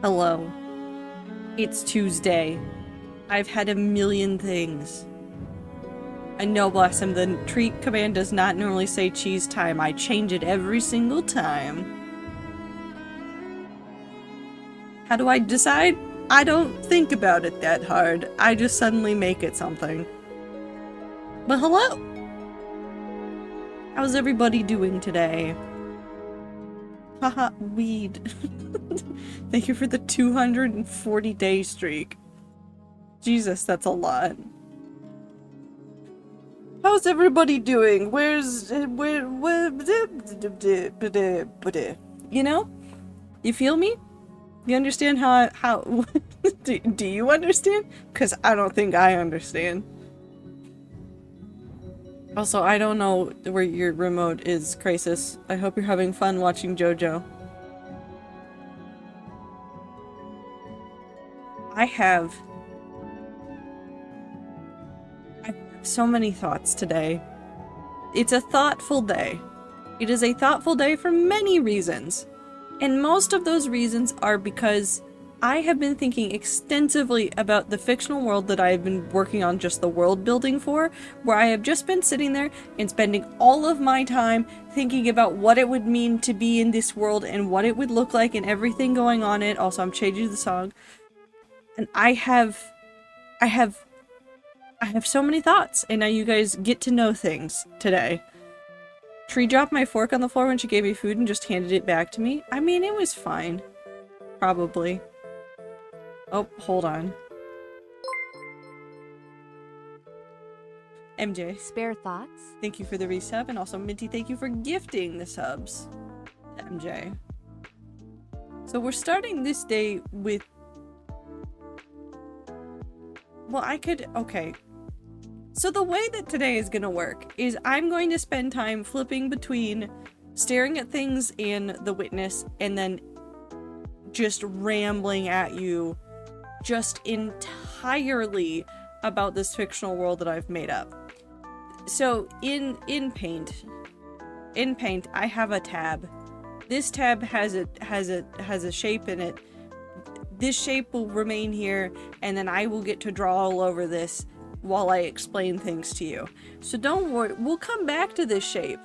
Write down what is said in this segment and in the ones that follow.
Hello. It's Tuesday. I've had a million things. I know, bless him, the treat command does not normally say cheese time. I change it every single time. How do I decide? I don't think about it that hard. I just suddenly make it something. But hello! How's everybody doing today? Haha, weed. Thank you for the 240-day streak. Jesus, that's a lot. How's everybody doing? You know? You feel me? You understand how do you understand? Because I don't think I understand. Also, I don't know where your remote is, Crisis. I hope you're having fun watching JoJo. I have so many thoughts today. It's a thoughtful day. It is a thoughtful day for many reasons. And most of those reasons are because I have been thinking extensively about the fictional world that I have been working on just the world building for, where I have just been sitting there and spending all of my time thinking about what it would mean to be in this world and what it would look like and everything going on in it. Also, I'm changing the song. And I have so many thoughts, and now you guys get to know things today. Tree dropped my fork on the floor when she gave me food and just handed it back to me. I mean, it was fine. Probably. Oh, hold on. MJ. Spare thoughts? Thank you for the resub, and also Minty, thank you for gifting the subs to MJ. So we're starting this day with... Well, okay. So the way that today is gonna work is I'm going to spend time flipping between staring at things in The Witness and then just rambling at you just entirely about this fictional world that I've made up. So in Paint, I have a tab. This tab has a shape in it. This shape will remain here, and then I will get to draw all over this while I explain things to you. So don't worry, we'll come back to this shape.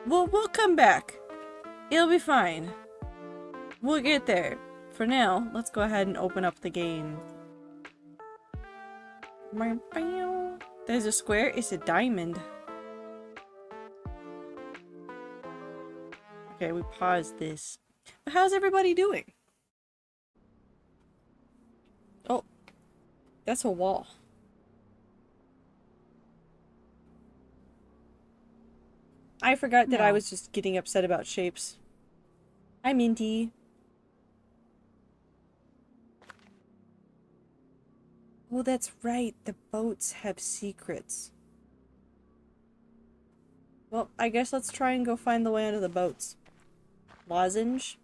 We'll come back. It'll be fine. We'll get there. For now, let's go ahead and open up the game. There's a square, it's a diamond. Okay, we paused this. But how's everybody doing? Oh, that's a wall. I forgot that I was just getting upset about shapes. Hi, Minty. Oh, that's right. The boats have secrets. Well, I guess let's try and go find the way out of the boats. Lozenge?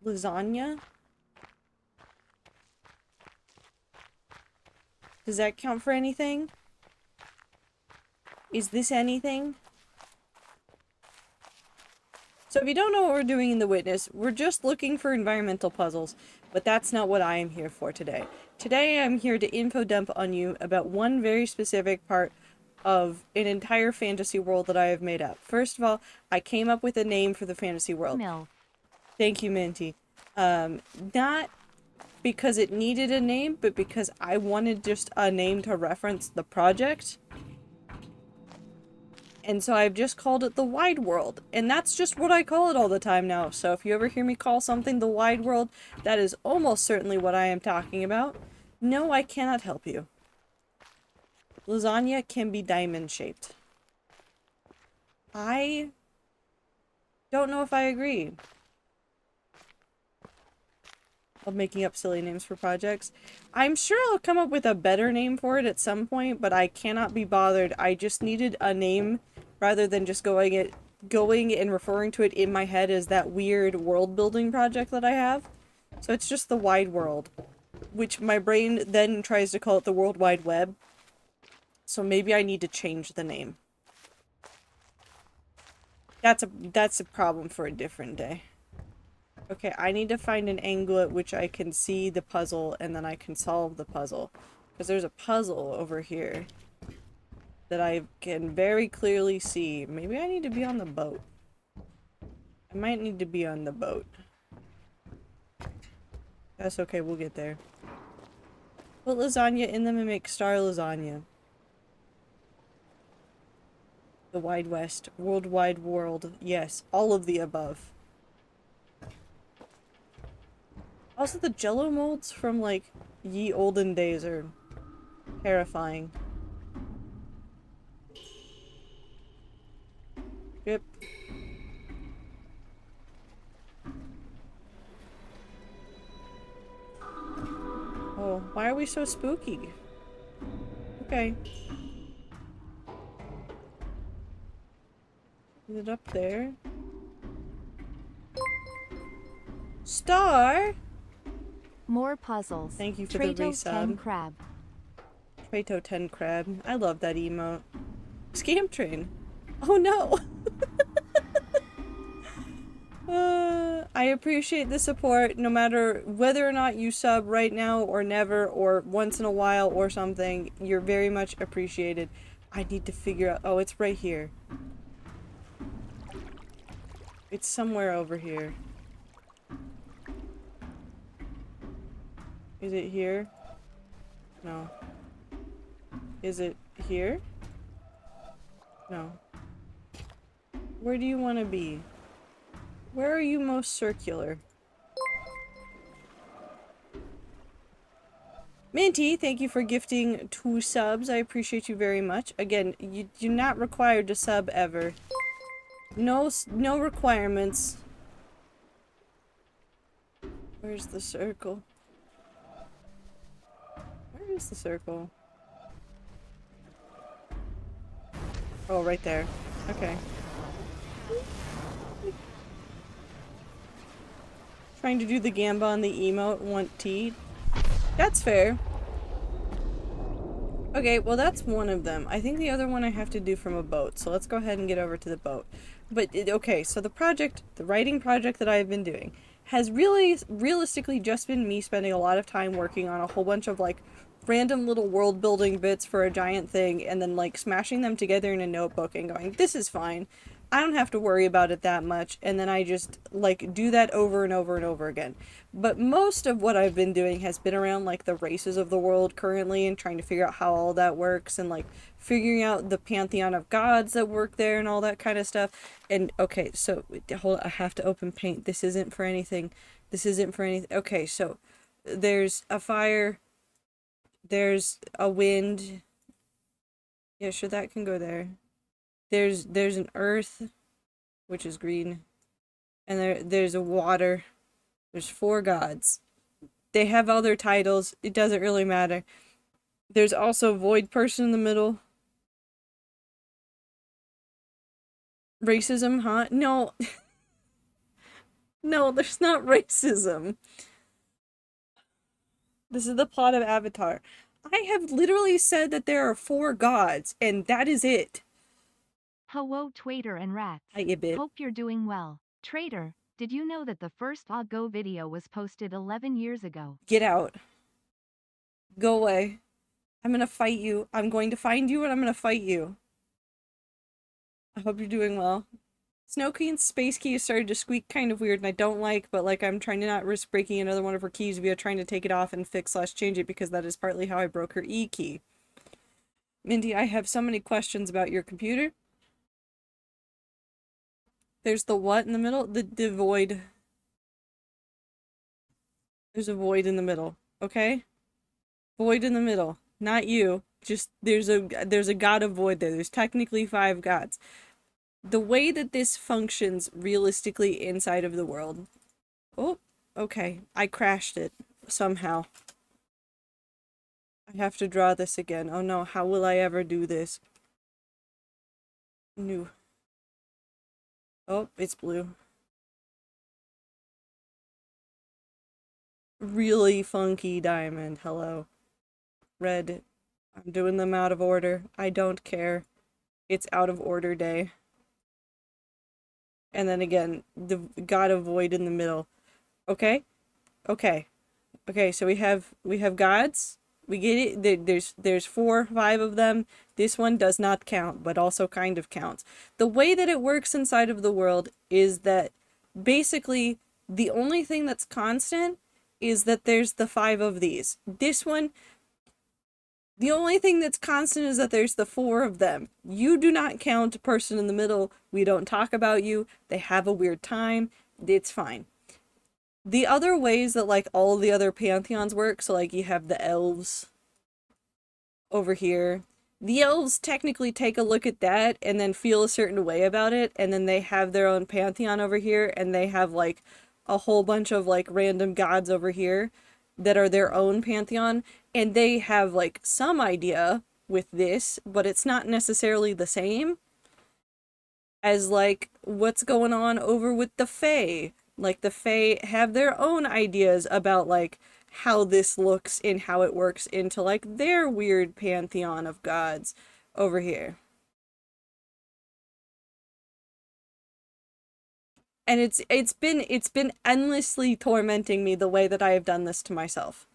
Lasagna? Does that count for anything? Is this anything? So if you don't know what we're doing in The Witness, we're just looking for environmental puzzles, but that's not what I am here for today. Today I'm here to info dump on you about one very specific part of an entire fantasy world that I have made up. First of all, I came up with a name for the fantasy world. No. Thank you, Minty. Not because it needed a name, but because I wanted just a name to reference the project. And so I've just called it the Wide World. And that's just what I call it all the time now. So if you ever hear me call something the Wide World, that is almost certainly what I am talking about. No, I cannot help you. Lasagna can be diamond-shaped. I don't know if I agree. Of making up silly names for projects. I'm sure I'll come up with a better name for it at some point, but I cannot be bothered. I just needed a name rather than just going and referring to it in my head as that weird world building project that I have. So it's just the Wide World, which my brain then tries to call it the World Wide Web. So maybe I need to change the name. That's a problem for a different day. Okay, I need to find an angle at which I can see the puzzle and then I can solve the puzzle. Because there's a puzzle over here that I can very clearly see. Maybe I need to be on the boat. I might need to be on the boat. That's okay, we'll get there. Put lasagna in them and make star lasagna. The Wide West. Worldwide world. Yes, all of the above. Also, the jello molds from, like, ye olden days are terrifying. Yep. Oh, why are we so spooky? Okay. Is it up there? Star? More puzzles. Thank you for the resub. 10 crab. Trato 10 crab. I love that emote. Scam train. Oh no! I appreciate the support no matter whether or not you sub right now or never or once in a while or something. You're very much appreciated. I need to figure out. Oh, it's right here. It's somewhere over here. Is it here? No. Is it here? No. Where do you want to be? Where are you most circular? Minty, thank you for gifting 2 subs. I appreciate you very much. Again, you're not required to sub ever. No requirements. Where's the circle? Where is the circle? Oh, right there. Okay. Trying to do the gamba on the emote, want tea. That's fair. Okay, well that's one of them. I think the other one I have to do from a boat, so let's go ahead and get over to the boat. But, okay, so the writing project that I've been doing has really, realistically just been me spending a lot of time working on a whole bunch of, like, random little world building bits for a giant thing, and then, like, smashing them together in a notebook and going, this is fine. I don't have to worry about it that much, and then I just, like, do that over and over and over again. But most of what I've been doing has been around, like, the races of the world currently, and trying to figure out how all that works, and, like, figuring out the pantheon of gods that work there and all that kind of stuff. And, okay, so, hold on, I have to open paint. This isn't for anything. This isn't for anything. Okay, so, there's a fire, there's a wind. Yeah, sure, that can go there. There's an earth, which is green, and there's a water. There's 4 gods. They have other titles. It doesn't really matter. There's also void person in the middle. Racism, huh? No. No, there's not racism. This is the plot of Avatar. I have literally said that there are 4 gods, and that is it. Hello, Trader and Rats. Hi, Ibit. Hope you're doing well. Trader, did you know that the first Go video was posted 11 years ago? Get out. Go away. I'm gonna fight you. I'm going to find you and I'm gonna fight you. I hope you're doing well. Snow Queen's space key has started to squeak kind of weird and I don't like, but like I'm trying to not risk breaking another one of her keys via trying to take it off and fix/change it because that is partly how I broke her E key. Mindy, I have so many questions about your computer. There's the what in the middle? The void. There's a void in the middle, okay? Void in the middle. Not you. Just there's a god of void there. There's technically 5 gods. The way that this functions realistically inside of the world. Oh, okay. I crashed it somehow. I have to draw this again. Oh no, how will I ever do this? New. Oh, it's blue. Really funky diamond. Hello. Red. I'm doing them out of order. I don't care. It's out of order day. And then again, the god of void in the middle. Okay? Okay. Okay, so we have gods. We get it. There's 4 or 5 of them. This one does not count, but also kind of counts. The way that it works inside of the world is that basically the only thing that's constant is that there's the 5 of these. This one, the only thing that's constant is that there's the 4 of them. You do not count a person in the middle. We don't talk about you. They have a weird time. It's fine. The other ways that like all the other pantheons work, so like you have the elves over here. The elves technically take a look at that and then feel a certain way about it, and then they have their own pantheon over here, and they have like a whole bunch of like random gods over here that are their own pantheon, and they have like some idea with this, but it's not necessarily the same as like what's going on over with the Fae. Like the Fae have their own ideas about like how this looks and how it works into like their weird pantheon of gods over here. And it's been endlessly tormenting me the way that I have done this to myself.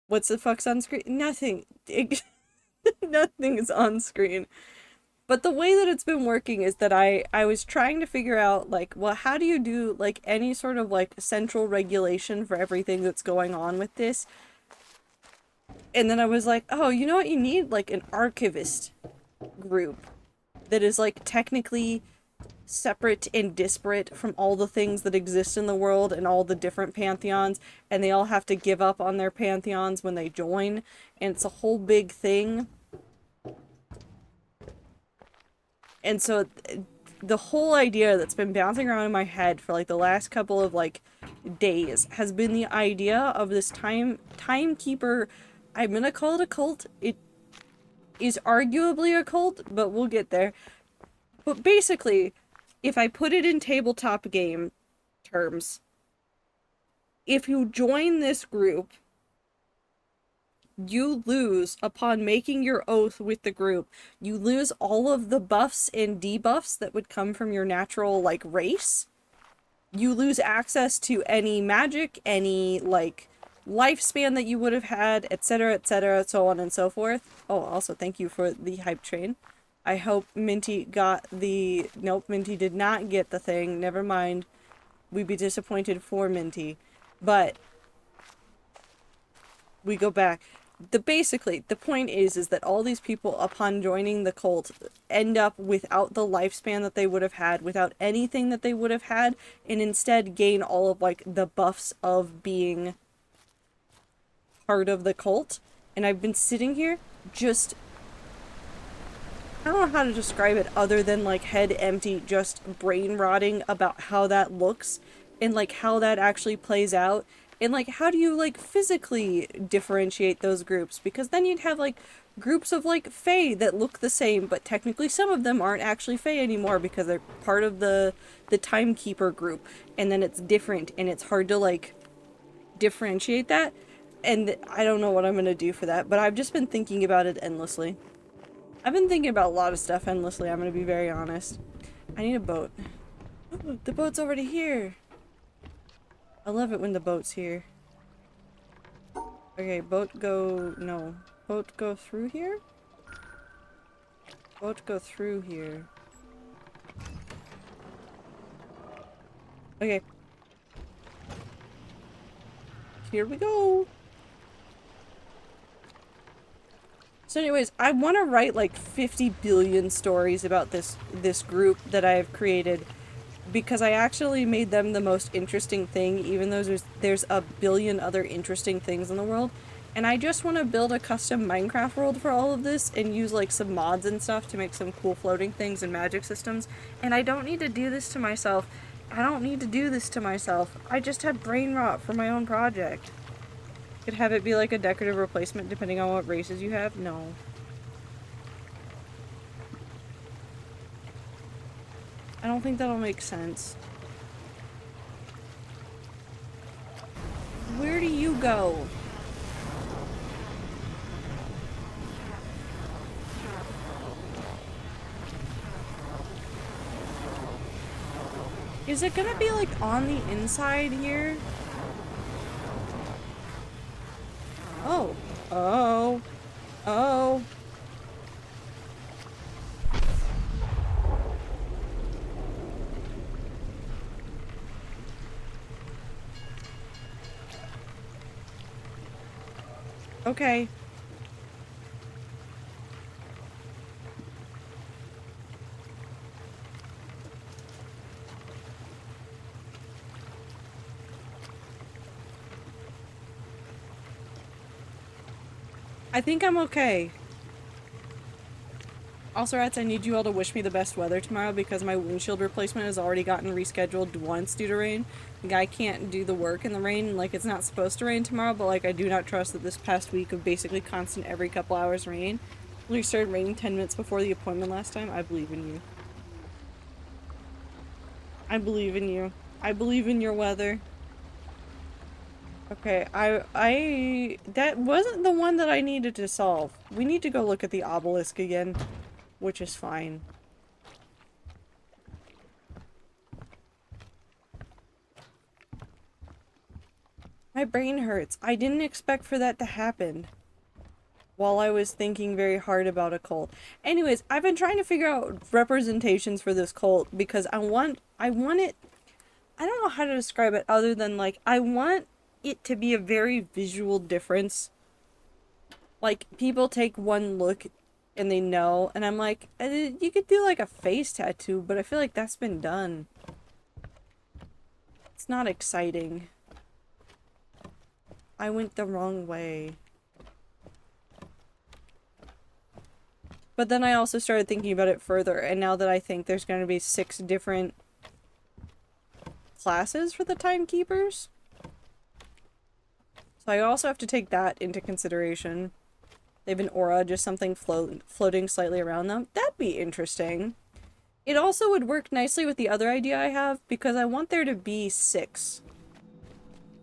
What's the fuck's on screen? Nothing. Nothing is on screen. But the way that it's been working is that I was trying to figure out like, well, how do you do like any sort of like central regulation for everything that's going on with this? And then I was like, oh, you know what you need? Like an archivist group that is like technically separate and disparate from all the things that exist in the world and all the different pantheons, and they all have to give up on their pantheons when they join, and it's a whole big thing. And so the whole idea that's been bouncing around in my head for like the last couple of like days has been the idea of this timekeeper. I'm gonna call it a cult. It is arguably a cult, but we'll get there. But basically, if I put it in tabletop game terms, if you join this group, you lose, upon making your oath with the group, you lose all of the buffs and debuffs that would come from your natural, like, race. You lose access to any magic, any, like, lifespan that you would have had, etc., so on and so forth. Oh, also, thank you for the hype train. I hope Minty got the... Nope, Minty did not get the thing. Never mind. We'd be disappointed for Minty. But we go back. Basically, the point is that all these people, upon joining the cult, end up without the lifespan that they would have had, without anything that they would have had, and instead gain all of, like, the buffs of being part of the cult. And I've been sitting here just... I don't know how to describe it other than, like, head empty, just brain rotting about how that looks, and, like, how that actually plays out. And, like, how do you, like, physically differentiate those groups? Because then you'd have, like, groups of, like, Fae that look the same, but technically some of them aren't actually Fae anymore because they're part of the Timekeeper group. And then it's different, and it's hard to, like, differentiate that. And I don't know what I'm gonna do for that, but I've just been thinking about it endlessly. I've been thinking about a lot of stuff endlessly, I'm gonna be very honest. I need a boat. The boat's already here! I love it when the boat's here. Okay, boat go... no. Boat go through here? Boat go through here. Okay. Here we go! So anyways, I want to write like 50 billion stories about this group that I have created, because I actually made them the most interesting thing, even though there's a billion other interesting things in the world. And I just want to build a custom Minecraft world for all of this and use like some mods and stuff to make some cool floating things and magic systems. And I don't need to do this to myself. I don't need to do this to myself. I just had brain rot for my own project. Could have it be like a decorative replacement depending on what races you have? No. I don't think that'll make sense. Where do you go? Is it gonna be like on the inside here? Oh. Oh. Okay. I think I'm okay. Also, rats, I need you all to wish me the best weather tomorrow because my windshield replacement has already gotten rescheduled once due to rain. The guy can't do the work in the rain. Like, it's not supposed to rain tomorrow, but, like, I do not trust that this past week of basically constant every couple hours rain. We started raining 10 minutes before the appointment last time. I believe in you. I believe in you. I believe in your weather. Okay, that wasn't the one that I needed to solve. We need to go look at the obelisk again, which is fine. My brain hurts. I didn't expect for that to happen while I was thinking very hard about a cult. Anyways, I've been trying to figure out representations for this cult because I want it, I don't know how to describe it other than like, I want it to be a very visual difference. Like, people take one look and they know, and I'm like, you could do like a face tattoo, but I feel like that's been done. It's not exciting. I went the wrong way. But then I also started thinking about it further, and now that I think there's going to be 6 different classes for the timekeepers. So I also have to take that into consideration. They have an aura, just something floating slightly around them. That'd be interesting. It also would work nicely with the other idea I have, because I want there to be 6.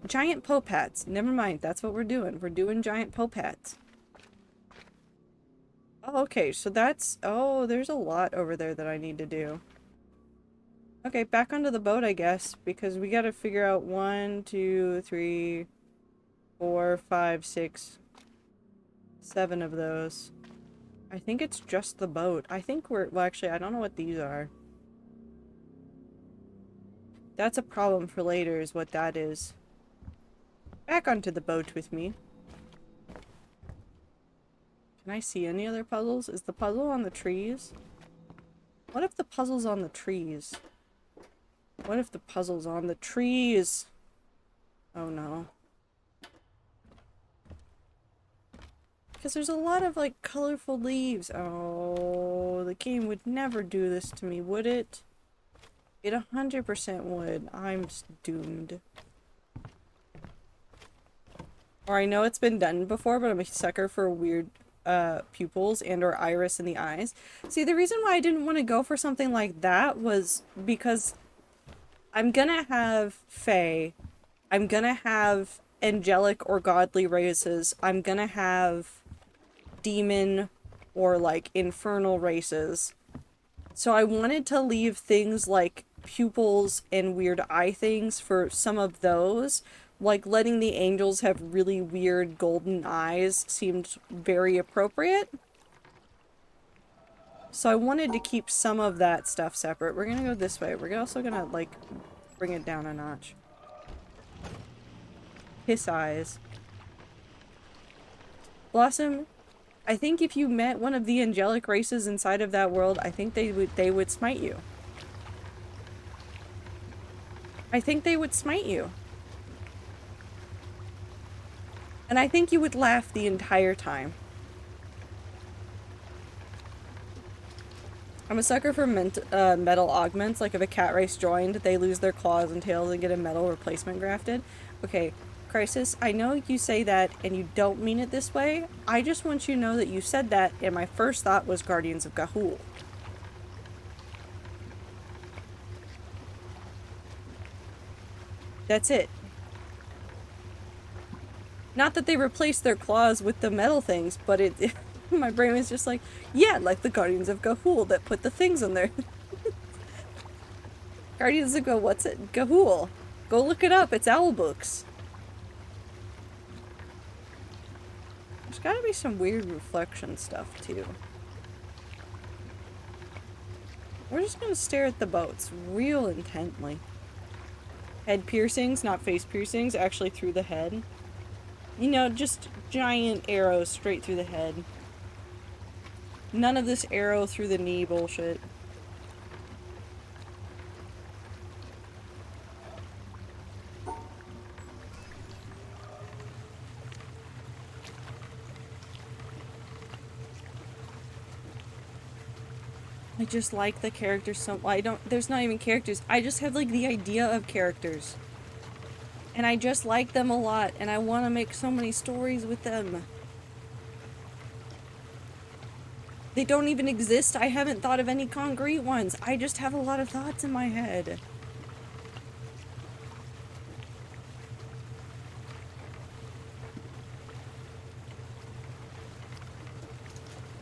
Giant popats. Never mind, that's what we're doing. We're doing giant popats. Oh, okay, so that's... Oh, there's a lot over there that I need to do. Okay, back onto the boat, I guess, because we gotta figure out 1, 2, 3, 4, 5, 6, 7 of those. I think it's just the boat. I think we're... Well, actually, I don't know what these are. That's a problem for later, is what that is. Back onto the boat with me. Can I see any other puzzles? Is the puzzle on the trees? What if the puzzle's on the trees? What if the puzzle's on the trees? Oh no. Because there's a lot of, like, colorful leaves. Oh, the game would never do this to me, would it? It 100% would. I'm doomed. Or I know it's been done before, but I'm a sucker for weird pupils and or iris in the eyes. See, the reason why I didn't want to go for something like that was because I'm gonna have fae, I'm gonna have angelic or godly races, I'm gonna have demon or like infernal races. So I wanted to leave things like pupils and weird eye things for some of those. Like, letting the angels have really weird golden eyes seemed very appropriate. So I wanted to keep some of that stuff separate. We're gonna go this way. We're also gonna, like, bring it down a notch. His eyes. Blossom, I think if you met one of the angelic races inside of that world, I think they would smite you. I think they would smite you. And I think you would laugh the entire time. I'm a sucker for metal augments. Like, if a cat race joined, they lose their claws and tails and get a metal replacement grafted. Okay, Crisis, I know you say that and you don't mean it this way. I just want you to know that you said that, and my first thought was Guardians of Ga'Hoole. That's it. Not that they replaced their claws with the metal things, but my brain was just like, yeah, like the Guardians of Ga'Hoole that put the things on there. Guardians of what's it? Ga'Hoole. Go look it up, it's owl books. There's gotta be some weird reflection stuff, too. We're just gonna stare at the boats real intently. Head piercings, not face piercings, actually through the head. You know, just giant arrows straight through the head. None of this arrow through the knee bullshit. I just like the characters so there's not even characters. I just have like the idea of characters. And I just like them a lot and I want to make so many stories with them. They don't even exist. I haven't thought of any concrete ones. I just have a lot of thoughts in my head.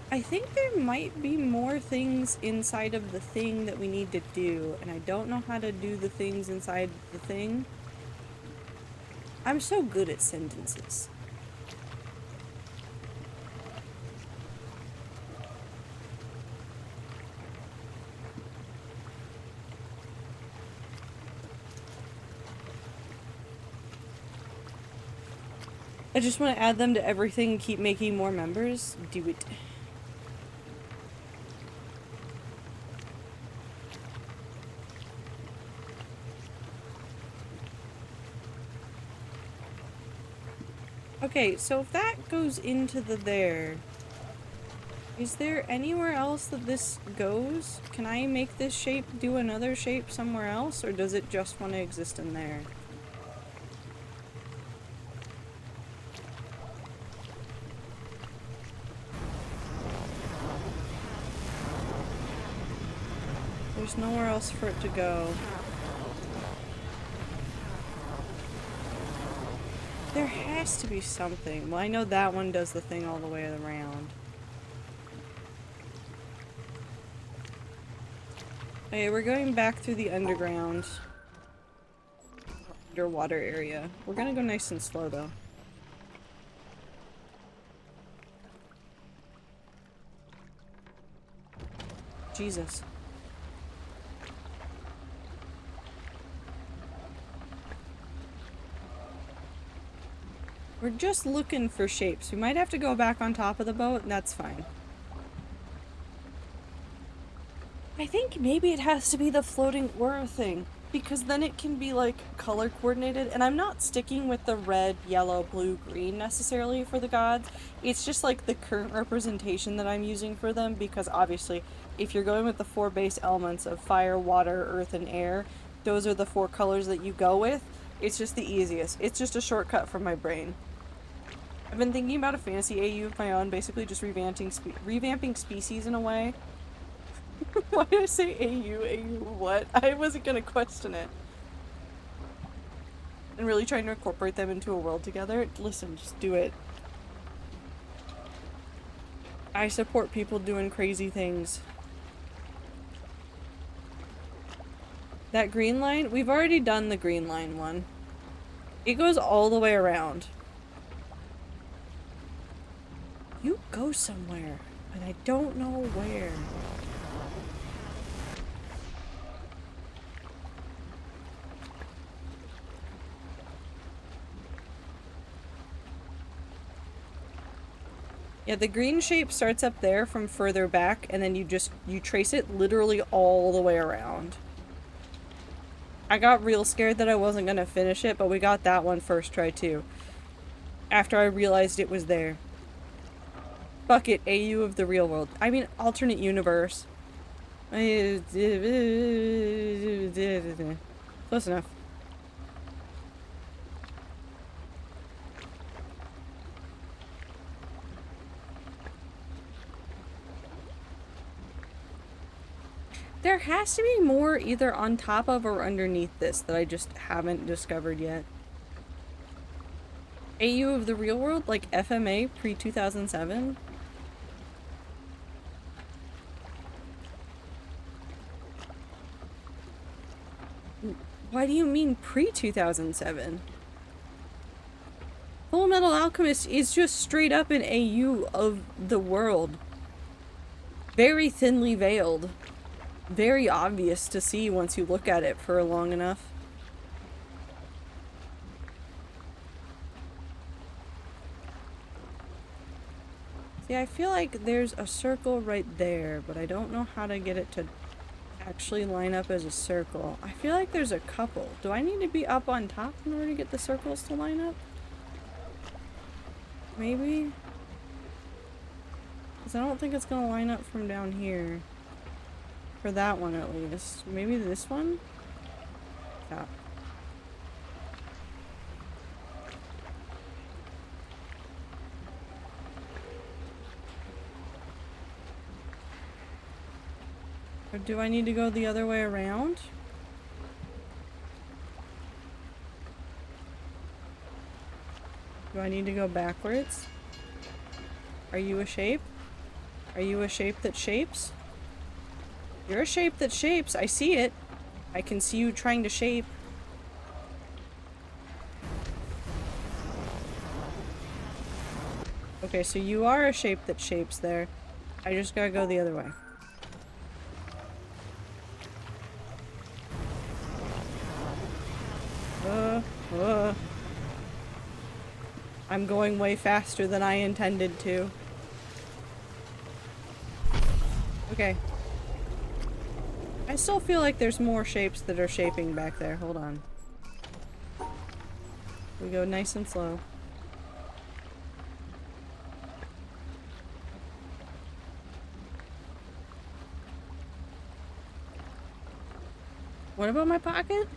I think there might be more things inside of the thing that we need to do, and I don't know how to do the things inside the thing. I'm so good at sentences. I just want to add them to everything and keep making more members. Do it. Okay, so if that goes into the there, is there anywhere else that this goes? Can I make this shape do another shape somewhere else, or does it just want to exist in there? There's nowhere else for it to go. There has to be something. Well, I know that one does the thing all the way around. Okay, we're going back through the underground. Underwater area. We're gonna go nice and slow, though. Jesus. We're just looking for shapes. We might have to go back on top of the boat, and that's fine. I think maybe it has to be the floating aura thing, because then it can be, like, color coordinated, and I'm not sticking with the red, yellow, blue, green necessarily for the gods. It's just, like, the current representation that I'm using for them, because obviously, if you're going with the 4 base elements of fire, water, earth, and air, those are the 4 colors that you go with. It's just the easiest. It's just a shortcut from my brain. I've been thinking about a fantasy AU of my own, basically just revamping species in a way. Why did I say AU? AU what? I wasn't gonna question it. And really trying to incorporate them into a world together. Listen, just do it. I support people doing crazy things. That green line? We've already done the green line one. It goes all the way around. You go somewhere, but I don't know where. Yeah, the green shape starts up there from further back, and then you trace it literally all the way around. I got real scared that I wasn't gonna finish it, but we got that one first try too. After I realized it was there. Fuck it, AU of the real world. I mean, alternate universe. Close enough. There has to be more either on top of or underneath this that I just haven't discovered yet. AU of the real world? Like FMA pre-2007? Why do you mean pre-2007? Full Metal Alchemist is just straight up an AU of the world. Very thinly veiled. Very obvious to see once you look at it for long enough. See, I feel like there's a circle right there, but I don't know how to get it to actually line up as a circle. I feel like there's a couple. Do I need to be up on top in order to get the circles to line up? Maybe? Because I don't think it's going to line up from down here. For that one at least. Maybe this one? Yeah. Or do I need to go the other way around? Do I need to go backwards? Are you a shape? Are you a shape that shapes? You're a shape that shapes. I see it. I can see you trying to shape. Okay, so you are a shape that shapes there. I just gotta go the other way. I'm going way faster than I intended to. Okay. I still feel like there's more shapes that are shaping back there. Hold on. We go nice and slow. What about my pocket?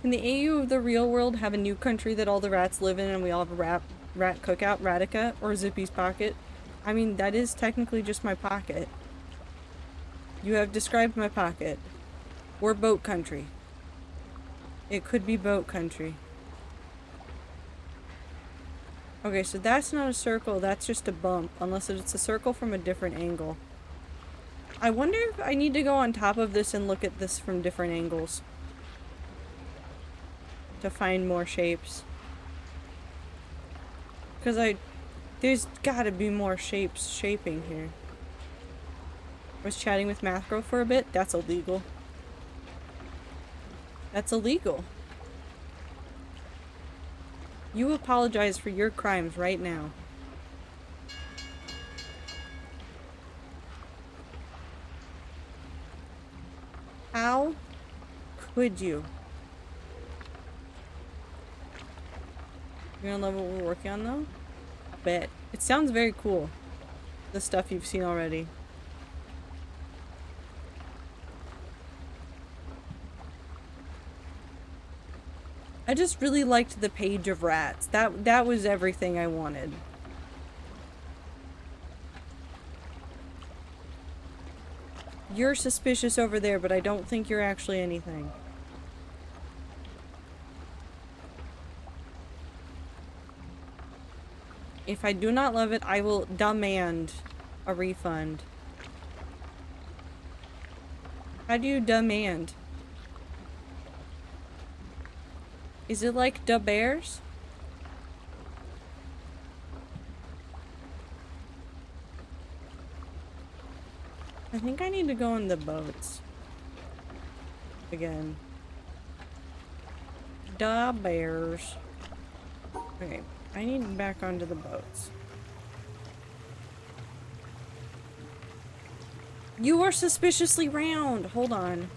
Can the AU of the real world have a new country that all the rats live in and we all have a rat cookout, Radica, or Zippy's pocket? I mean, that is technically just my pocket. You have described my pocket. We're boat country. It could be boat country. Okay, so that's not a circle, that's just a bump. Unless it's a circle from a different angle. I wonder if I need to go on top of this and look at this from different angles. To find more shapes. Because there's gotta be more shapes shaping here. I was chatting with Math Girl for a bit. That's illegal. That's illegal. You apologize for your crimes right now. How could you? You're gonna love what we're working on though? I bet. It sounds very cool. The stuff you've seen already. I just really liked the page of rats. That was everything I wanted. You're suspicious over there, but I don't think you're actually anything. If I do not love it, I will demand a refund. How do you demand? Is it like da bears? I think I need to go in the boats. Again. Da bears. Okay, I need back onto the boats. You are suspiciously round. Hold on.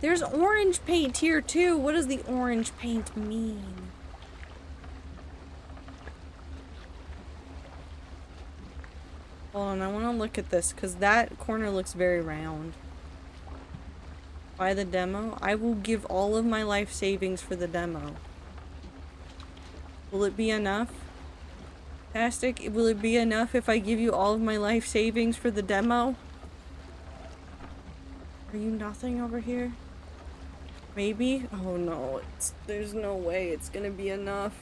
There's orange paint here too. What does the orange paint mean? Hold on, I want to look at this because that corner looks very round. Buy the demo? I will give all of my life savings for the demo. Will it be enough? Fantastic. Will it be enough if I give you all of my life savings for the demo? Are you nothing over here? Maybe? Oh no, there's no way it's gonna be enough.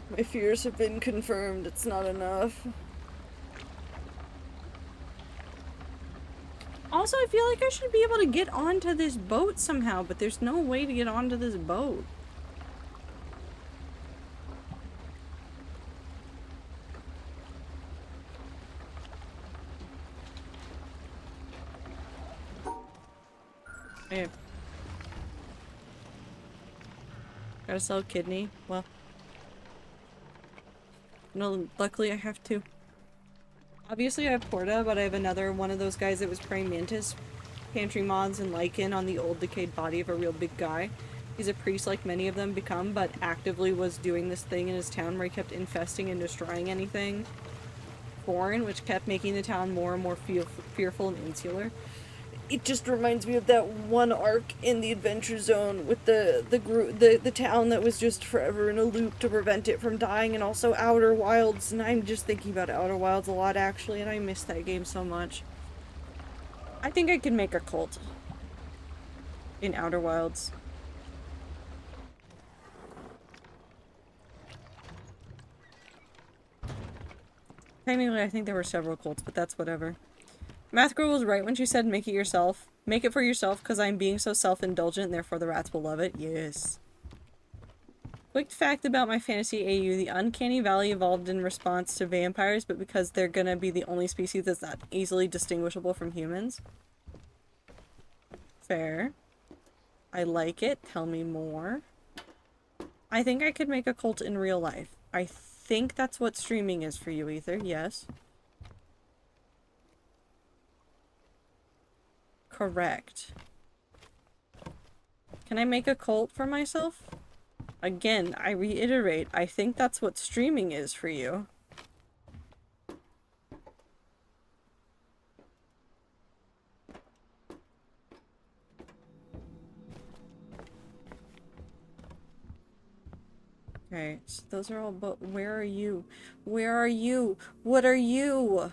My fears have been confirmed, it's not enough. Also, I feel like I should be able to get onto this boat somehow, but there's no way to get onto this boat. Okay. Gotta sell a kidney. Well. No, luckily I have two. Obviously I have Porta, but I have another one of those guys that was praying mantis, pantry mods, and lichen on the old decayed body of a real big guy. He's a priest like many of them become, but actively was doing this thing in his town where he kept infesting and destroying anything foreign, which kept making the town more and more fearful and insular. It just reminds me of that one arc in the Adventure Zone with the town that was just forever in a loop to prevent it from dying, and also Outer Wilds. And I'm just thinking about Outer Wilds a lot, actually, and I miss that game so much. I think I can make a cult in Outer Wilds. Technically, I think there were several cults, but that's whatever. Math Girl was right when she said make it yourself. Make it for yourself because I'm being so self-indulgent, therefore the rats will love it. Yes. Quick fact about my fantasy AU, the Uncanny Valley evolved in response to vampires, but because they're gonna be the only species that's not easily distinguishable from humans. Fair. I like it. Tell me more. I think I could make a cult in real life. I think that's what streaming is for you, Ether. Yes. Correct. Can I make a cult for myself? Again, I reiterate, I think that's what streaming is for you. Okay, so those are all, but where are you? Where are you? What are you?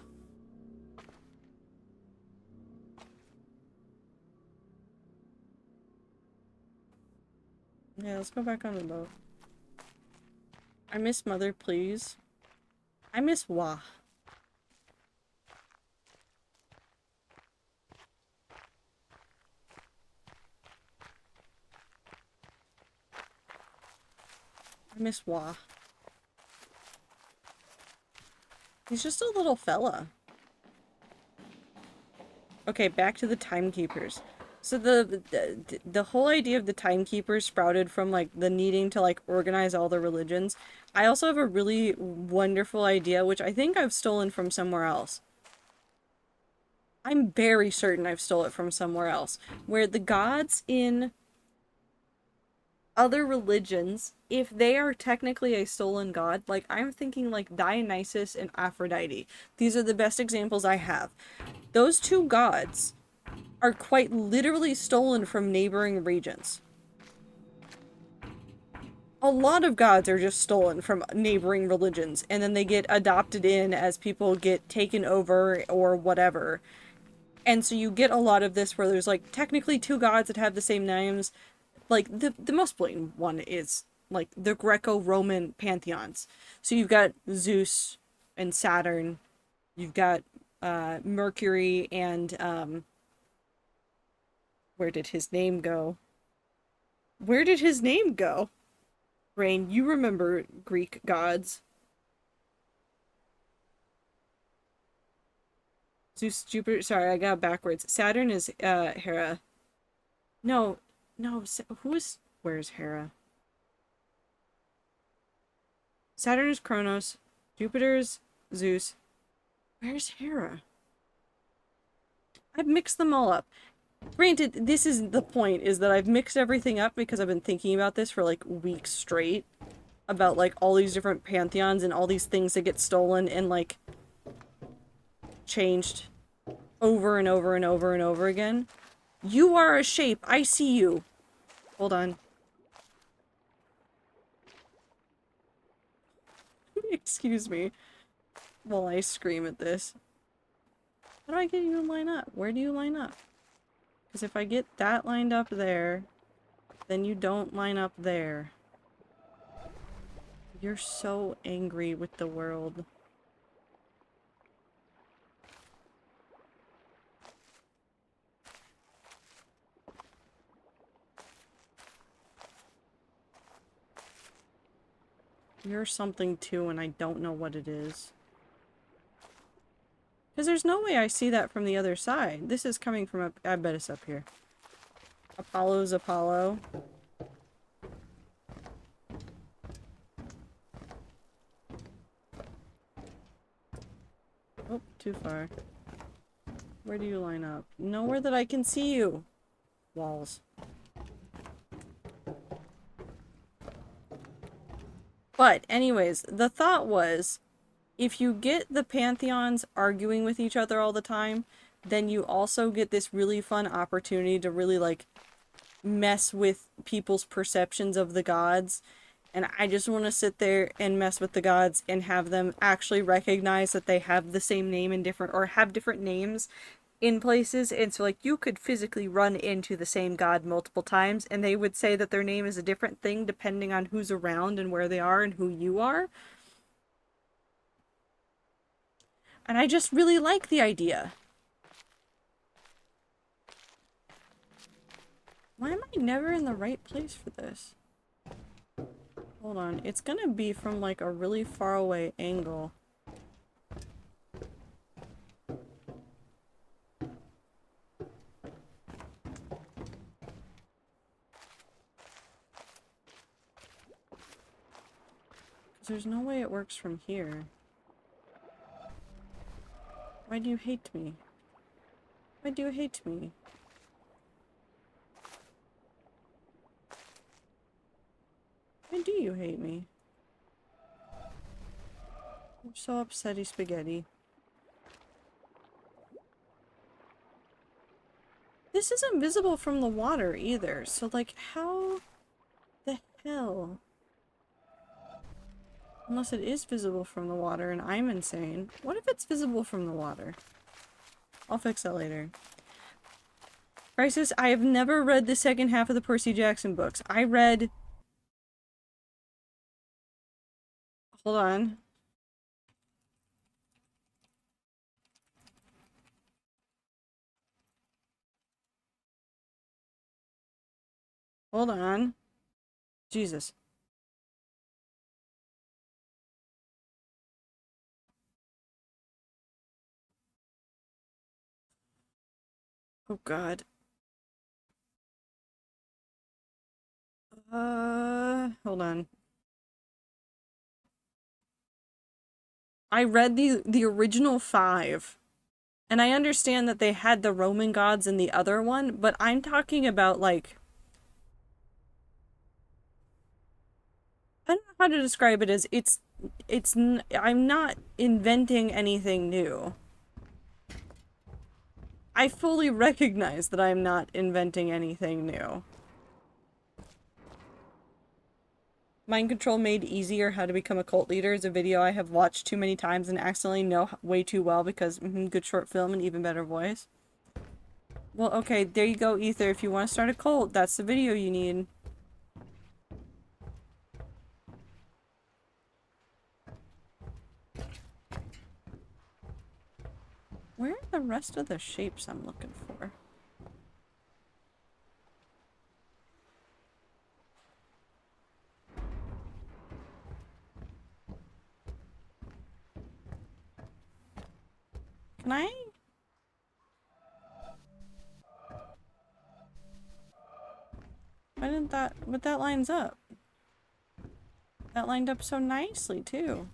Yeah, let's go back on the boat. I miss Mother, please. I miss Wah. I miss Wah. He's just a little fella. Okay, back to the timekeepers. So the whole idea of the timekeepers sprouted from like the needing to like organize all the religions. I also have a really wonderful idea, which I think I've stolen from somewhere else. I'm very certain I've stole it from somewhere else, where the gods in other religions, if they are technically a stolen god, like I'm thinking like Dionysus and Aphrodite. These are the best examples I have. Those two gods are quite literally stolen from neighboring regions. A lot of gods are just stolen from neighboring religions, and then they get adopted in as people get taken over or whatever. And so you get a lot of this where there's like technically two gods that have the same names. Like the most blatant one is like the Greco-Roman pantheons. So you've got Zeus and Saturn. You've got Mercury and where did his name go? Where did his name go? Rain, you remember Greek gods. Zeus, Jupiter, sorry, I got backwards. Saturn is Hera. No, no, where's Hera? Saturn is Kronos. Jupiter is Zeus. Where's Hera? I've mixed them all up. Granted, this is the point, is that I've mixed everything up because I've been thinking about this for like weeks straight. About like all these different pantheons and all these things that get stolen and like changed over and over and over and over again. You are a shape. I see you. Hold on. Excuse me while I scream at this. How do I get you to line up? Where do you line up? Because if I get that lined up there, then you don't line up there. You're so angry with the world. You're something too, and I don't know what it is. Because there's no way I see that from the other side. This is coming from up... I bet it's up here. Apollo's Apollo. Oh, too far. Where do you line up? Nowhere that I can see you. Walls. But anyways, the thought was, if you get the pantheons arguing with each other all the time, then you also get this really fun opportunity to really, like, mess with people's perceptions of the gods. And I just want to sit there and mess with the gods and have them actually recognize that they have the same name in different, or have different names in places. And so, like, you could physically run into the same god multiple times, and they would say that their name is a different thing depending on who's around and where they are and who you are. And I just really like the idea. Why am I never in the right place for this? Hold on. It's gonna be from, like, a really far away angle. Because there's no way it works from here. Why do you hate me? Why do you hate me? Why do you hate me? I'm so upsetty spaghetti. This isn't visible from the water either, so, like, how the hell? Unless it is visible from the water and I'm insane. What if it's visible from the water? I'll fix that later. Crisis, I have never read the second half of the Percy Jackson books. I read... Hold on. Hold on. Jesus. Oh god. Hold on. I read the original 5. And I understand that they had the Roman gods in the other one, but I'm talking about, like... I don't know how to describe it as I'm not inventing anything new. I fully recognize that I'm not inventing anything new. Mind Control Made Easier How to Become a Cult Leader is a video I have watched too many times and accidentally know way too well because good short film and even better voice. Well, okay, there you go, Ether. If you want to start a cult, that's the video you need. Where are the rest of the shapes I'm looking for? Can I? Why didn't that... But that lines up. That lined up so nicely, too.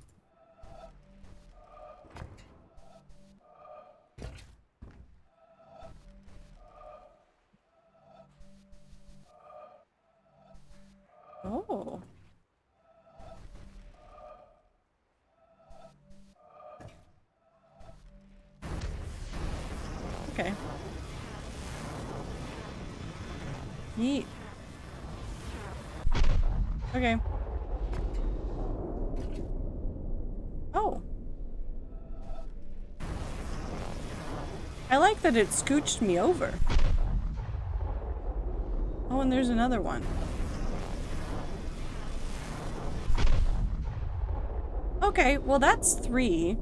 Oh. Okay. Neat. Okay. Oh. I like that it scooched me over. Oh, and there's another one. Okay, well that's 3.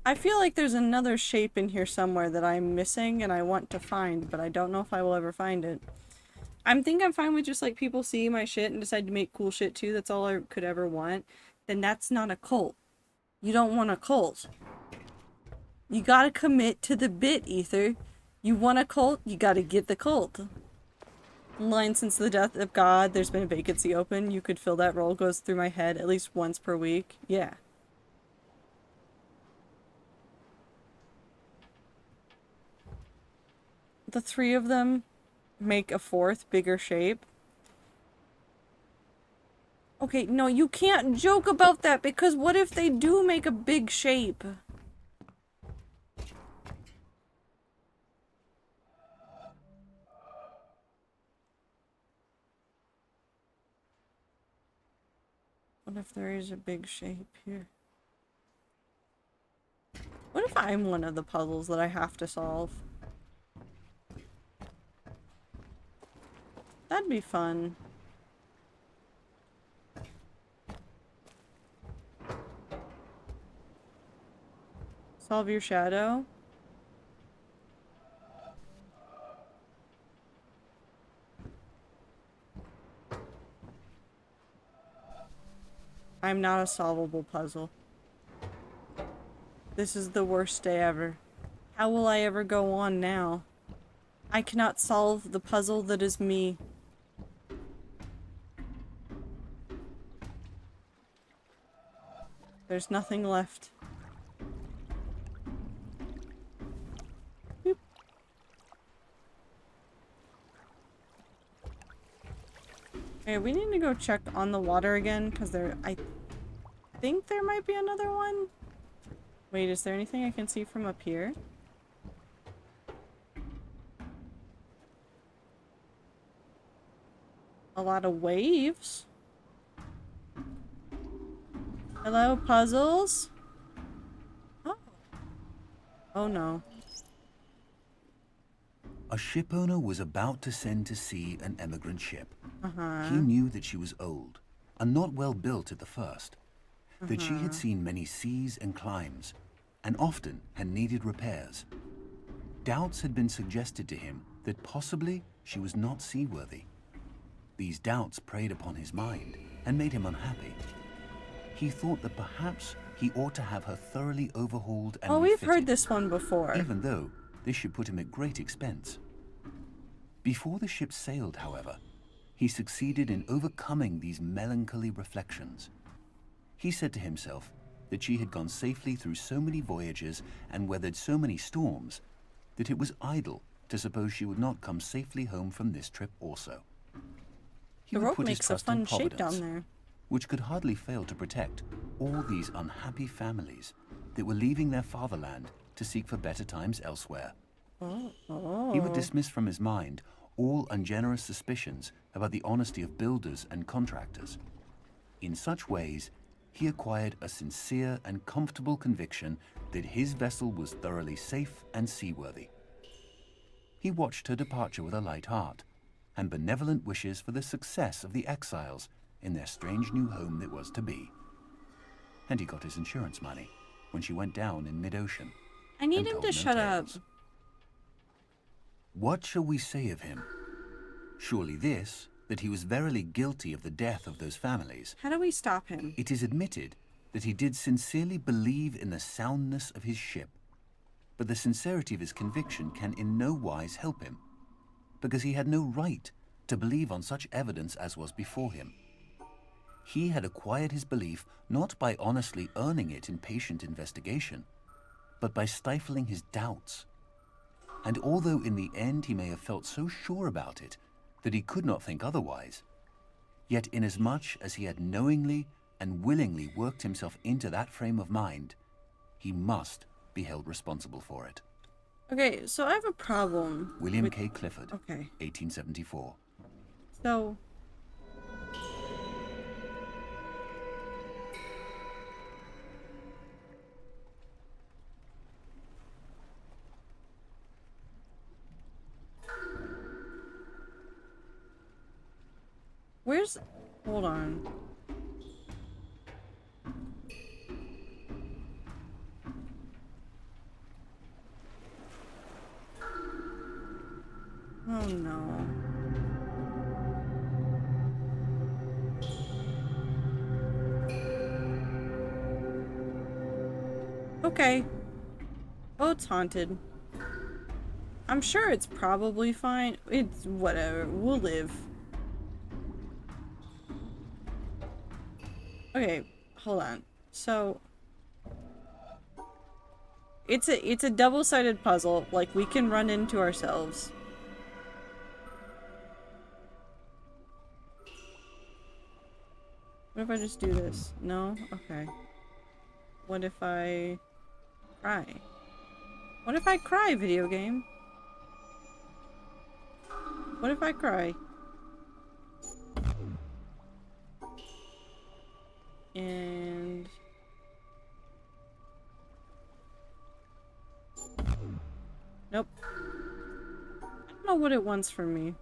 I feel like there's another shape in here somewhere that I'm missing and I want to find, but I don't know if I will ever find it. I'm fine with just like people see my shit and decide to make cool shit too. That's all I could ever want. Then that's not a cult. You don't want a cult. You gotta commit to the bit, Ether. You want a cult, you gotta get the cult. Line, since the death of God, there's been a vacancy open. You could fill that role, goes through my head at least once per week. Yeah. The three of them make a fourth, bigger shape. Okay, no, you can't joke about that, because what if they do make a big shape? What if there is a big shape here? What if I'm one of the puzzles that I have to solve? That'd be fun. Solve your shadow? I'm not a solvable puzzle. This is the worst day ever. How will I ever go on now? I cannot solve the puzzle that is me. There's nothing left. Boop. Okay, we need to go check on the water again, because I think there might be another one. Wait, is there anything I can see from up here? A lot of waves. Hello, puzzles? Oh. Oh no. A ship owner was about to send to sea an emigrant ship. Uh-huh. He knew that she was old and not well built at the first, that she had seen many seas and climes, and often had needed repairs. Doubts had been suggested to him that possibly she was not seaworthy. These doubts preyed upon his mind and made him unhappy. He thought that perhaps he ought to have her thoroughly overhauled and Oh, we've refitted, heard this one before. even though this should put him at great expense. Before the ship sailed, however, he succeeded in overcoming these melancholy reflections. He said to himself that she had gone safely through so many voyages and weathered so many storms that it was idle to suppose she would not come safely home from this trip also. He The would rope put his makes a trust in fun shape down Providence, there. which could hardly fail to protect all these unhappy families that were leaving their fatherland to seek for better times elsewhere. He would dismiss from his mind all ungenerous suspicions about the honesty of builders and contractors. In such ways, he acquired a sincere and comfortable conviction that his vessel was thoroughly safe and seaworthy. He watched her departure with a light heart and benevolent wishes for the success of the exiles in their strange new home that was to be. And he got his insurance money when she went down in mid-ocean. I need and him told to no shut up. tales. What shall we say of him? Surely this, that he was verily guilty of the death of those families. How do we stop him? It is admitted that he did sincerely believe in the soundness of his ship, but the sincerity of his conviction can in no wise help him, because he had no right to believe on such evidence as was before him. He had acquired his belief not by honestly earning it in patient investigation, but by stifling his doubts. And although in the end he may have felt so sure about it that he could not think otherwise, yet inasmuch as he had knowingly and willingly worked himself into that frame of mind, he must be held responsible for it. Okay, so I have a problem. William with... K. Clifford, Okay. 1874. So... Where's... Hold on. Oh no. Okay. Boat's haunted. I'm sure it's probably fine. It's whatever. We'll live. Okay, hold on. So it's a double-sided puzzle. Like, we can run into ourselves. What if I just do this? No? Okay. What if I cry? What if I cry, video game? What if I cry? And... nope. I don't know what it wants from me.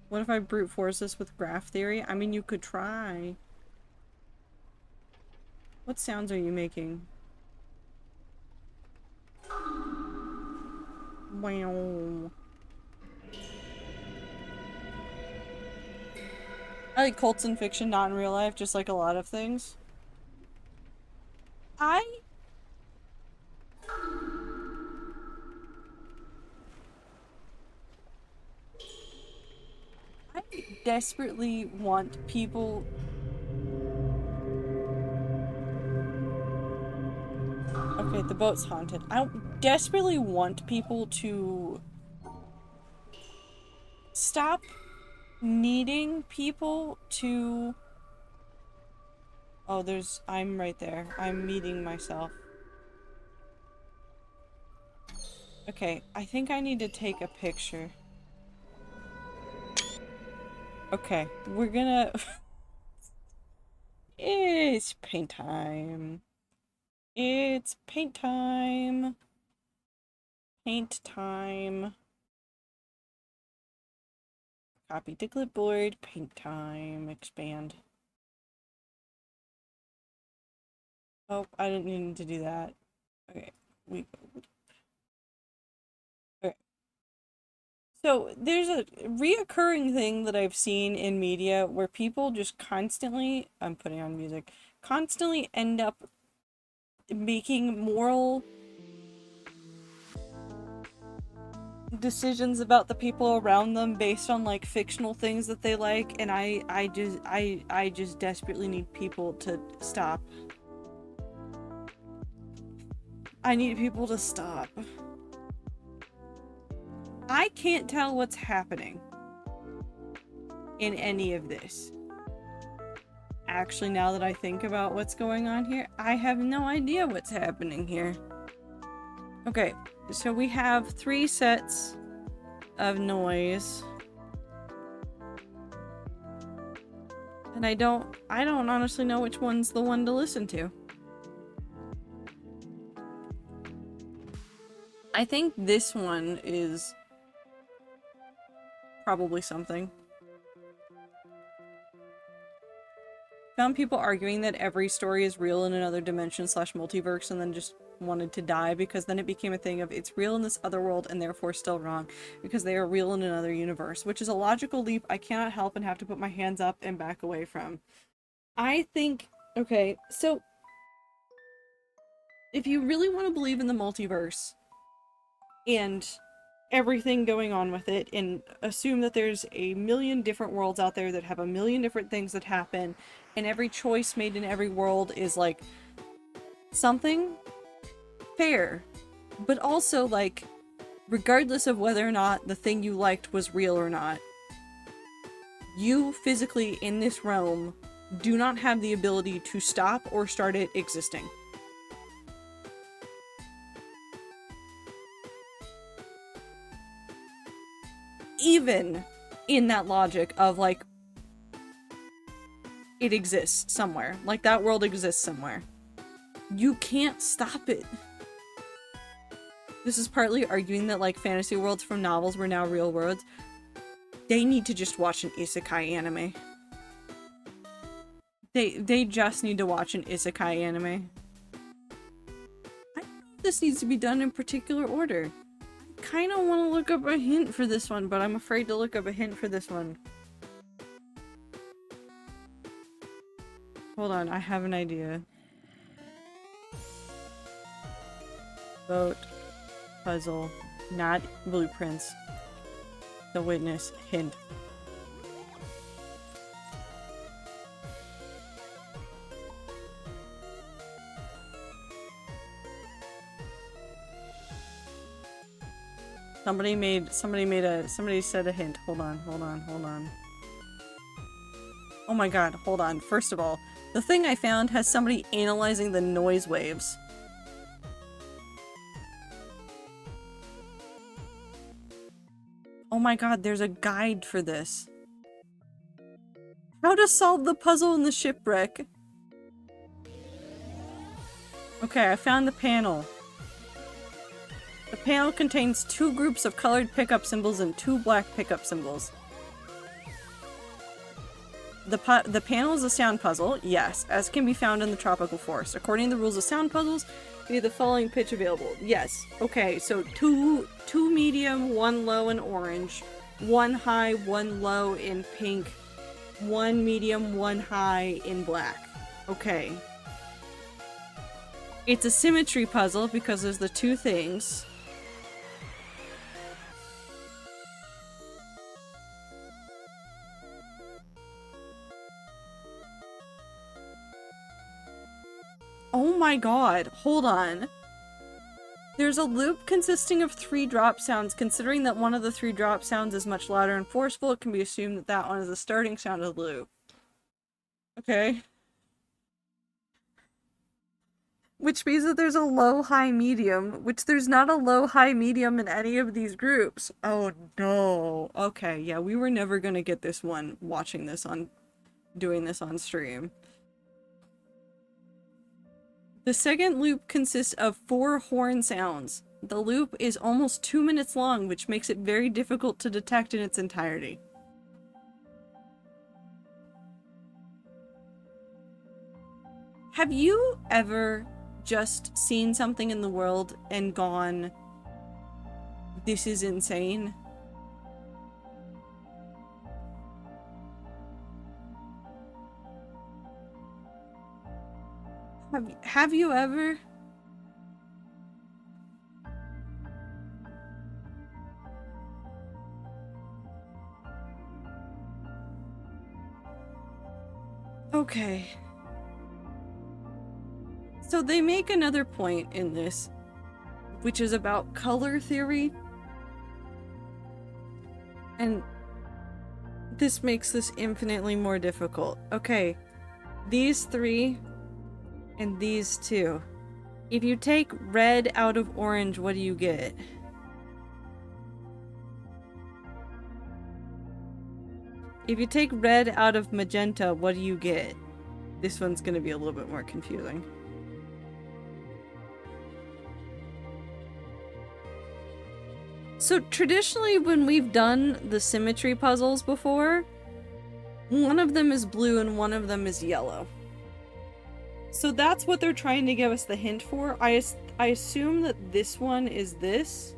What if I brute force this with graph theory? I mean, you could try. What sounds are you making? Wow. I like cults in fiction, not in real life, just like a lot of things. I desperately want people... Okay, the boat's haunted. I desperately want people to stop needing people to... Oh, there's... I'm right there. I'm meeting myself. Okay, I think I need to take a picture. Okay, we're gonna... It's paint time. It's paint time. Paint time. Copy to clipboard. Paint time. Expand. Oh, I didn't need to do that. Okay, okay. So there's a reoccurring thing that I've seen in media where people just constantly, I'm putting on music, constantly end up making moral decisions about the people around them based on like fictional things that they like, and I just desperately need people to stop. I need people to stop. I can't tell what's happening in any of this. Actually, now that I think about what's going on here, I have no idea what's happening here. Okay, so we have 3 sets of noise. And I don't honestly know which one's the one to listen to. I think this one is probably something. Found people arguing that every story is real in another dimension / multiverse, and then just wanted to die because then it became a thing of it's real in this other world and therefore still wrong because they are real in another universe, which is a logical leap I cannot help and have to put my hands up and back away from. I think, okay, so if you really want to believe in the multiverse and everything going on with it and assume that there's a million different worlds out there that have a million different things that happen and every choice made in every world is like something fair, but also like regardless of whether or not the thing you liked was real or not, you physically in this realm do not have the ability to stop or start it existing. Even in that logic of like it exists somewhere, like that world exists somewhere, you can't stop it. This is partly arguing that like fantasy worlds from novels were now real worlds. They need to just watch an isekai anime. They just need to watch an isekai anime. I don't know if this needs to be done in particular order. I kind of want to look up a hint for this one, but I'm afraid to look up a hint for this one. hold on. I have an idea. Vote. Puzzle. Not blueprints. The witness. Hint. Somebody said a hint. Hold on. Oh my god, hold on. First of all, the thing I found has somebody analyzing the noise waves. Oh my god, there's a guide for this. How to solve the puzzle in the shipwreck. Okay, I found the panel. The panel contains 2 groups of colored pickup symbols and 2 black pickup symbols. The panel is a sound puzzle, yes, as can be found in the tropical forest. According to the rules of sound puzzles, be the following pitch available. Yes. Okay, so two medium, 1 low in orange, 1 high, 1 low in pink, 1 medium, 1 high in black. Okay. It's a symmetry puzzle because there's the 2 things. Oh my god, hold on. There's a loop consisting of 3 drop sounds. Considering that one of the 3 drop sounds is much louder and forceful, it can be assumed that that one is the starting sound of the loop. Okay. Which means that there's a low, high, medium, which there's not a low, high, medium in any of these groups. Oh no. Okay, yeah, we were never gonna get this one doing this on stream. The second loop consists of 4 horn sounds. The loop is almost 2 minutes long, which makes it very difficult to detect in its entirety. Have you ever just seen something in the world and gone, this is insane? Have you ever? Okay. So they make another point in this, which is about color theory. And this makes this infinitely more difficult. Okay, these 3 and these 2. If you take red out of orange, what do you get? If you take red out of magenta, what do you get? This one's gonna be a little bit more confusing. So traditionally, when we've done the symmetry puzzles before, one of them is blue and one of them is yellow. So that's what they're trying to give us the hint for. I assume that this one is this,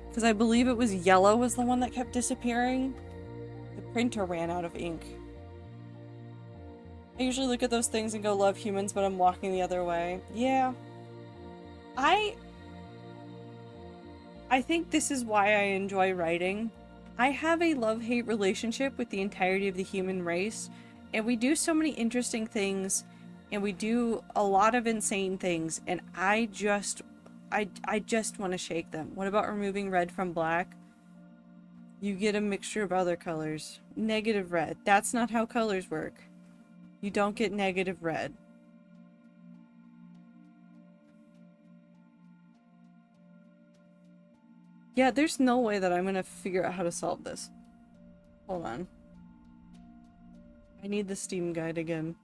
because I believe it was yellow was the one that kept disappearing. The printer ran out of ink. I usually look at those things and go, love humans, but I'm walking the other way. Yeah. I think this is why I enjoy writing. I have a love-hate relationship with the entirety of the human race, and we do so many interesting things, and we do a lot of insane things, and I just want to shake them. What about removing red from black? You get a mixture of other colors. Negative red. That's not how colors work. You don't get negative red. Yeah, there's no way that I'm gonna figure out how to solve this. Hold on. I need the Steam guide again.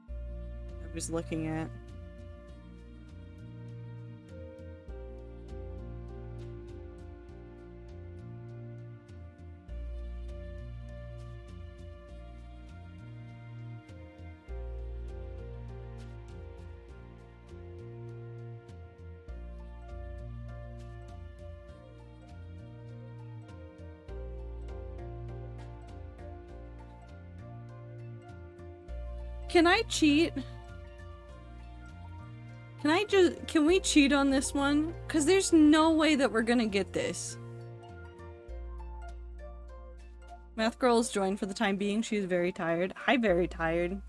I was looking at. Can I cheat? Can we cheat on this one? Because there's no way that we're gonna get this. Math girl is joined for the time being. She's very tired. Hi, very tired.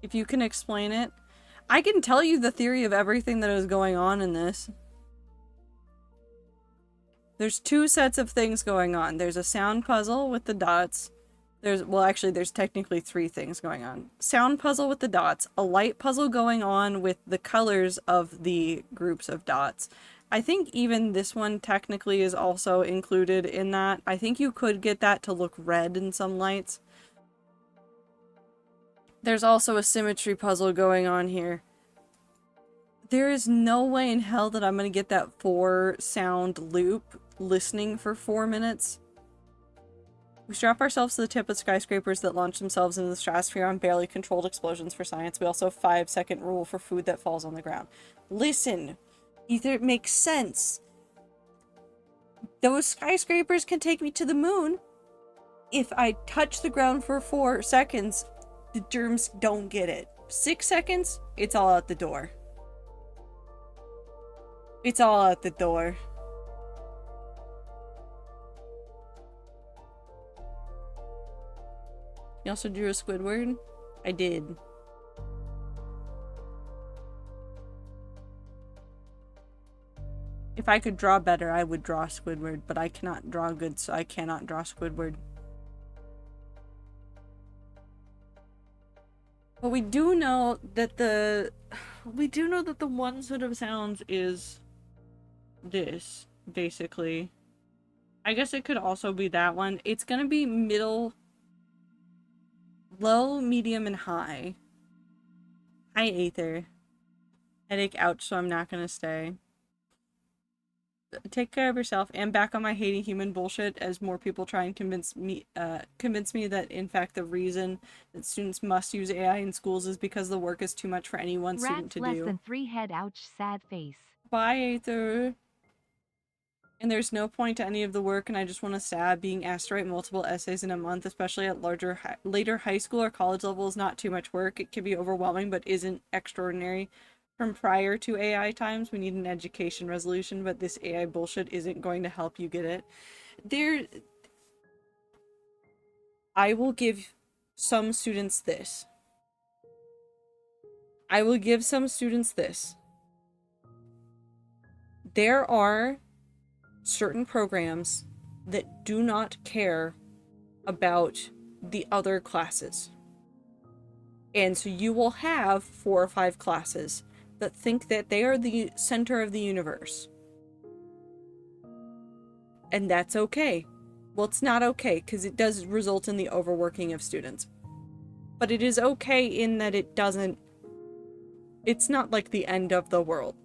If you can explain it. I can tell you the theory of everything that is going on in this. There's two sets of things going on. There's a sound puzzle with the dots. Well, actually, there's technically three things going on. Sound puzzle with the dots, a light puzzle going on with the colors of the groups of dots. I think even this one technically is also included in that. I think you could get that to look red in some lights. There's also a symmetry puzzle going on here. There is no way in hell that I'm going to get that 4 sound loop listening for 4 minutes. We strap ourselves to the tip of skyscrapers that launch themselves into the stratosphere on barely controlled explosions for science. We also have 5-second rule for food that falls on the ground. Listen, either it makes sense. Those skyscrapers can take me to the moon. If I touch the ground for 4 seconds, the germs don't get it. 6 seconds, it's all out the door. It's all out the door. You also drew a Squidward? I did. If I could draw better, I would draw Squidward, but I cannot draw good, so I cannot draw Squidward. But we do know that the one set of sounds is this, basically. I guess it could also be that one. It's gonna be middle, low, medium, and high. Hi, Aether. Headache, ouch, so I'm not gonna stay. Take care of yourself. And back on my hating human bullshit as more people try and convince me that in fact the reason that students must use AI in schools is because the work is too much for any one student to do. Less than 3 head, ouch, sad face. Bye, Aether. And there's no point to any of the work, and I just want to stab being asked to write multiple essays in a month, especially at later high school or college level, is not too much work. It can be overwhelming, but isn't extraordinary. From prior to AI times, we need an education resolution, but this AI bullshit isn't going to help you get it. I will give some students this. There are certain programs that do not care about the other classes. And so you will have 4 or 5 classes that think that they are the center of the universe. And that's okay. Well, it's not okay, because it does result in the overworking of students. But it is okay in that it's not like the end of the world.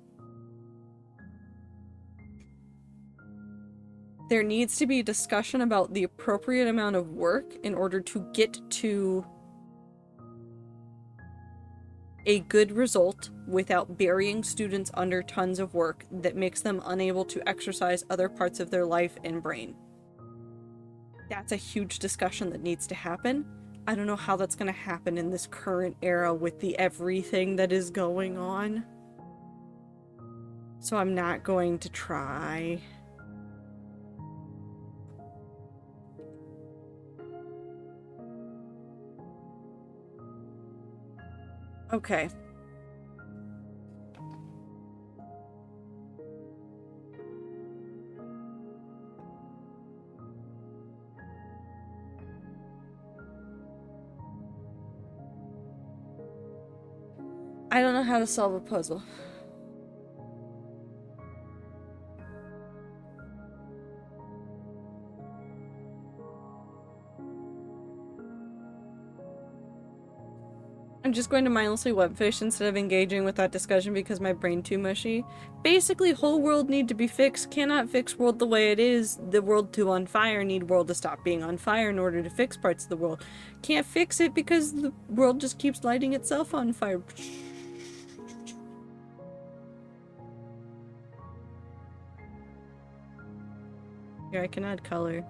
There needs to be a discussion about the appropriate amount of work in order to get to a good result without burying students under tons of work that makes them unable to exercise other parts of their life and brain. That's a huge discussion that needs to happen. I don't know how that's going to happen in this current era with the everything that is going on. So I'm not going to try. Okay. I don't know how to solve a puzzle. I'm just going to mindlessly webfish instead of engaging with that discussion because my brain too mushy. Basically, whole world need to be fixed. Cannot fix world the way it is. The world to on fire. Need world to stop being on fire in order to fix parts of the world. Can't fix it because the world just keeps lighting itself on fire. Here, I can add color.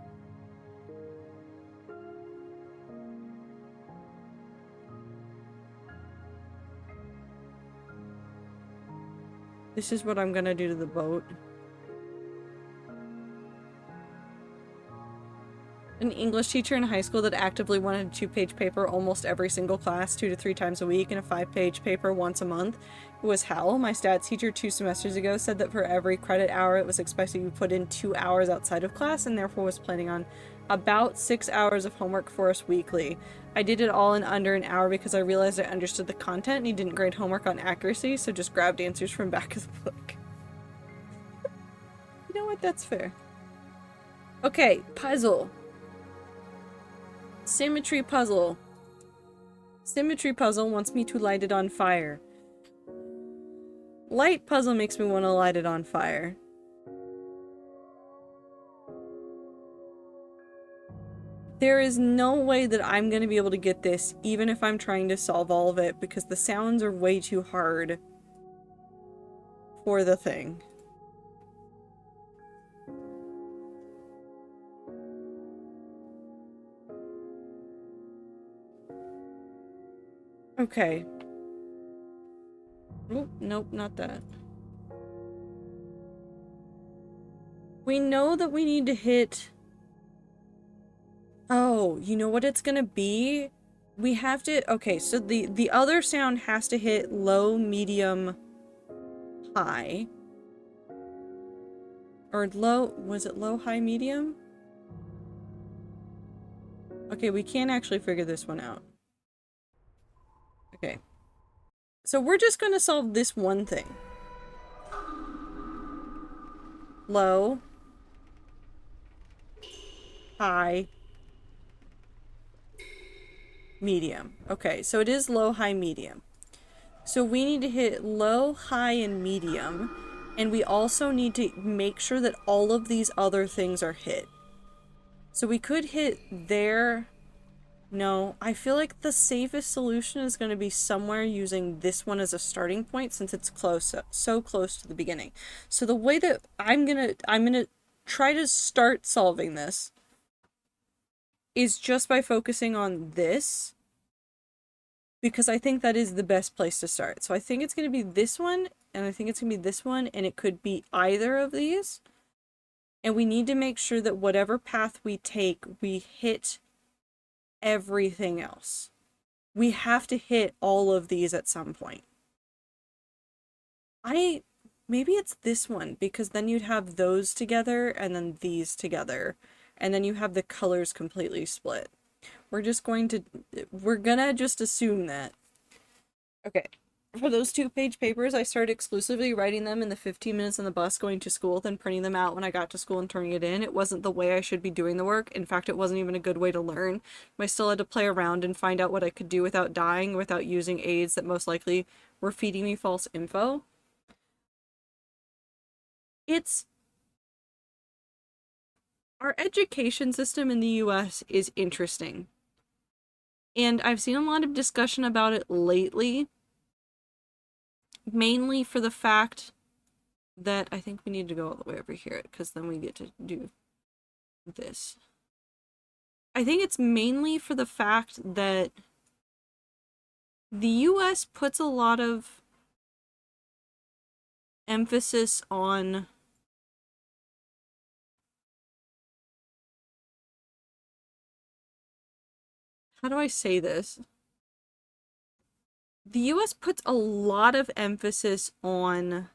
This is what I'm gonna do to the boat. An English teacher in high school that actively wanted a 2-page paper almost every single class 2 to 3 times a week and a 5-page paper once a month. It was hell. My stats teacher 2 semesters ago said that for every credit hour it was expected to put in 2 hours outside of class and therefore was planning on about 6 hours of homework for us weekly. I did it all in under an hour because I realized I understood the content and he didn't grade homework on accuracy, so just grabbed answers from back of the book. You know what? That's fair. Okay, puzzle. Symmetry puzzle. Symmetry puzzle wants me to light it on fire. Light puzzle makes me want to light it on fire. There is no way that I'm going to be able to get this, even if I'm trying to solve all of it, because the sounds are way too hard for the thing. Okay. Oh, nope, not that. We know that we need to hit... Oh, you know what it's gonna be? We have to... Okay, so the other sound has to hit low, medium, high. Or low... Was it low, high, medium? Okay, we can't actually figure this one out. Okay. So we're just gonna solve this one thing. Low. High. Medium. Okay, so it is low, high, medium. So we need to hit low, high, and medium. And we also need to make sure that all of these other things are hit. So we could hit there... No, I feel like the safest solution is going to be somewhere using this one as a starting point since it's close, so close to the beginning. So the way that I'm gonna try to start solving this is just by focusing on this, because I think that is the best place to start. So I think it's going to be this one, and I think it's going to be this one, and it could be either of these. And we need to make sure that whatever path we take, we hit everything else. We have to hit all of these at some point. Maybe it's this one, because then you'd have those together and then these together, and then you have the colors completely split. We're gonna just assume that. Okay. For those 2-page papers, I started exclusively writing them in the 15 minutes on the bus going to school, then printing them out when I got to school and turning it in. It wasn't the way I should be doing the work. In fact, it wasn't even a good way to learn. I still had to play around and find out what I could do without dying, without using aids that most likely were feeding me false info. Our education system in the US is interesting. And I've seen a lot of discussion about it lately. Mainly for the fact that I think we need to go all the way over here because then we get to do this. I think it's mainly for the fact that the US puts a lot of emphasis on how do I say this? The US puts a lot of emphasis on...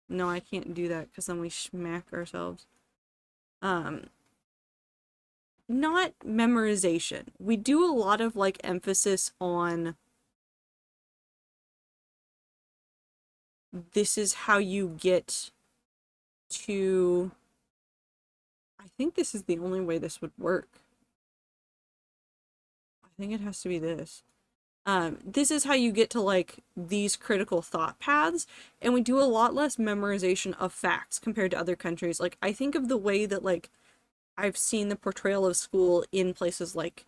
No, I can't do that because then we smack ourselves. Not memorization. We do a lot of, like, emphasis on... This is how you get to... I think this is the only way this would work. I think it has to be this. This is how you get to, like, these critical thought paths, and we do a lot less memorization of facts compared to other countries. Like, I think of the way that, like, I've seen the portrayal of school in places like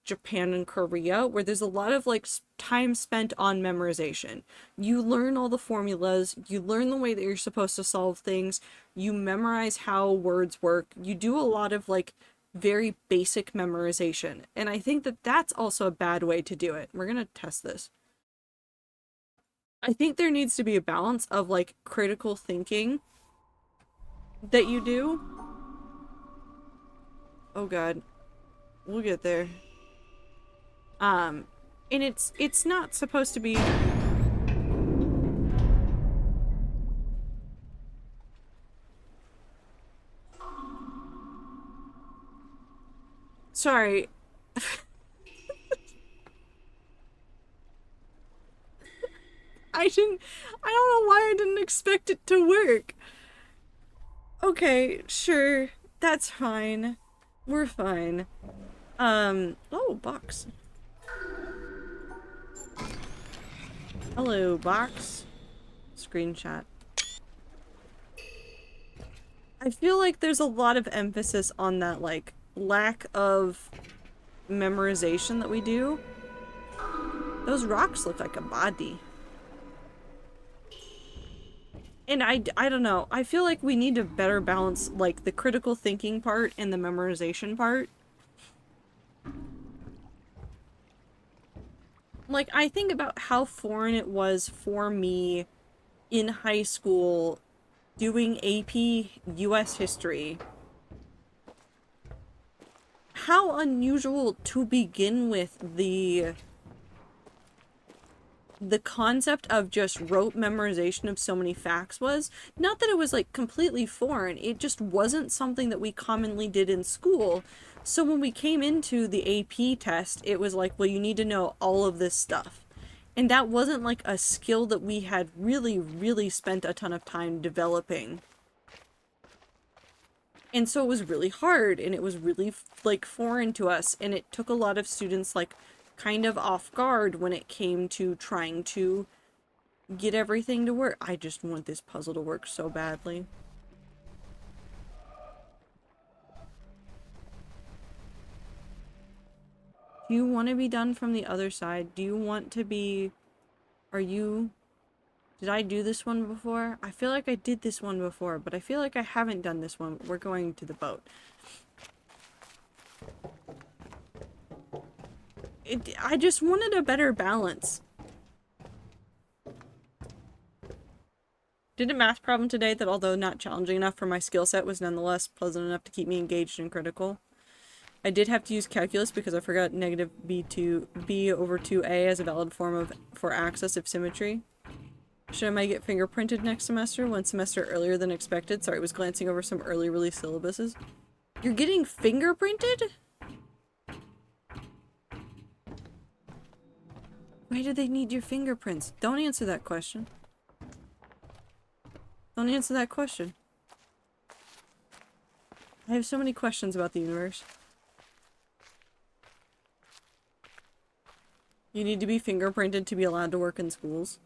Japan and Korea, where there's a lot of, like, time spent on memorization. You learn all the formulas, you learn the way that you're supposed to solve things, you memorize how words work, you do a lot of, like, very basic memorization. And I think that that's also a bad way to do it. We're gonna test this. I think there needs to be a balance of like critical thinking that you do. Oh god. We'll get there. And it's not supposed to be sorry. I don't know why I didn't expect it to work. Okay, sure. That's fine. We're fine. Oh, box. Hello, box. Screenshot. I feel like there's a lot of emphasis on that, like, lack of memorization that we do. Those rocks look like a body. And I don't know. I feel like we need to better balance, like, the critical thinking part and the memorization part. Like, I think about how foreign it was for me in high school doing AP US history. How unusual to begin with the concept of just rote memorization of so many facts was. Not that it was like completely foreign, it just wasn't something that we commonly did in school. So when we came into the AP test, it was like, well, you need to know all of this stuff. And that wasn't like a skill that we had really spent a ton of time developing. And so it was really hard, and it was really like foreign to us, and it took a lot of students like kind of off guard when it came to trying to get everything to work. I just want this puzzle to work so badly. Do you want to be done from the other side? Do you want to be... Did I do this one before? I feel like I did this one before, but I feel like I haven't done this one. We're going to the boat. I just wanted a better balance. Did a math problem today that, although not challenging enough for my skill set, was nonetheless pleasant enough to keep me engaged and critical. I did have to use calculus because I forgot negative b over 2a as a valid form for axis of symmetry. Should I might get fingerprinted next semester, one semester earlier than expected? Sorry, I was glancing over some early release syllabuses. You're getting fingerprinted? Why do they need your fingerprints? Don't answer that question. Don't answer that question. I have so many questions about the universe. You need to be fingerprinted to be allowed to work in schools.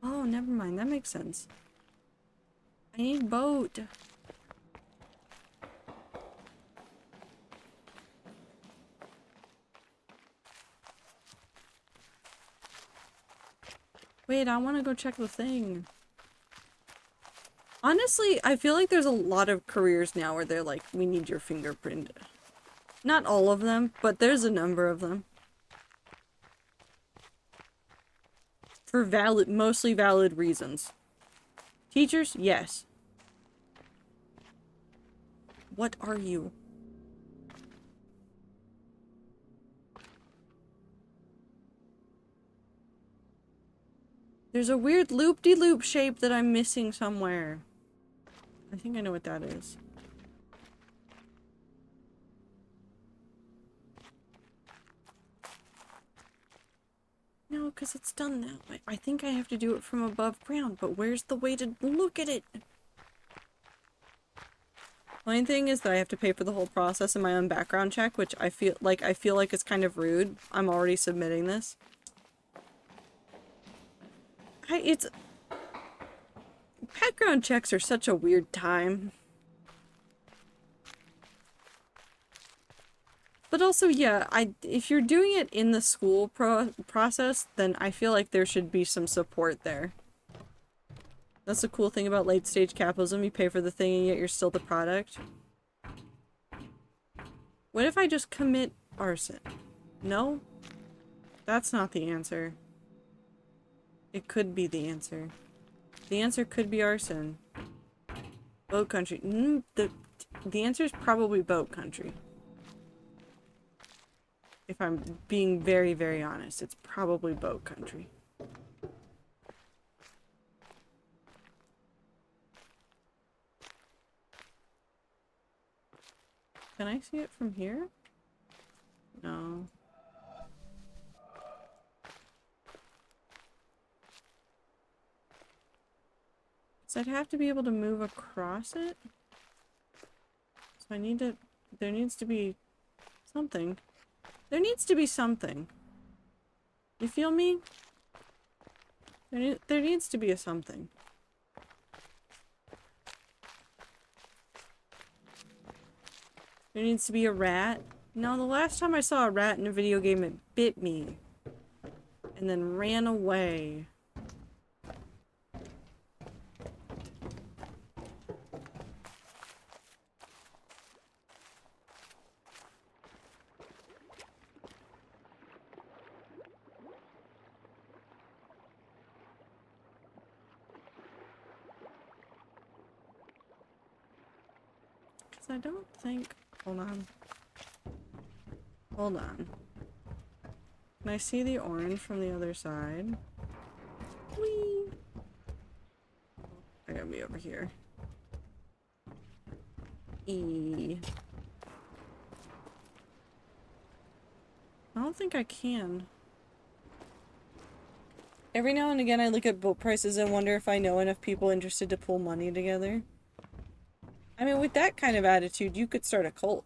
Oh, never mind. That makes sense. I need boat. Wait, I want to go check the thing. Honestly, I feel like there's a lot of careers now where they're like, we need your fingerprint. Not all of them, but there's a number of them. For mostly valid reasons. Teachers? Yes. What are you? There's a weird loop-de-loop shape that I'm missing somewhere. I think I know what that is. No, because it's done that way. I think I have to do it from above ground, but where's the way to look at it? Main thing is that I have to pay for the whole process in my own background check, which I feel like it's kind of rude. I'm already submitting this. Background checks are such a weird time. But also, yeah, if you're doing it in the school process, then I feel like there should be some support there. That's the cool thing about late stage capitalism. You pay for the thing and yet you're still the product. What if I just commit arson? No? That's not the answer. It could be the answer. The answer could be arson. Boat country. The answer is probably boat country. If I'm being very, very honest, it's probably boat country. Can I see it from here? No. So I'd have to be able to move across it? So I need to... There needs to be something. There needs to be something. You feel me? There needs to be a something. There needs to be a rat. No, the last time I saw a rat in a video game, it bit me. And then ran away. I don't think... Hold on. Hold on. Can I see the orange from the other side? Whee! I gotta be over here. E. I don't think I can. Every now and again I look at boat prices and wonder if I know enough people interested to pull money together. I mean, with that kind of attitude, you could start a cult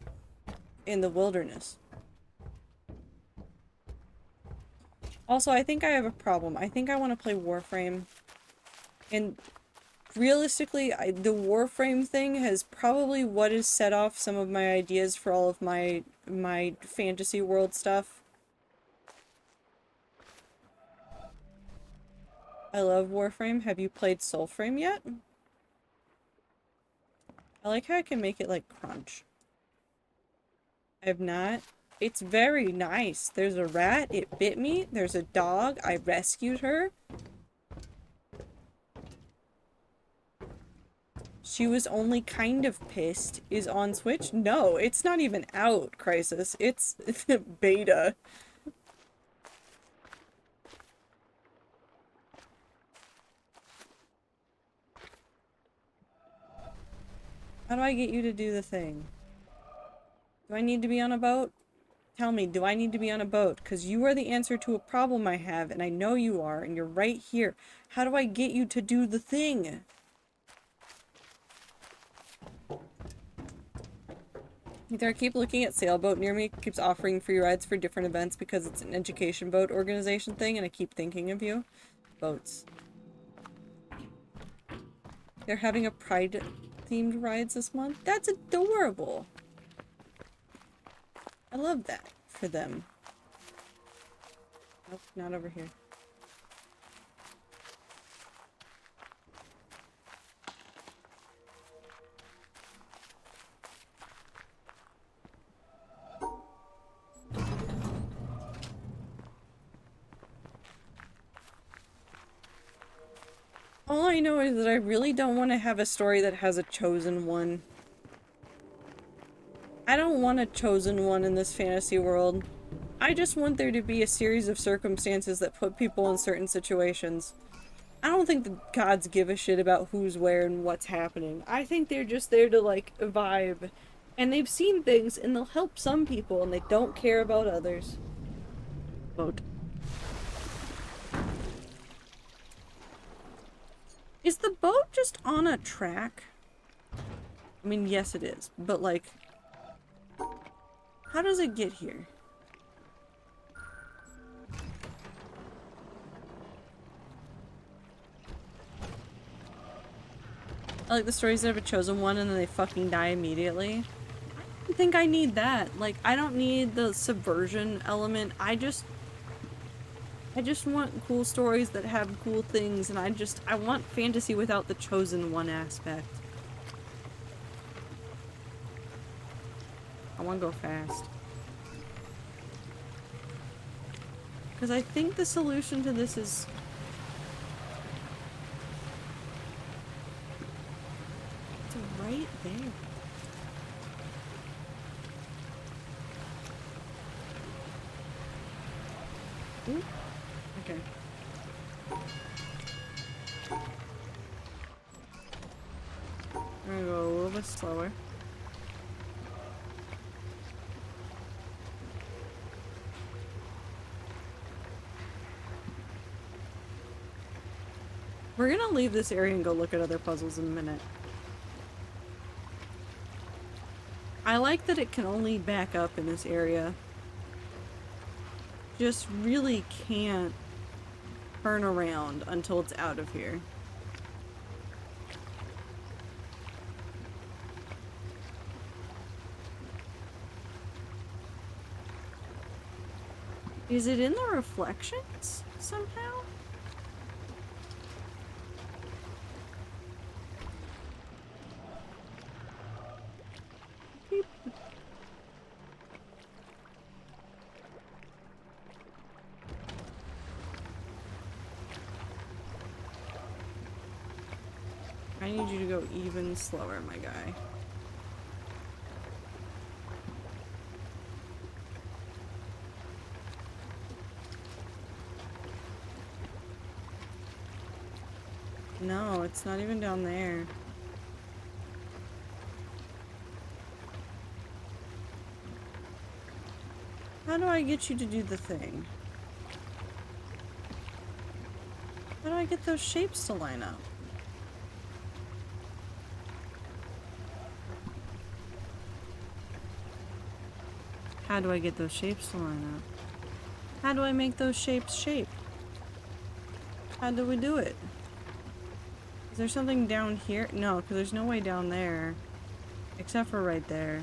in the wilderness. Also, I think I have a problem. I think I want to play Warframe. And realistically, the Warframe thing has probably what has set off some of my ideas for all of my fantasy world stuff. I love Warframe. Have you played Soulframe yet? I like how I can make it like crunch. I have not. It's very nice. There's a rat. It bit me. There's a dog. I rescued her. She was only kind of pissed. Is on Switch? No, it's not even out, Crisis. It's beta. How do I get you to do the thing? Do I need to be on a boat? Tell me, do I need to be on a boat? Because you are the answer to a problem I have, and I know you are, and you're right here. How do I get you to do the thing? Either I keep looking at Sailboat near me, it keeps offering free rides for different events because it's an education boat organization thing, and I keep thinking of you. Boats. They're having a Pride-themed rides this month? That's adorable! I love that for them. Nope, not over here. All I know is that I really don't want to have a story that has a chosen one. I don't want a chosen one in this fantasy world. I just want there to be a series of circumstances that put people in certain situations. I don't think the gods give a shit about who's where and what's happening. I think they're just there to, like, vibe. And they've seen things, and they'll help some people, and they don't care about others. Boat. Is the boat just on a track? I mean, yes it is, but, like... How does it get here? I like the stories that have a chosen one and then they fucking die immediately. I don't think I need that. Like, I don't need the subversion element. I just want cool stories that have cool things, and I want fantasy without the chosen one aspect. I want to go fast. Because I think the solution to this is there. Ooh. Okay. I'm gonna go a little bit slower. We're gonna leave this area and go look at other puzzles in a minute. I like that it can only back up in this area. Just really can't turn around until it's out of here. Is it in the reflections somehow? Beep. I need you to go even slower, my guy. No, it's not even down there. How do I get you to do the thing? How do I get those shapes to line up? How do I get those shapes to line up? How do I make those shapes shape? How do we do it? Is there something down here? No, because there's no way down there. Except for right there.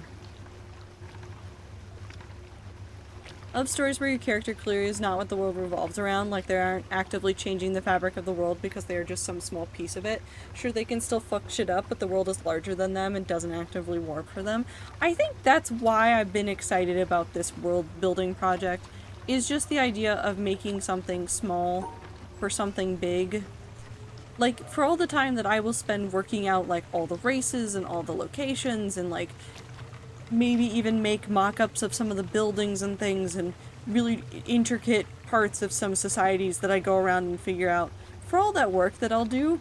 I love stories where your character clearly is not what the world revolves around, like they aren't actively changing the fabric of the world because they are just some small piece of it. Sure, they can still fuck shit up, but the world is larger than them and doesn't actively warp for them. I think that's why I've been excited about this world building project, is just the idea of making something small for something big. Like, for all the time that I will spend working out, like, all the races and all the locations and, like, maybe even make mock-ups of some of the buildings and things and really intricate parts of some societies that I go around and figure out. For all that work that I'll do,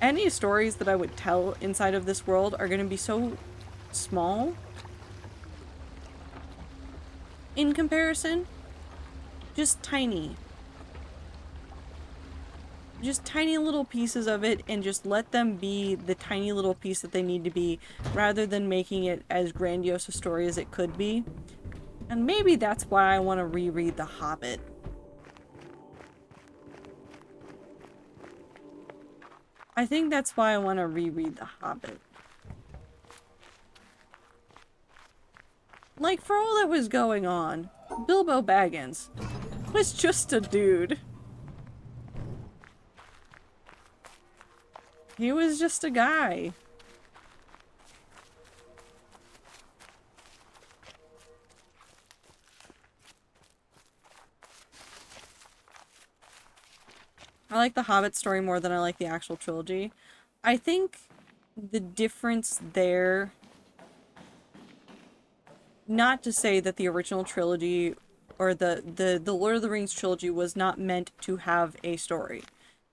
any stories that I would tell inside of this world are going to be so small in comparison. Just tiny. Just tiny little pieces of it, and just let them be the tiny little piece that they need to be, rather than making it as grandiose a story as it could be. And maybe that's why I want to reread The Hobbit. I think that's why I want to reread The Hobbit. Like, for all that was going on, Bilbo Baggins was just a dude. He was just a guy. I like the Hobbit story more than I like the actual trilogy. I think the difference there... Not to say that the original trilogy or the Lord of the Rings trilogy was not meant to have a story.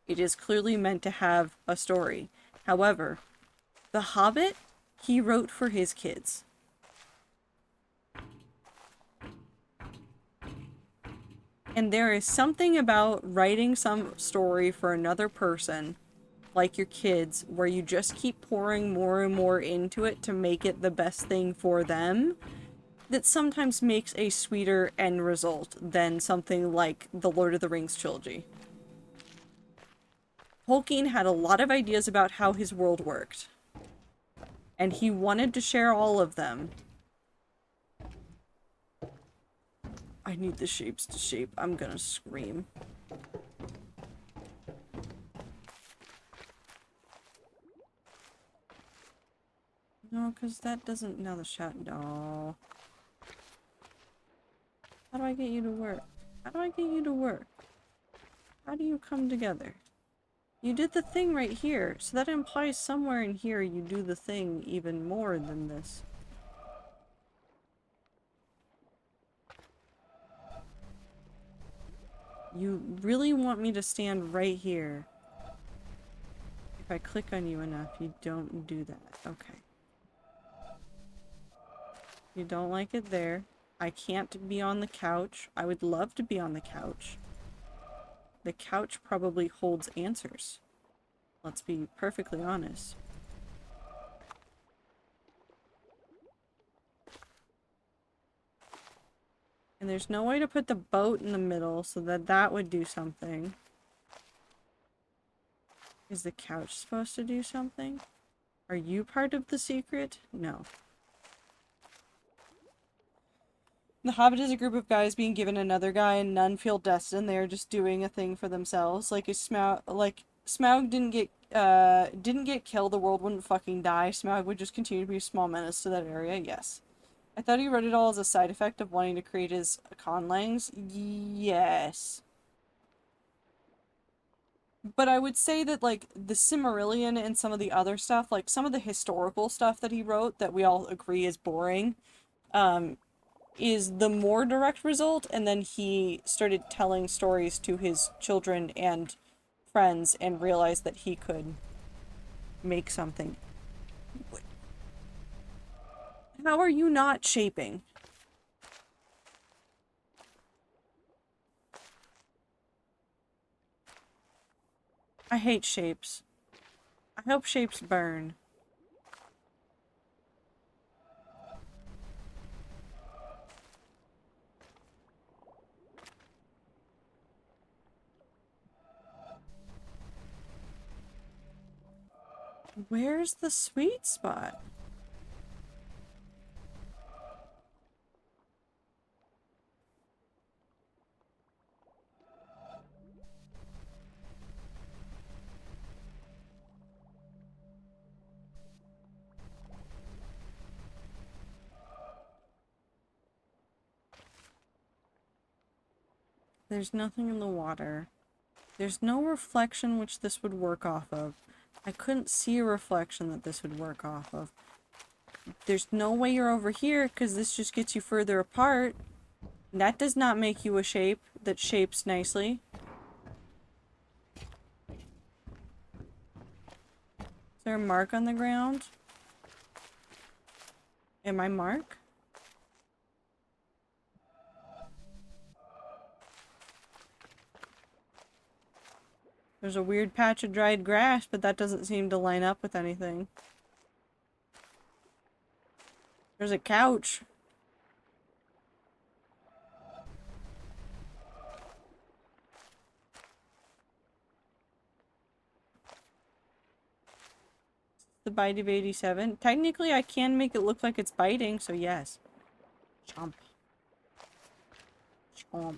It is clearly meant to have a story. However, The Hobbit, he wrote for his kids. And there is something about writing some story for another person, like your kids, where you just keep pouring more and more into it to make it the best thing for them, that sometimes makes a sweeter end result than something like the Lord of the Rings trilogy. Tolkien had a lot of ideas about how his world worked, and he wanted to share all of them. I need the shapes to shape. I'm gonna scream. No, because that doesn't... Now the shot... No. How do I get you to work? How do I get you to work? How do you come together? You did the thing right here, so that implies somewhere in here you do the thing even more than this. You really want me to stand right here. If I click on you enough, you don't do that. Okay. You don't like it there. I can't be on the couch. I would love to be on the couch. The couch probably holds answers. Let's be perfectly honest. And there's no way to put the boat in the middle so that that would do something. Is the couch supposed to do something? Are you part of the secret? No. The Hobbit is a group of guys being given another guy and none feel destined. They are just doing a thing for themselves. Like Smaug didn't get killed, the world wouldn't fucking die. Smaug would just continue to be a small menace to that area, yes. I thought he wrote it all as a side effect of wanting to create his conlangs. Yes. But I would say that, like, the Silmarillion and some of the other stuff, like, some of the historical stuff that he wrote that we all agree is boring, is the more direct result, and then he started telling stories to his children and friends and realized that he could make something. How are you not shaping? I hate shapes. I hope shapes burn. Where's the sweet spot? There's nothing in the water. There's no reflection which this would work off of. I couldn't see a reflection that this would work off of. There's no way you're over here because this just gets you further apart. That does not make you a shape that shapes nicely. Is there a mark on the ground? Am I Mark? There's a weird patch of dried grass, but that doesn't seem to line up with anything. There's a couch. The bite of 87. Technically, I can make it look like it's biting, so yes. Chomp. Chomp.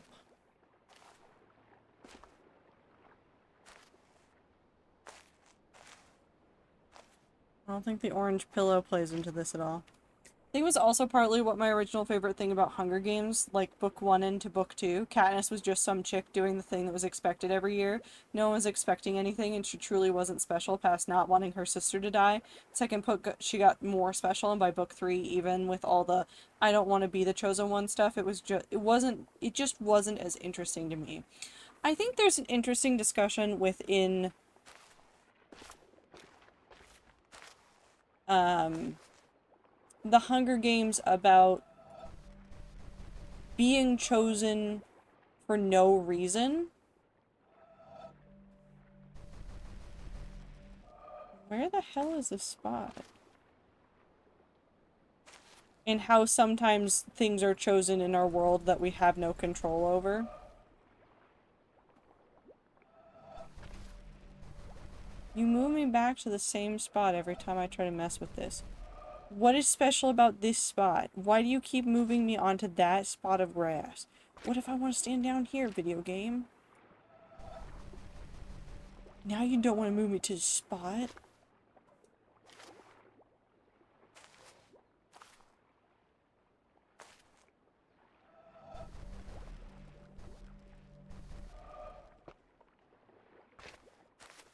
I don't think the orange pillow plays into this at all. I think it was also partly what my original favorite thing about Hunger Games, like book 1 into book 2. Katniss was just some chick doing the thing that was expected every year. No one was expecting anything, and she truly wasn't special past not wanting her sister to die. Second book, she got more special, and by book 3, even with all the I don't want to be the chosen one stuff, it just wasn't as interesting to me. I think there's an interesting discussion within the Hunger Games about being chosen for no reason. Where the hell is this spot? And how sometimes things are chosen in our world that we have no control over. You move me back to the same spot every time I try to mess with this. What is special about this spot? Why do you keep moving me onto that spot of grass? What if I want to stand down here, video game? Now you don't want to move me to the spot?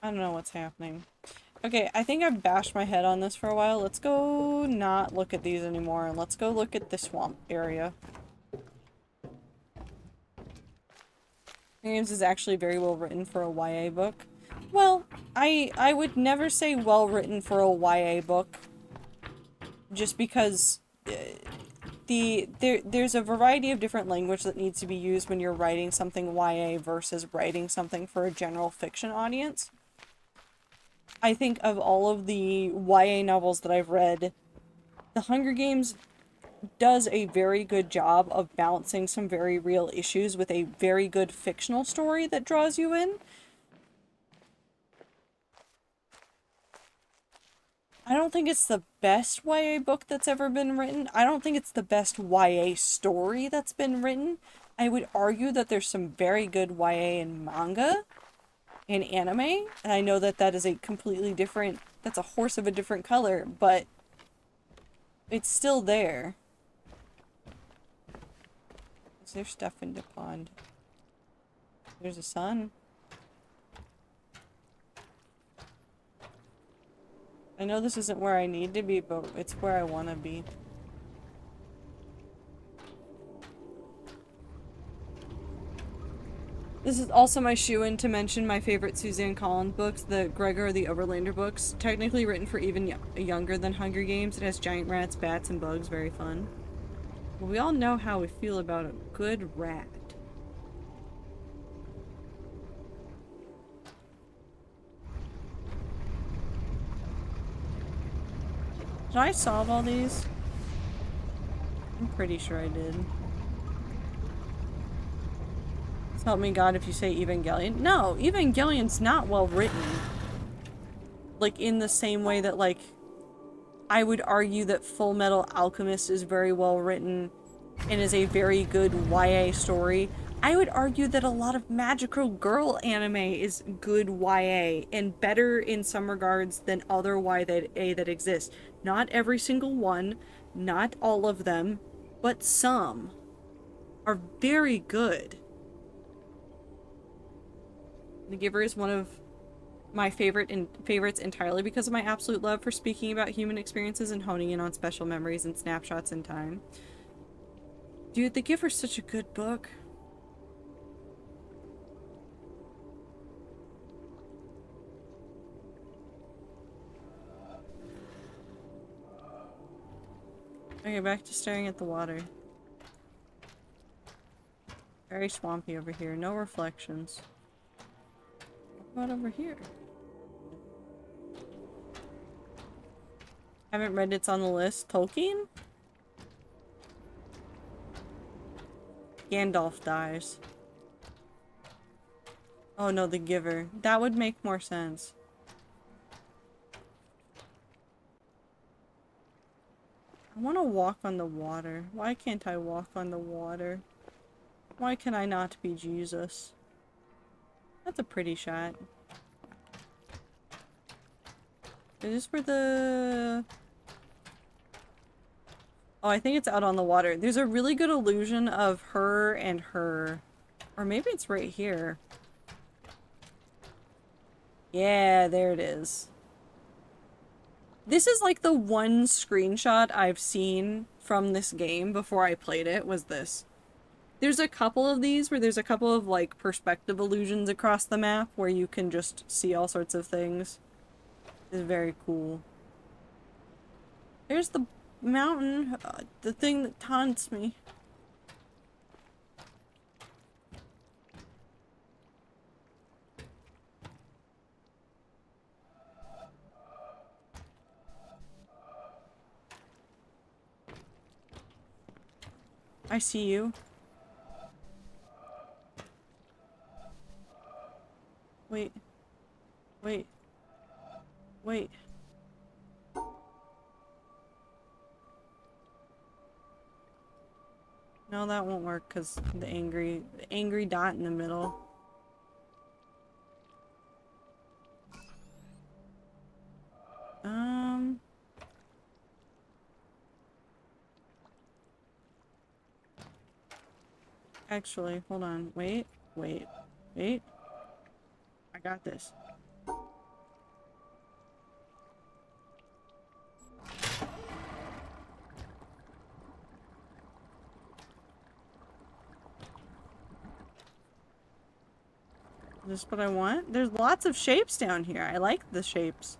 I don't know what's happening. Okay, I think I've bashed my head on this for a while. Let's go not look at these anymore, and let's go look at the swamp area. Games is actually very well written for a YA book. Well, I would never say well written for a YA book, just because there's a variety of different language that needs to be used when you're writing something YA versus writing something for a general fiction audience. I think of all of the YA novels that I've read, The Hunger Games does a very good job of balancing some very real issues with a very good fictional story that draws you in. I don't think it's the best YA book that's ever been written. I don't think it's the best YA story that's been written. I would argue that there's some very good YA and manga and anime, and I know that that is a completely different, that's a horse of a different color, but it's still there. Is there stuff in the pond? There's a sun. I know this isn't where I need to be, but it's where I want to be. This is also my shoe-in to mention my favorite Suzanne Collins books, the Gregor the Overlander books. Technically written for even younger than Hunger Games. It has giant rats, bats, and bugs. Very fun. Well, we all know how we feel about a good rat. Did I solve all these? I'm pretty sure I did. Help me God if you say Evangelion. No, Evangelion's not well written. Like, in the same way that, like, I would argue that Full Metal Alchemist is very well written and is a very good YA story. I would argue that a lot of magical girl anime is good YA and better in some regards than other YA that exist. Not every single one, not all of them, but some are very good. The Giver is one of my favorites entirely because of my absolute love for speaking about human experiences and honing in on special memories and snapshots in time. Dude, The Giver's such a good book. Okay, back to staring at the water. Very swampy over here. No reflections. What about over here? Haven't read It's on the List. Tolkien? Gandalf dies. Oh no, The Giver. That would make more sense. I want to walk on the water. Why can't I walk on the water? Why can I not be Jesus? That's a pretty shot. Is this where the... Oh, I think it's out on the water. There's a really good illusion of her and her. Or maybe it's right here. Yeah, there it is. This is like the one screenshot I've seen from this game before I played it, was this. There's a couple of these where there's a couple of like perspective illusions across the map where you can just see all sorts of things. It's very cool. There's the mountain, the thing that taunts me. I see you. Wait. Wait. Wait. No, that won't work because the angry dot in the middle. Actually, hold on. Wait. I got this. Is this what I want? There's lots of shapes down here. I like the shapes.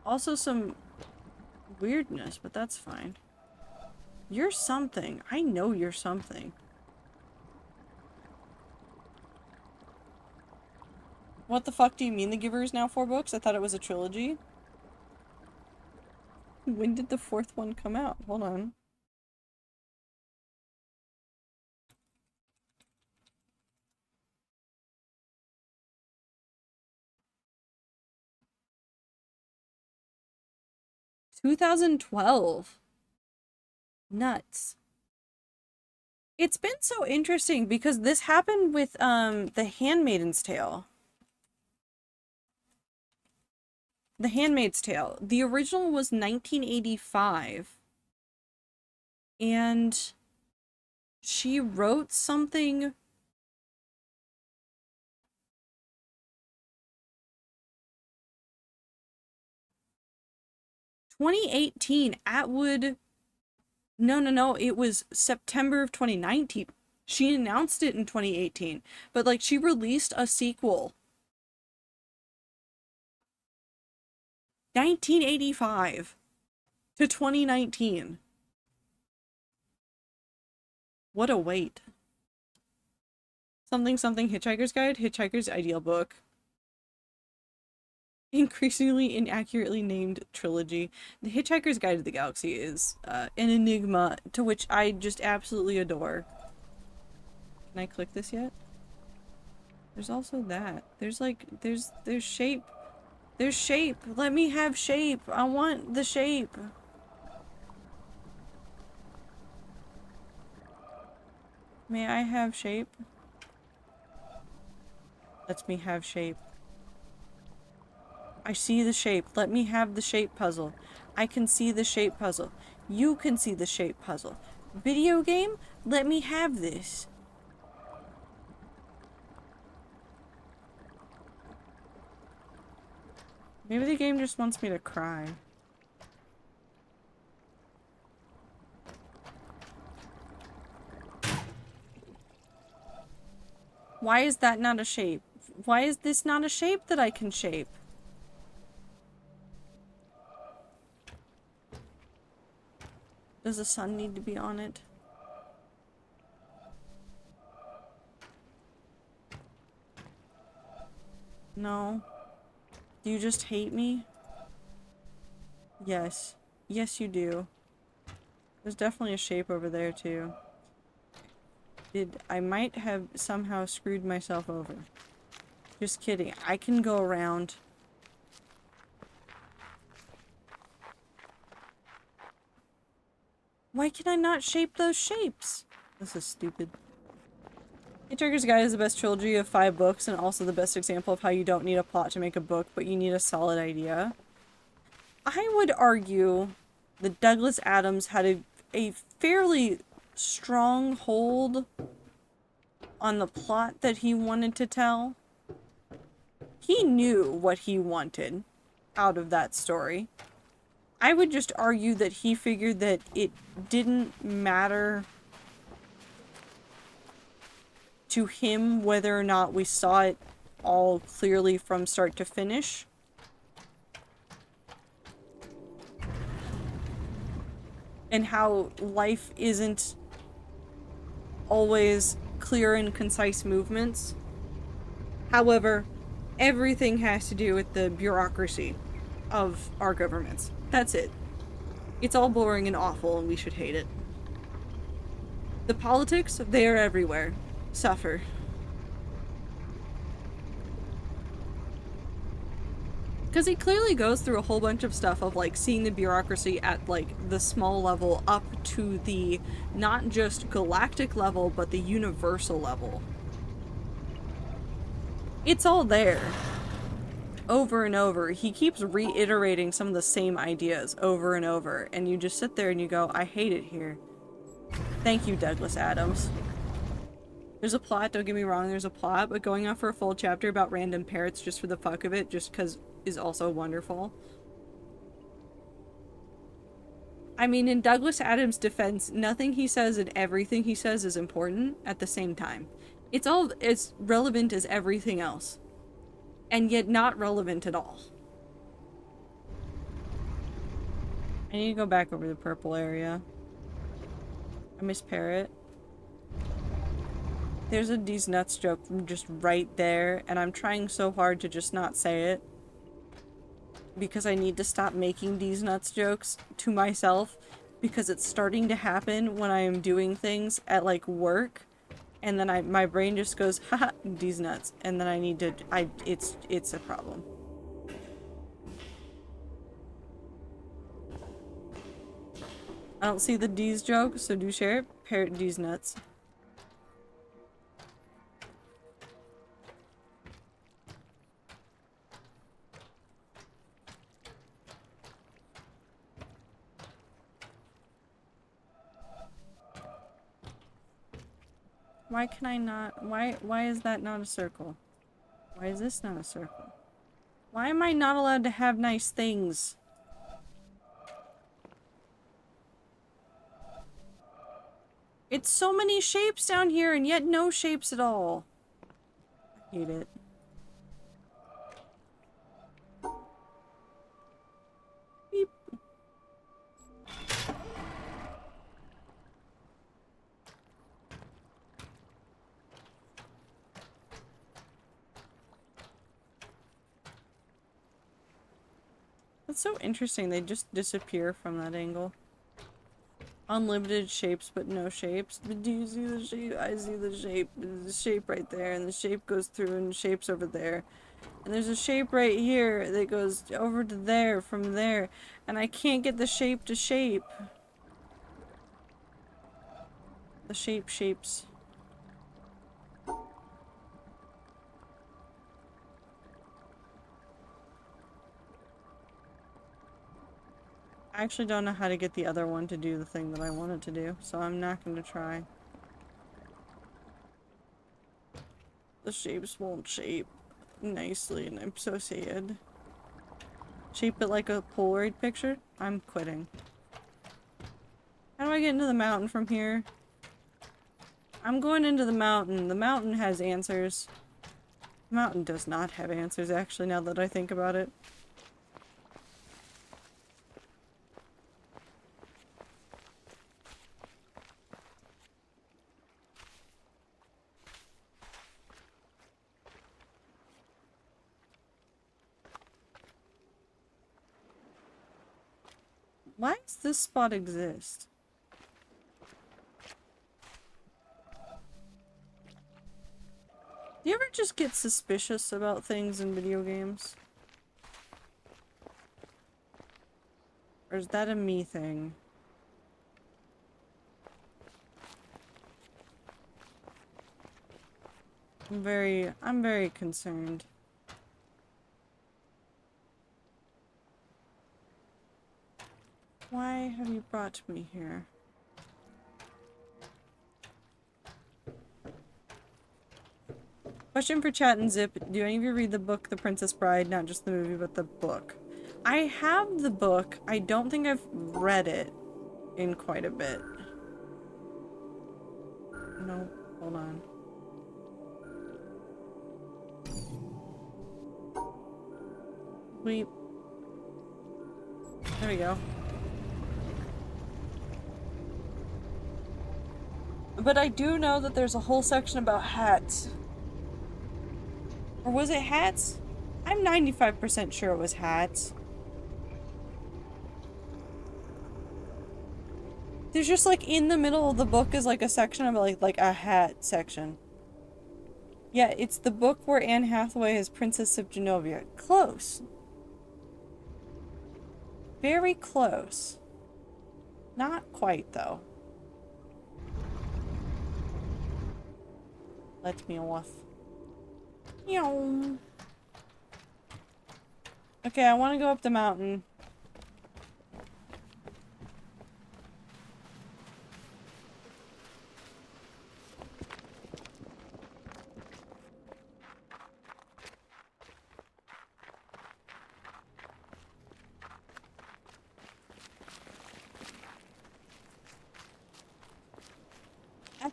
Also some weirdness, but that's fine. You're something. I know you're something. What the fuck do you mean The Giver is now 4 books? I thought it was a trilogy. When did the 4th one come out? Hold on. "2012. Nuts. It's been so interesting because this happened with The Handmaid's Tale. The Handmaid's Tale. The original was 1985. And she wrote something 2018. Atwood. No, it was September of 2019. She announced it in 2018, but like she released a sequel. 1985 to 2019. What a wait. Something Hitchhiker's Guide, Hitchhiker's Ideal Book. Increasingly inaccurately named trilogy. The Hitchhiker's Guide to the Galaxy is an enigma to which I just absolutely adore. Can I click this yet? There's also that. There's like, there's shape. There's shape. Let me have shape. I want the shape. May I have shape? Lets me have shape. I see the shape. Let me have the shape puzzle. I can see the shape puzzle. You can see the shape puzzle. Video game? Let me have this. Maybe the game just wants me to cry. Why is that not a shape? Why is this not a shape that I can shape? Does the sun need to be on it? No. Do you just hate me? Yes. Yes, you do. There's definitely a shape over there, too. I might have somehow screwed myself over. Just kidding. I can go around. Why can I not shape those shapes? This is stupid. Hitchhiker's Guide is the best trilogy of 5 books and also the best example of how you don't need a plot to make a book, but you need a solid idea. I would argue that Douglas Adams had a fairly strong hold on the plot that he wanted to tell. He knew what he wanted out of that story. I would just argue that he figured that it didn't matter to him whether or not we saw it all clearly from start to finish. And how life isn't always clear and concise movements. However, everything has to do with the bureaucracy of our governments. That's it. It's all boring and awful and we should hate it. The politics, they are everywhere. Suffer. Because he clearly goes through a whole bunch of stuff of like seeing the bureaucracy at like the small level up to the not just galactic level but the universal level. It's all there. Over and over. He keeps reiterating some of the same ideas over and over, and you just sit there and you go, I hate it here. Thank you, Douglas Adams. There's a plot, don't get me wrong, there's a plot, but going on for a full chapter about random parrots just for the fuck of it, just because is also wonderful. I mean, in Douglas Adams' defense, nothing he says and everything he says is important at the same time. It's relevant as everything else. And yet not relevant at all. I need to go back over the purple area. I miss Parrot. There's a D's nuts joke just right there, and I'm trying so hard to just not say it. Because I need to stop making D's nuts jokes to myself, because it's starting to happen when I am doing things at like work, and then my brain just goes, haha, D's nuts, and then I need to, it's a problem. I don't see the D's joke, so do share it. Parrot D's nuts. Why can I not? Why is that not a circle? Why is this not a circle? Why am I not allowed to have nice things? It's so many shapes down here and yet no shapes at all. I hate it. Beep. That's so interesting. They just disappear from that angle. Unlimited shapes, but no shapes. But do you see the shape? I see the shape. There's a shape right there, and the shape goes through, and the shape's over there. And there's a shape right here that goes over to there from there. And I can't get the shape to shape. The shapes. I actually don't know how to get the other one to do the thing that I want it to do, so I'm not going to try. The shapes won't shape nicely, and I'm so sad. Shape it like a Polaroid picture? I'm quitting. How do I get into the mountain from here? I'm going into the mountain. The mountain has answers. The mountain does not have answers, actually, now that I think about it. Why does this spot exist? Do you ever just get suspicious about things in video games? Or is that a me thing? I'm very concerned. Why have you brought me here? Question for chat and Zip. Do any of you read the book The Princess Bride? Not just the movie, but the book. I have the book. I don't think I've read it in quite a bit. No, hold on. There we go. But I do know that there's a whole section about hats. Or was it hats? I'm 95% sure it was hats. There's just like in the middle of the book is like a section of like a hat section. Yeah, it's the book where Anne Hathaway is Princess of Genovia. Close. Very close. Not quite though. Let me off. Meow. Okay, I want to go up the mountain.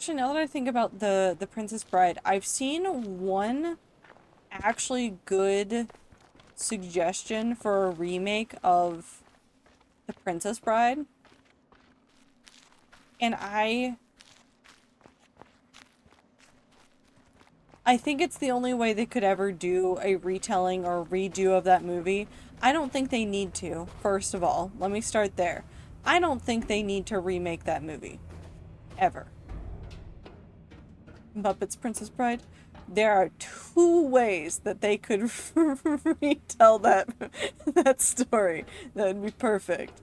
Actually, now that I think about the Princess Bride, I've seen one actually good suggestion for a remake of The Princess Bride. And I think it's the only way they could ever do a retelling or redo of that movie. I don't think they need to, first of all. Let me start there. I don't think they need to remake that movie. Ever. Muppets Princess Bride. There are two ways that they could retell that story. That would be perfect.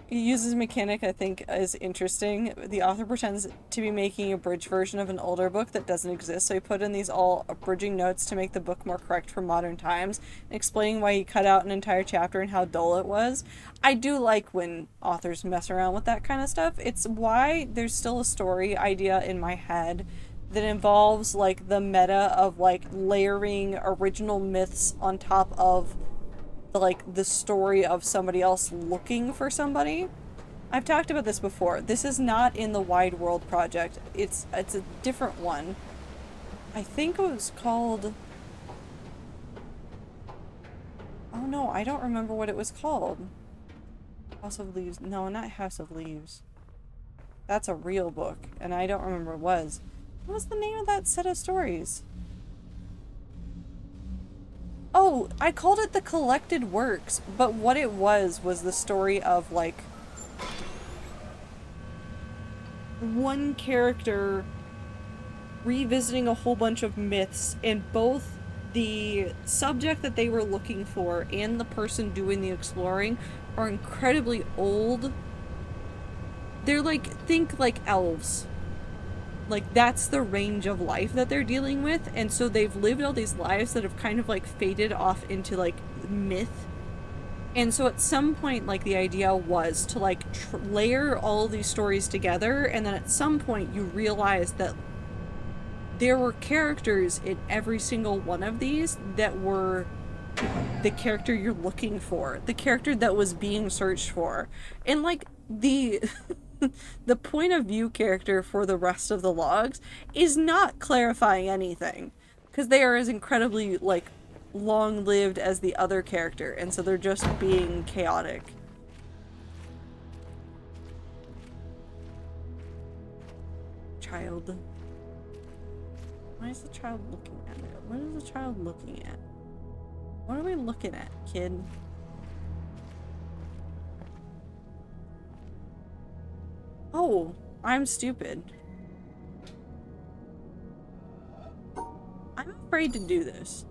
He uses mechanic, I think, is interesting. The author pretends to be making a bridge version of an older book that doesn't exist, so he put in these all abridging notes to make the book more correct for modern times, explaining why he cut out an entire chapter and how dull it was. I do like when authors mess around with that kind of stuff. It's why there's still a story idea in my head that involves, like, the meta of, like, layering original myths on top of the story of somebody else looking for somebody. I've talked about this before. This is not in the Wide World project. It's a different one. I think it was called... Oh no, I don't remember what it was called. House of Leaves. No, not House of Leaves. That's a real book, and I don't remember what it was. What was the name of that set of stories? Oh, I called it The Collected Works, but what it was the story of, like, one character revisiting a whole bunch of myths, and both the subject that they were looking for and the person doing the exploring are incredibly old. They're like, think like elves. Like, that's the range of life that they're dealing with, and so they've lived all these lives that have kind of, like, faded off into, like, myth. And so at some point, like, the idea was to, like, layer all these stories together, and then at some point you realize that there were characters in every single one of these that were the character you're looking for, the character that was being searched for. And, like, the the point of view character for the rest of the logs is not clarifying anything, because they are as incredibly, like, long-lived as the other character, and so they're just being chaotic. Child. Why is the child looking at it? What is the child looking at? What are we looking at, kid? Oh, I'm stupid. I'm afraid to do this.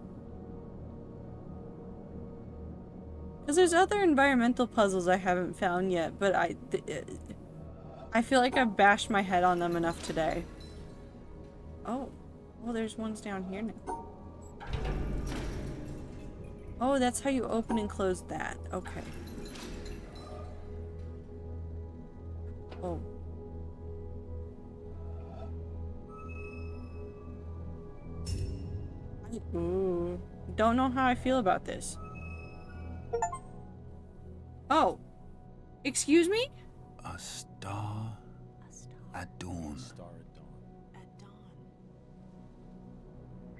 Because there's other environmental puzzles I haven't found yet, but I feel like I've bashed my head on them enough today. Oh, well, there's ones down here now. Oh, that's how you open and close that. Okay. Oh. Ooh. Don't know how I feel about this. Oh. Excuse me? A star at dawn.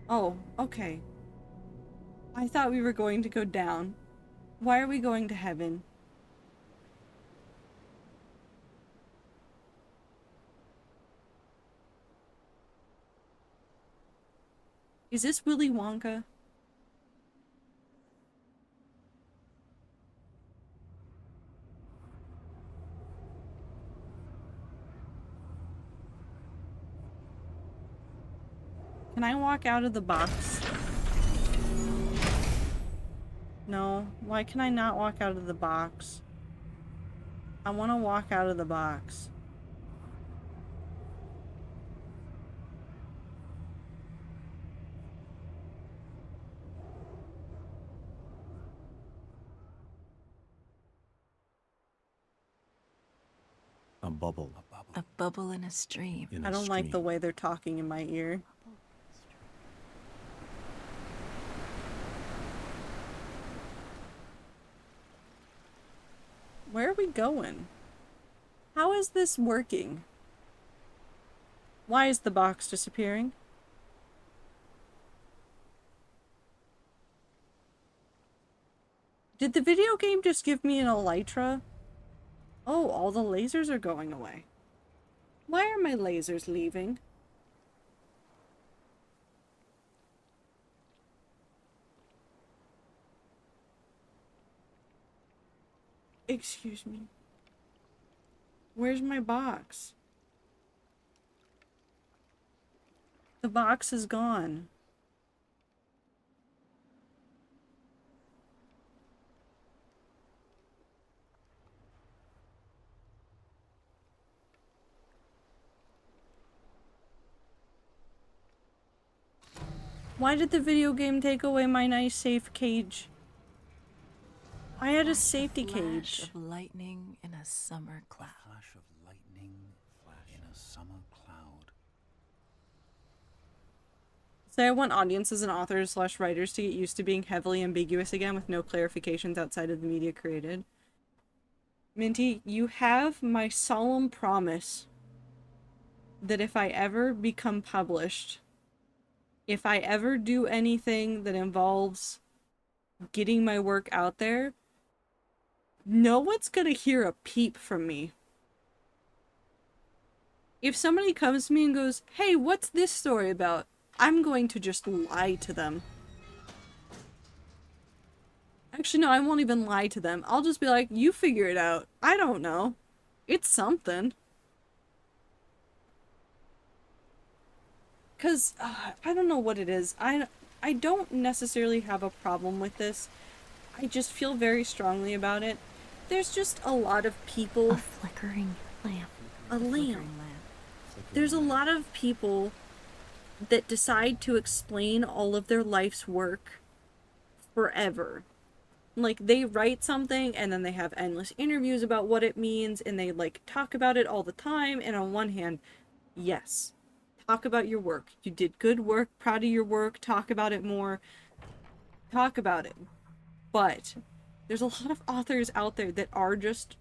Oh, okay. I thought we were going to go down. Why are we going to heaven? Is this Willy Wonka? Can I walk out of the box? No. Why can I not walk out of the box? I want to walk out of the box. A bubble. A bubble in a stream. I don't like the way they're talking in my ear. Where are we going? How is this working? Why is the box disappearing? Did the video game just give me an elytra? Oh, all the lasers are going away. Why are my lasers leaving? Excuse me. Where's my box? The box is gone. Why did the video game take away my nice safe cage? I had a safety Flash cage. of lightning in a summer cloud. Flash of lightning in a summer cloud. So I want audiences and authors / writers to get used to being heavily ambiguous again with no clarifications outside of the media created. Minty, you have my solemn promise that if I ever become published, if I ever do anything that involves getting my work out there, no one's gonna hear a peep from me. If somebody comes to me and goes, hey, what's this story about? I'm going to just lie to them. Actually, no, I won't even lie to them. I'll just be like, you figure it out. I don't know. It's something. Because, I don't know what it is. I don't necessarily have a problem with this. I just feel very strongly about it. There's just a lot of people... A flickering lamp. A lamp. There's a lot of people that decide to explain all of their life's work forever. Like, they write something and then they have endless interviews about what it means and they, like, talk about it all the time. And on one hand, yes, talk about your work. You did good work, proud of your work, talk about it more. Talk about it. But there's a lot of authors out there that are just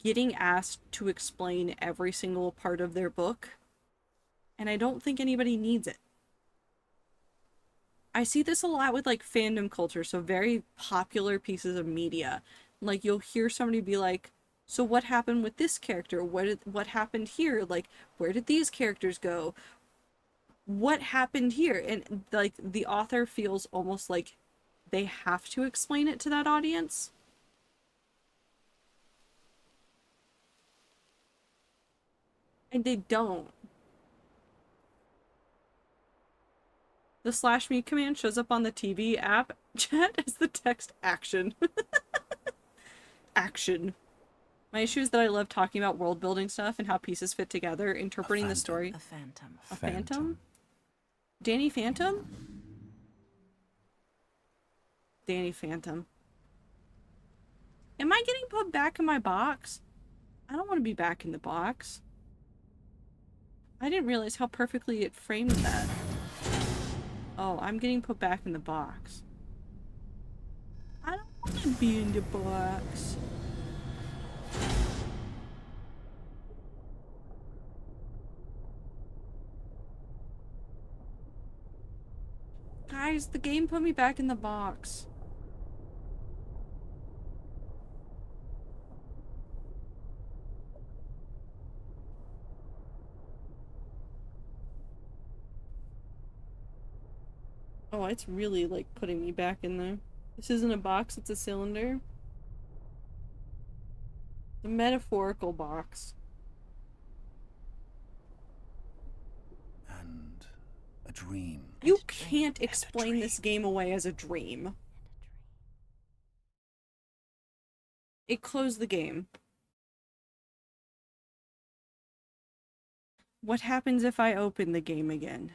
getting asked to explain every single part of their book. And I don't think anybody needs it. I see this a lot with, like, fandom culture, so very popular pieces of media. Like, you'll hear somebody be like, so what happened with this character? What happened here? Like, where did these characters go? What happened here? And, like, the author feels almost like they have to explain it to that audience. And they don't. The /me command shows up on the TV app chat as the text action. Action. My issue is that I love talking about world building stuff and how pieces fit together, interpreting the story. A phantom. A phantom? Danny Phantom? Danny Phantom. Am I getting put back in my box? I don't want to be back in the box. I didn't realize how perfectly it framed that. Oh, I'm getting put back in the box. I don't want to be in the box. Guys, the game put me back in the box. Oh, it's really, like, putting me back in there. This isn't a box, it's a cylinder. The metaphorical box. And a dream. You can't explain this game away as a dream. It closed the game. What happens if I open the game again?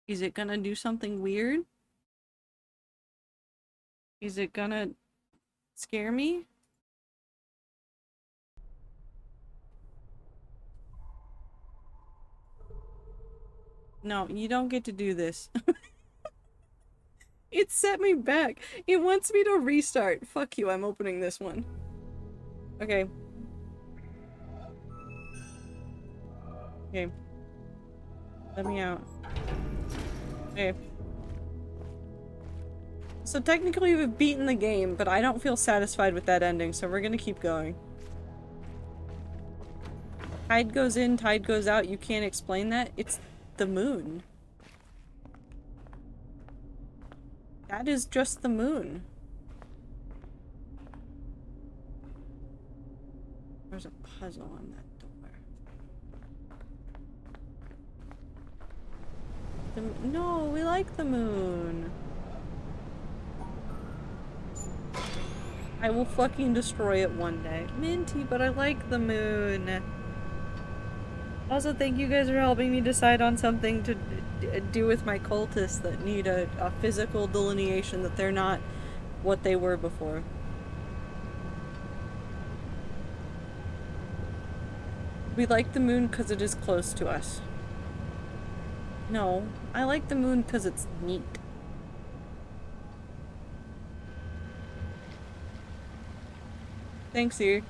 Is it gonna do something weird? Is it gonna scare me? No, you don't get to do this. It set me back. It wants me to restart. Fuck you, I'm opening this one. Okay. Okay. Let me out. Okay. So technically we've beaten the game, but I don't feel satisfied with that ending, so we're gonna keep going. Tide goes in, tide goes out. You can't explain that. It's the moon. That is just the moon. There's a puzzle on that door. No, we like the moon. I will fucking destroy it one day. Minty, but I like the moon. Also, thank you guys for helping me decide on something to do with my cultists that need a physical delineation that they're not what they were before. We like the moon because it is close to us. No, I like the moon because it's neat. Thanks, you.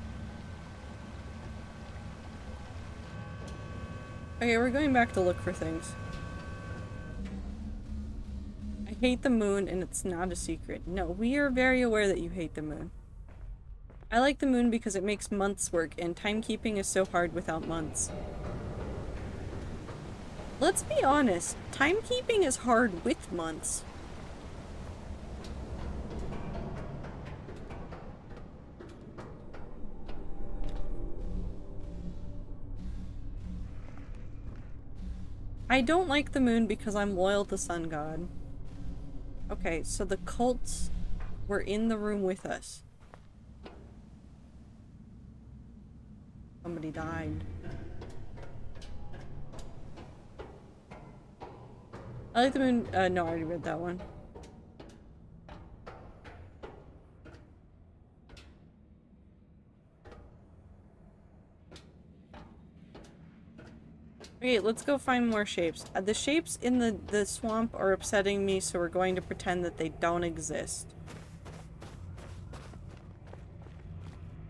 Okay, we're going back to look for things. I hate the moon and it's not a secret. No, we are very aware that you hate the moon. I like the moon because it makes months work and timekeeping is so hard without months. Let's be honest, timekeeping is hard with months. I don't like the moon because I'm loyal to Sun God. Okay, so the cults were in the room with us. Somebody died. I like the moon. No, I already read that one. Okay, let's go find more shapes. The shapes in the swamp are upsetting me, so we're going to pretend that they don't exist.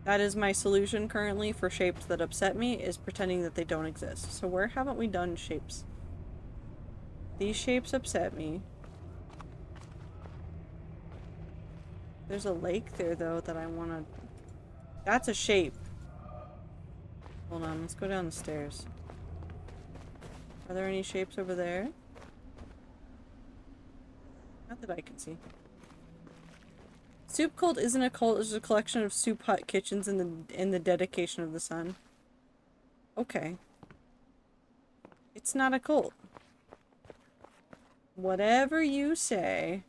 That is my solution currently for shapes that upset me, is pretending that they don't exist. So where haven't we done shapes? These shapes upset me. There's a lake there, though, that I want to... That's a shape. Hold on, let's go down the stairs. Are there any shapes over there? Not that I can see. Soup Cult isn't a cult, it's a collection of soup hut kitchens in the dedication of the sun. Okay. It's not a cult. Whatever you say.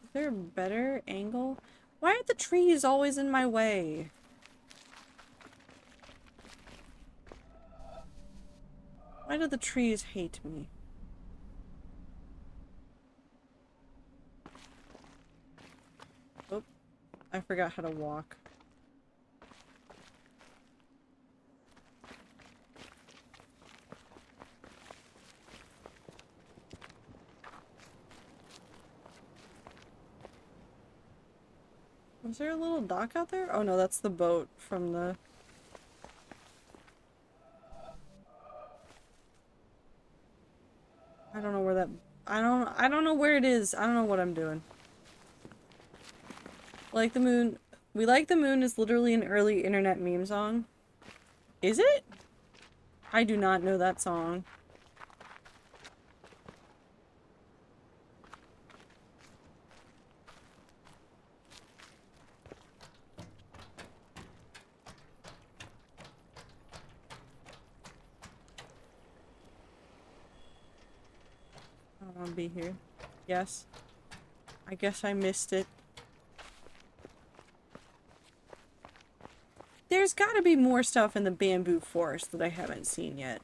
Is there a better angle? Why are the trees always in my way? Why do the trees hate me? Oh, I forgot how to walk. Was there a little dock out there? Oh no, that's the boat from the... I don't know where that... I don't know where it is. I don't know what I'm doing. Like the moon... We Like the Moon is literally an early internet meme song. Is it? I do not know that song. I don't want to be here. Yes. I guess I missed it. There's gotta be more stuff in the bamboo forest that I haven't seen yet.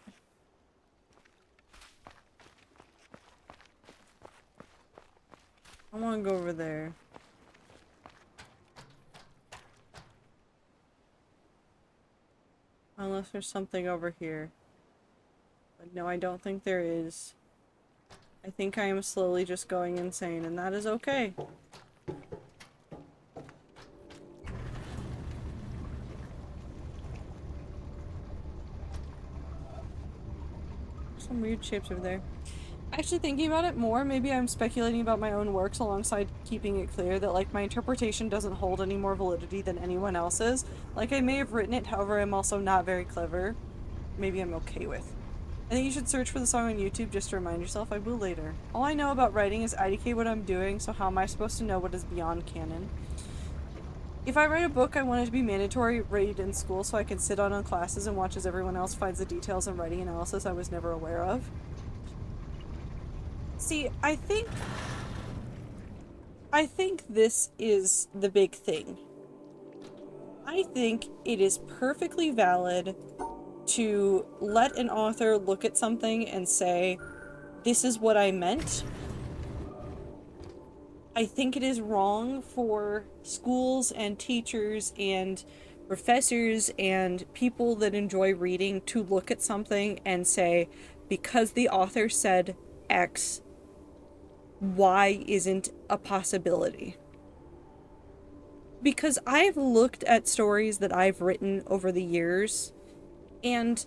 I want to go over there. Unless there's something over here. But no, I don't think there is. I think I am slowly just going insane, and that is okay. some weird shapes over there. Actually, thinking about it more, maybe I'm speculating about my own works alongside keeping it clear that, like, my interpretation doesn't hold any more validity than anyone else's. Like, I may have written it, however, I'm also not very clever. Maybe I'm okay with. I think you should search for the song on YouTube just to remind yourself. I will later. All I know about writing is IDK what I'm doing, so how am I supposed to know what is beyond canon? If I write a book, I want it to be mandatory read in school so I can sit on classes and watch as everyone else finds the details in writing analysis I was never aware of. See, I think this is the big thing. I think it is perfectly valid to let an author look at something and say, this is what I meant. I think it is wrong for schools and teachers and professors and people that enjoy reading to look at something and say, because the author said X, Y isn't a possibility. Because I've looked at stories that I've written over the years, and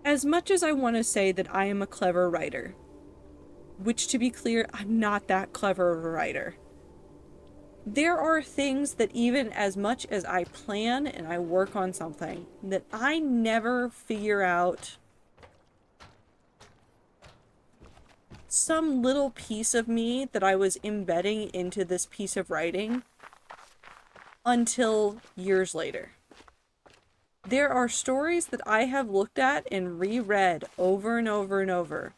as much as I want to say that I am a clever writer, which, to be clear, I'm not that clever of a writer, there are things that even as much as I plan and I work on something, that I never figure out some little piece of me that I was embedding into this piece of writing until years later. There are stories that I have looked at and reread over and over and over,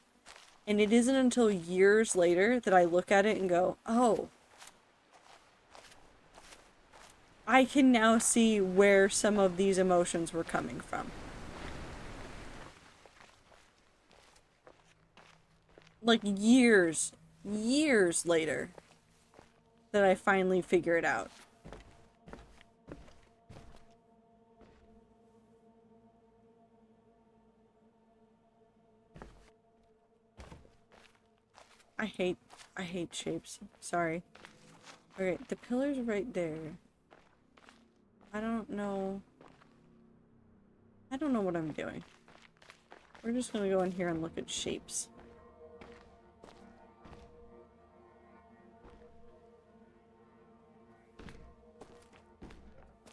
and it isn't until years later that I look at it and go, oh, I can now see where some of these emotions were coming from. Like years later that I finally figure it out. I hate shapes. Sorry. Okay, the pillar's right there. I don't know what I'm doing. We're just gonna go in here and look at shapes.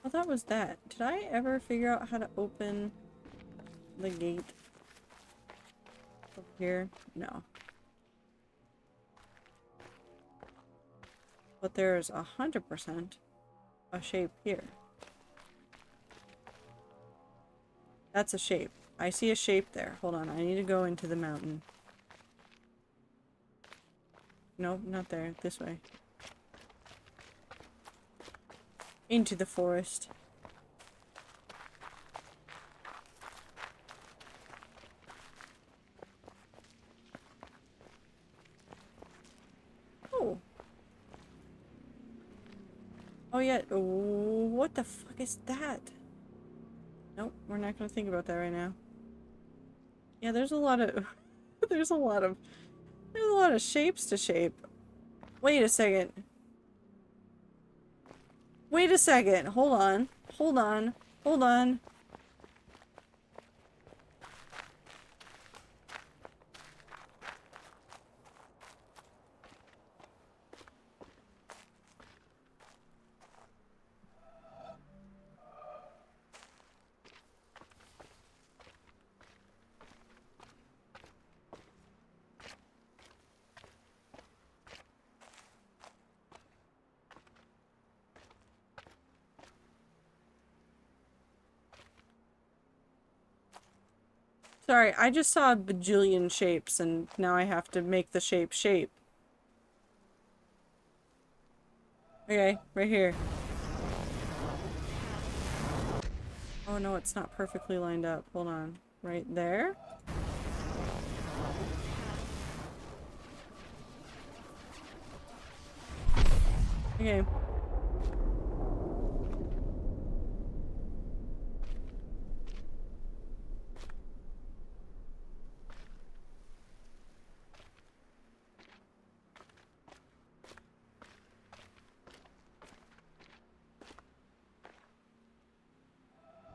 Oh, that was that. Did I ever figure out how to open the gate up here? No. But there's 100% a shape here. That's a shape. I see a shape there. Hold on, I need to go into the mountain. Nope, not there. This way. Into the forest. Oh. Oh yeah, what the fuck is that? Nope, we're not gonna think about that right now. Yeah, there's a lot of there's a lot of shapes to shape. Wait a second. Wait a second. Hold on. Hold on. Hold on. Sorry, I just saw a bajillion shapes and now I have to make the shape. Okay, right here. Oh no, it's not perfectly lined up. Hold on. Right there? Okay.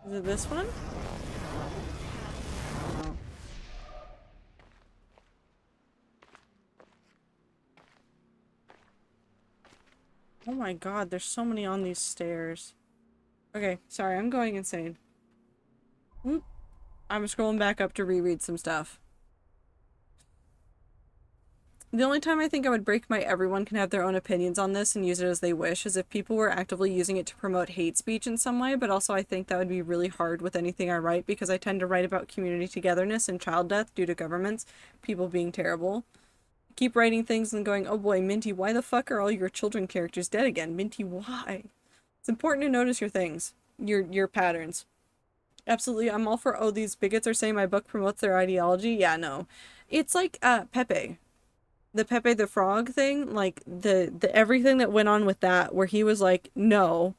Is it this one? Oh. Oh my god, there's so many on these stairs. Okay, sorry, I'm going insane. Oop. I'm scrolling back up to reread some stuff. The only time I think I would break my everyone can have their own opinions on this and use it as they wish is if people were actively using it to promote hate speech in some way, but also I think that would be really hard with anything I write because I tend to write about community togetherness and child death due to governments, people being terrible. Keep writing things and going, oh boy, Minty, why the fuck are all your children characters dead again? Minty, why? It's important to notice your things, your patterns. Absolutely, I'm all for, oh, these bigots are saying my book promotes their ideology. Yeah, no. It's like, Pepe. The Pepe the Frog thing, like, the everything that went on with that, where he was like, no,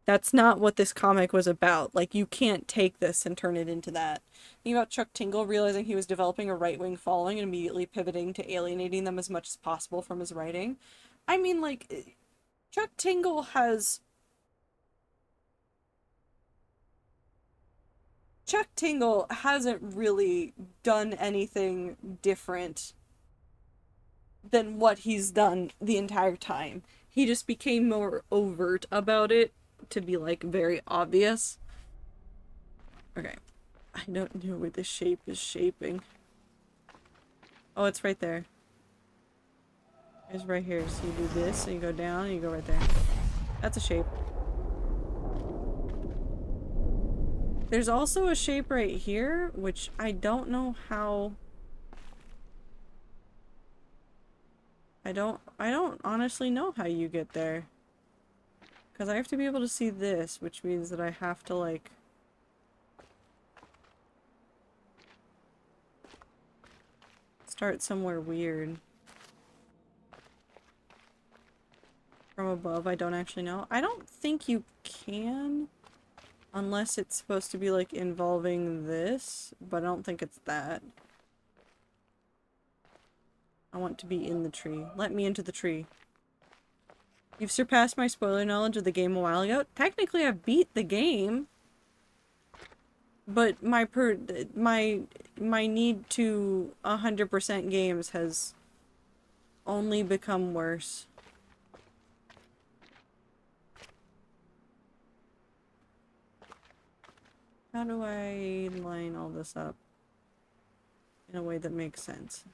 that's not what this comic was about. Like, you can't take this and turn it into that. Think about Chuck Tingle realizing he was developing a right-wing following and immediately pivoting to alienating them as much as possible from his writing. I mean, like, Chuck Tingle has... Chuck Tingle hasn't really done anything different than what he's done the entire time. He just became more overt about it to be, like, very obvious. Okay. I don't know where the shape is shaping. Oh, it's right there. It's right here. So you do this, and you go down, and you go right there. That's a shape. There's also a shape right here, which I don't know how... I don't honestly know how you get there. Because I have to be able to see this, which means that I have to, like... start somewhere weird. From above, I don't actually know. I don't think you can, unless it's supposed to be, like, involving this, but I don't think it's that. I want to be in the tree. Let me into the tree. You've surpassed my spoiler knowledge of the game a while ago. Technically, I've beat the game. But my need to 100% games has only become worse. How do I line all this up in a way that makes sense?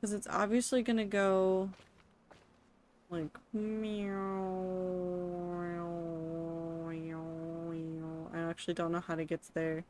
Because it's obviously gonna go like I actually don't know how to get there.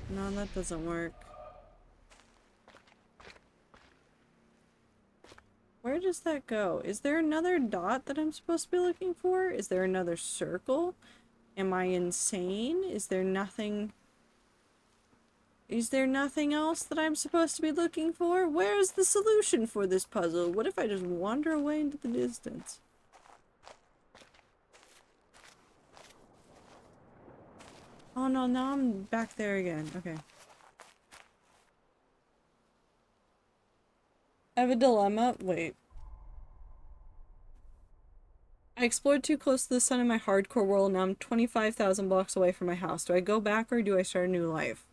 No, that doesn't work. Where does that go? Is there another dot that I'm supposed to be looking for? Is there another circle? Am I insane? Is there nothing else that I'm supposed to be looking for? Where's the solution for this puzzle? What if I just wander away into the distance? Oh no, now I'm back there again. Okay. I have a dilemma. Wait. I explored too close to the sun in my hardcore world. Now I'm 25,000 blocks away from my house. Do I go back or do I start a new life?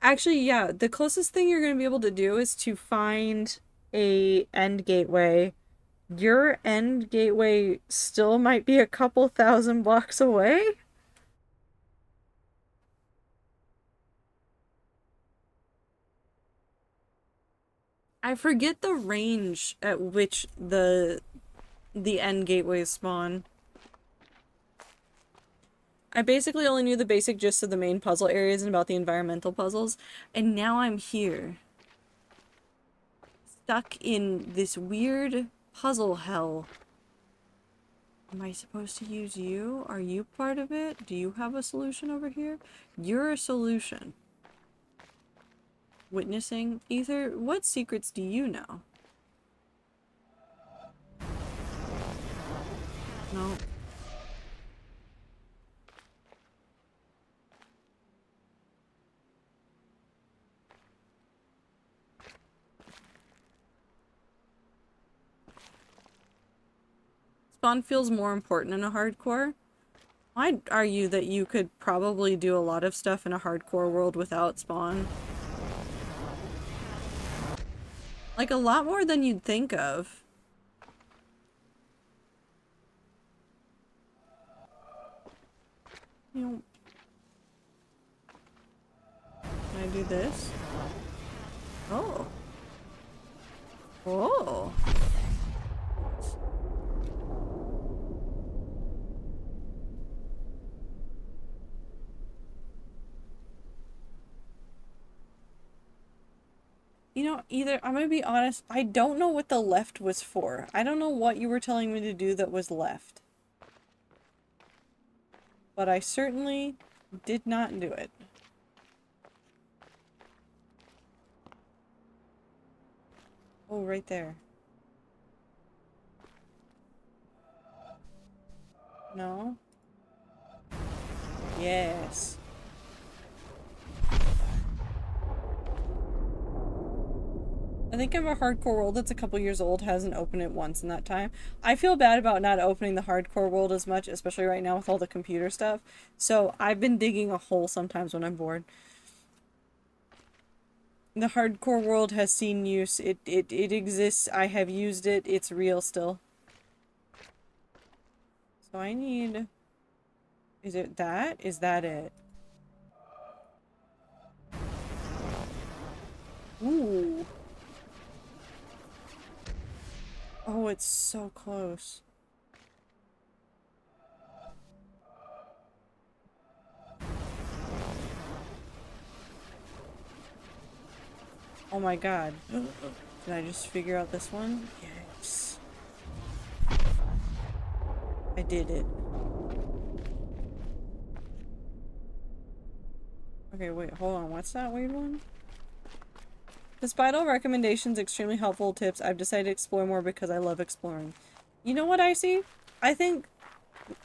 Actually, yeah. The closest thing you're going to be able to do is to find a end gateway. Your end gateway still might be a couple thousand blocks away? I forget the range at which the end gateways spawn. I basically only knew the basic gist of the main puzzle areas and about the environmental puzzles, and now I'm here. Stuck in this weird puzzle hell. Am I supposed to use you? Are you part of it? Do you have a solution over here? You're a solution. witnessing. Ether, what secrets do you know? No. Spawn feels more important in a hardcore. I'd argue that you could probably do a lot of stuff in a hardcore world without spawn. Like, a lot more than you'd think of. You know, can I do this? Oh. Oh. You know, either, I'm gonna be honest, I don't know what the left was for. I don't know what you were telling me to do that was left. But I certainly did not do it. Oh, right there. No? Yes. I think I'm a hardcore world that's a couple years old, hasn't opened it once in that time. I feel bad about not opening the hardcore world as much, especially right now with all the computer stuff. So I've been digging a hole sometimes when I'm bored. The hardcore world has seen use. It exists. I have used it. It's real still. So I need... Is it that? Is that it? Ooh. Oh, it's so close. Oh my god. Did I just figure out this one? Yes. I did it. Okay, wait, hold on. What's that weird one? Despite all recommendations, extremely helpful tips, I've decided to explore more because I love exploring. You know what I see? I think,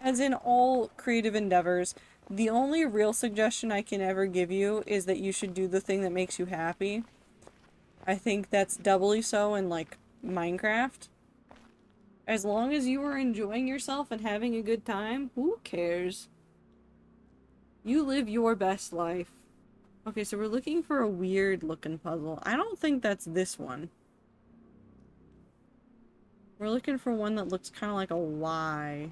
as in all creative endeavors, the only real suggestion I can ever give you is that you should do the thing that makes you happy. I think that's doubly so in, like, Minecraft. As long as you are enjoying yourself and having a good time, who cares? You live your best life. Okay, so we're looking for a weird looking puzzle. I don't think that's this one. We're looking for one that looks kind of like a Y.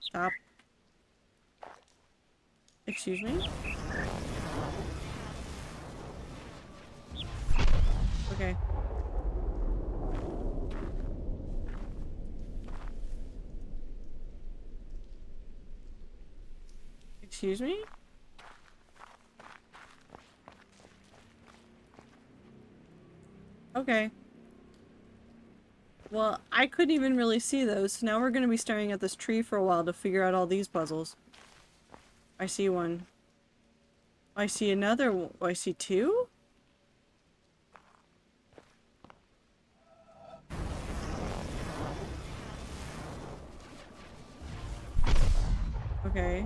Stop. Excuse me? Okay. Excuse me? Okay. Well, I couldn't even really see those, so now we're gonna be staring at this tree for a while to figure out all these puzzles. I see one. I see another one. I see two? Okay.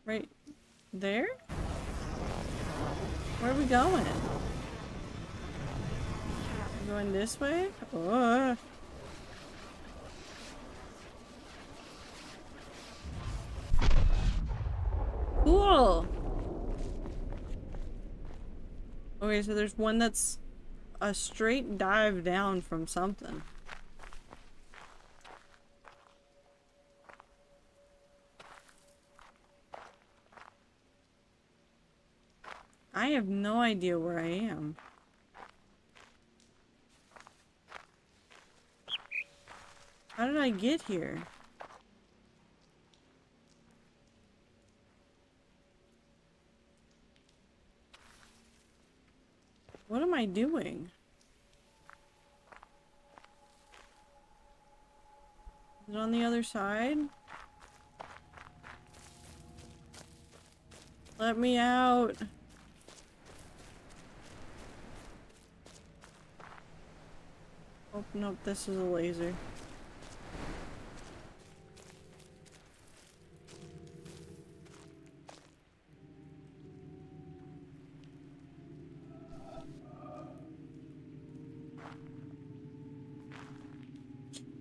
Right there? Where are we going? We're going this way? Oh. Cool! Okay, so there's one that's a straight dive down from something. I have no idea where I am. How did I get here? What am I doing? Is it on the other side? Let me out. Oh, nope, this is a laser.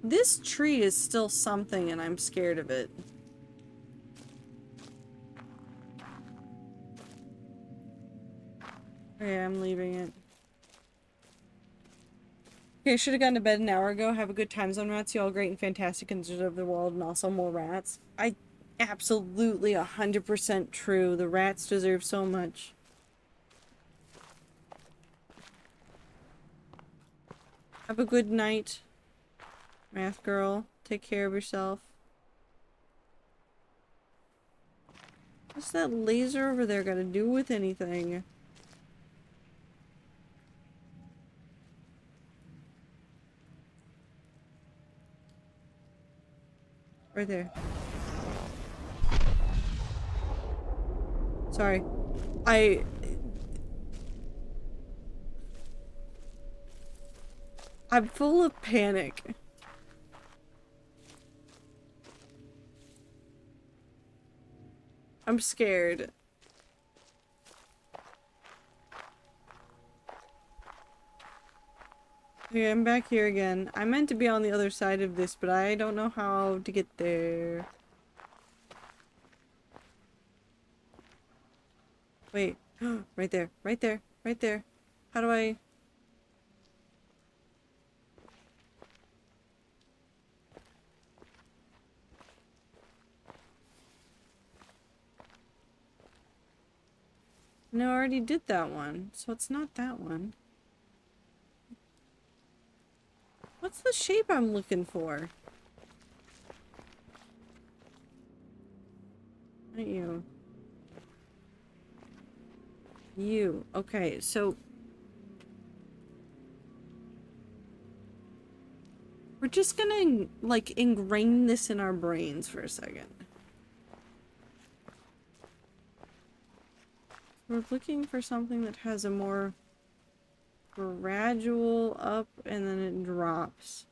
This tree is still something and I'm scared of it. Okay, I'm leaving it. Okay, I should have gone to bed an hour ago. Have a good time zone, rats. You all great and fantastic and deserve the world and also more rats. I absolutely 100% true. The rats deserve so much. Have a good night, math girl. Take care of yourself. What's that laser over there got to do with anything? Right there. Sorry. I'm full of panic. I'm scared. Okay, I'm back here again. I meant to be on the other side of this, but I don't know how to get there. Wait. Right there. Right there. Right there. How do I... No, I already did that one, so it's not that one. What's the shape I'm looking for? Not you. You. Okay, so... we're just gonna, like, ingrain this in our brains for a second. We're looking for something that has a more gradual up and then it drops.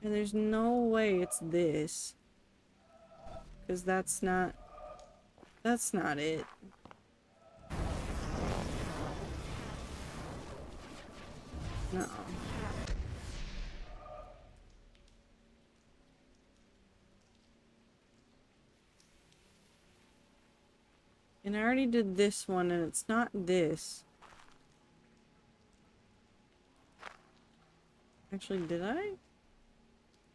And there's no way it's this. Because that's not it. No. And I already did this one and it's not this. Actually, did I?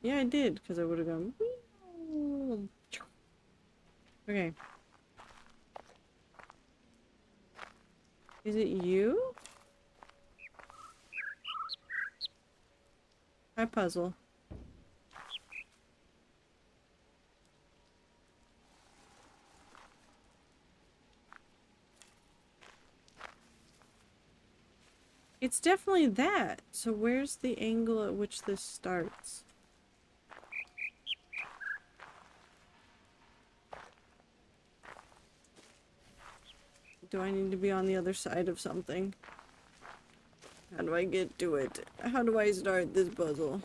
Yeah, I did, because I would have gone. Whee! Okay. Is it you? Hi, puzzle. It's definitely that. So where's the angle at which this starts? Do I need to be on the other side of something? How do I get to it? How do I start this puzzle?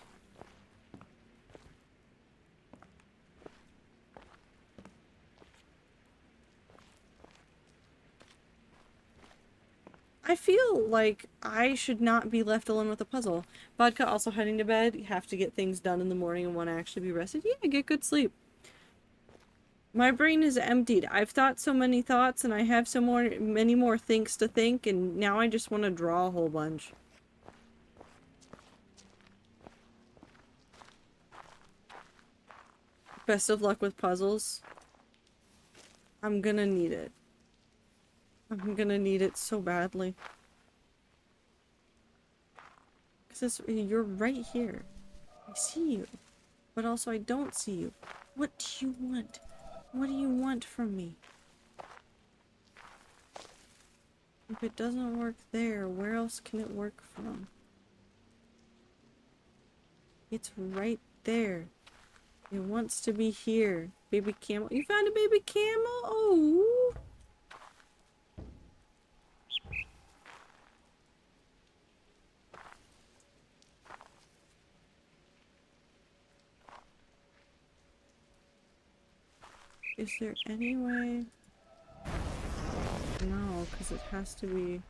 I feel like I should not be left alone with a puzzle. Vodka also heading to bed. You have to get things done in the morning and want to actually be rested. Yeah, get good sleep. My brain is emptied. I've thought so many thoughts and I have many more things to think and now I just want to draw a whole bunch. Best of luck with puzzles. I'm gonna need it. I'm gonna need it so badly. Because you're right here. I see you. But also I don't see you. What do you want? What do you want from me? If it doesn't work there, where else can it work from? It's right there. It wants to be here. Baby camel. You found a baby camel? Oh. Is there any way? No, because it has to be...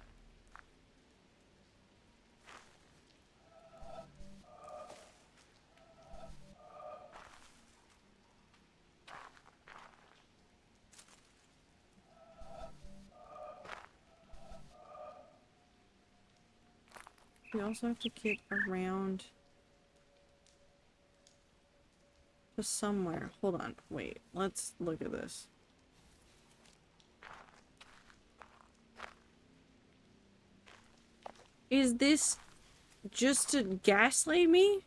We also have to get around to somewhere. Hold on. Wait. Let's look at this. Is this just to gaslight me?